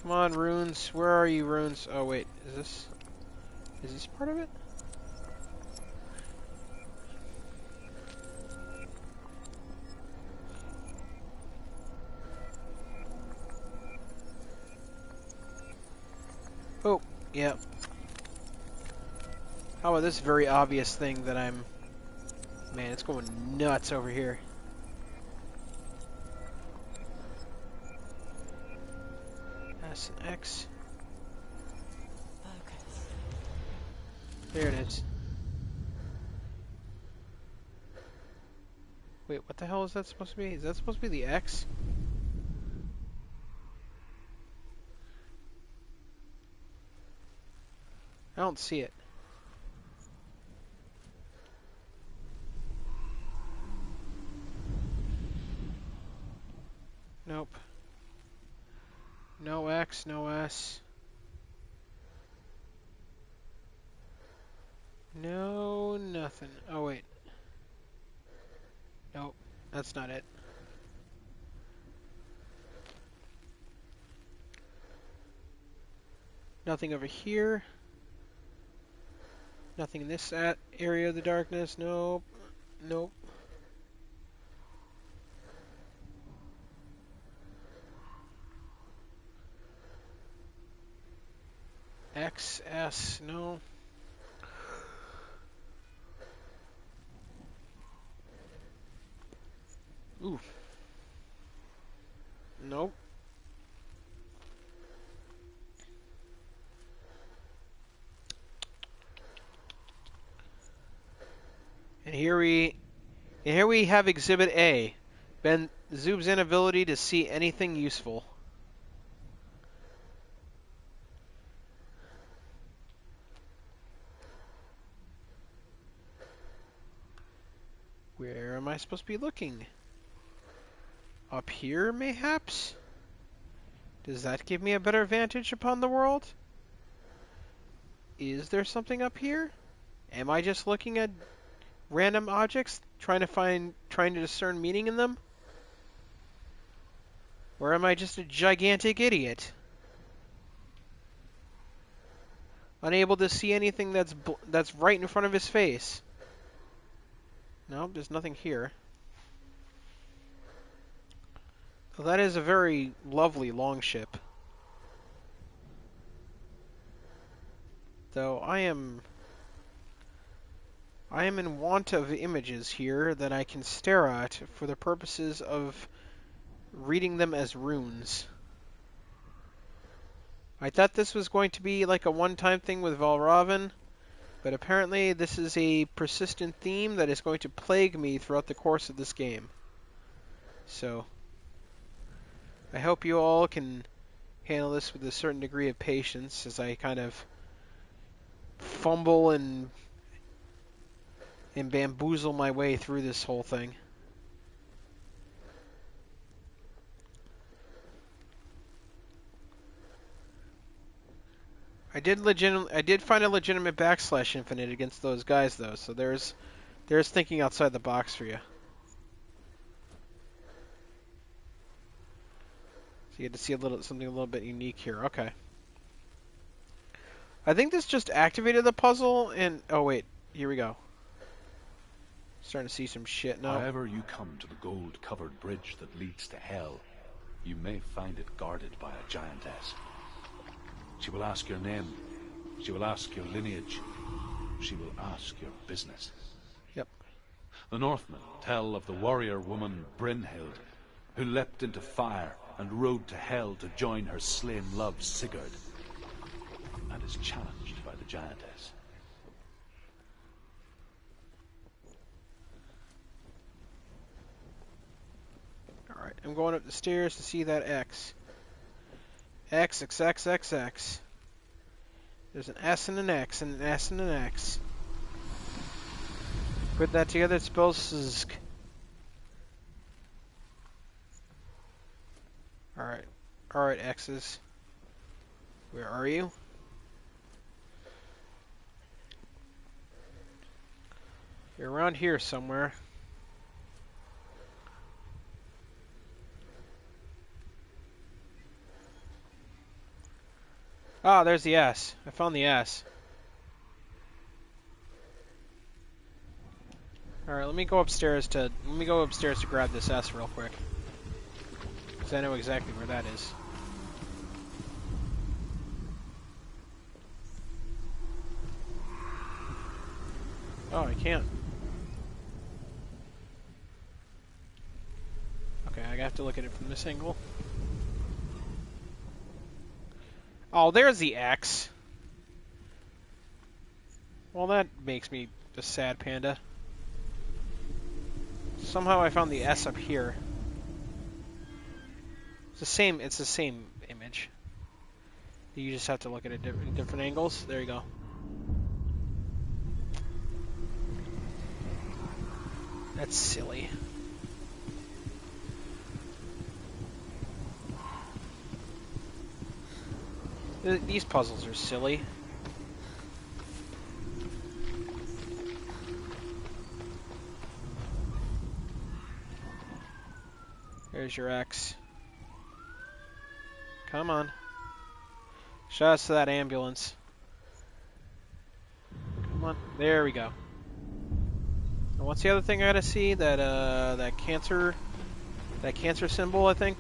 Come on, runes. Where are you, runes? Oh, wait. Is this part of it? Oh, yeah. How about this very obvious thing that I'm... Man, it's going nuts over here. S and X. Focus. There it is. Wait, what the hell is that supposed to be? Is that supposed to be the X? I don't see it. Nope. No X, no S. No, nothing. Oh, wait. Nope, that's not it. Nothing over here. Nothing in this area of the darkness. Nope. Nope. X, S, no. Ooh. Nope. And here we have Exhibit A. Ben Zoob's inability to see anything useful. Where am I supposed to be looking? Up here, mayhaps? Does that give me a better vantage upon the world? Is there something up here? Am I just looking at random objects, trying to discern meaning in them? Or am I just a gigantic idiot? Unable to see anything that's right in front of his face. Nope, there's nothing here. Well, that is a very lovely longship. Though I am in want of images here that I can stare at for the purposes of reading them as runes. I thought this was going to be like a one-time thing with Valravn, but apparently this is a persistent theme that is going to plague me throughout the course of this game. So, I hope you all can handle this with a certain degree of patience as I kind of fumble and bamboozle my way through this whole thing. I did find a legitimate backslash infinite against those guys though, so there's thinking outside the box for you. So you get to see something a little bit unique here. Okay. I think this just activated the puzzle and oh wait, here we go. Starting to see some shit now. However you come to the gold-covered bridge that leads to hell, you may find it guarded by a giantess. She will ask your name. She will ask your lineage. She will ask your business. Yep. The Northmen tell of the warrior woman Brynhild, who leapt into fire and rode to hell to join her slain love Sigurd, and is challenged by the giantess. Alright, I'm going up the stairs to see that X. X, X, X, X, X. There's an S and an X and an S and an X. Put that together, it spells Zzz. Alright. Alright, X's. Where are you? You're around here somewhere. Ah, there's the S. I found the S. Alright, let me go upstairs to grab this S real quick. Because I know exactly where that is. Oh, I can't. Okay, I have to look at it from this angle. Oh, there's the X. Well, that makes me a sad panda. Somehow I found the S up here. It's the same image. You just have to look at it in different angles. There you go. That's silly. These puzzles are silly. There's your X. Come on. Shout out to that ambulance. Come on. There we go. And what's the other thing I gotta see? That cancer symbol, I think.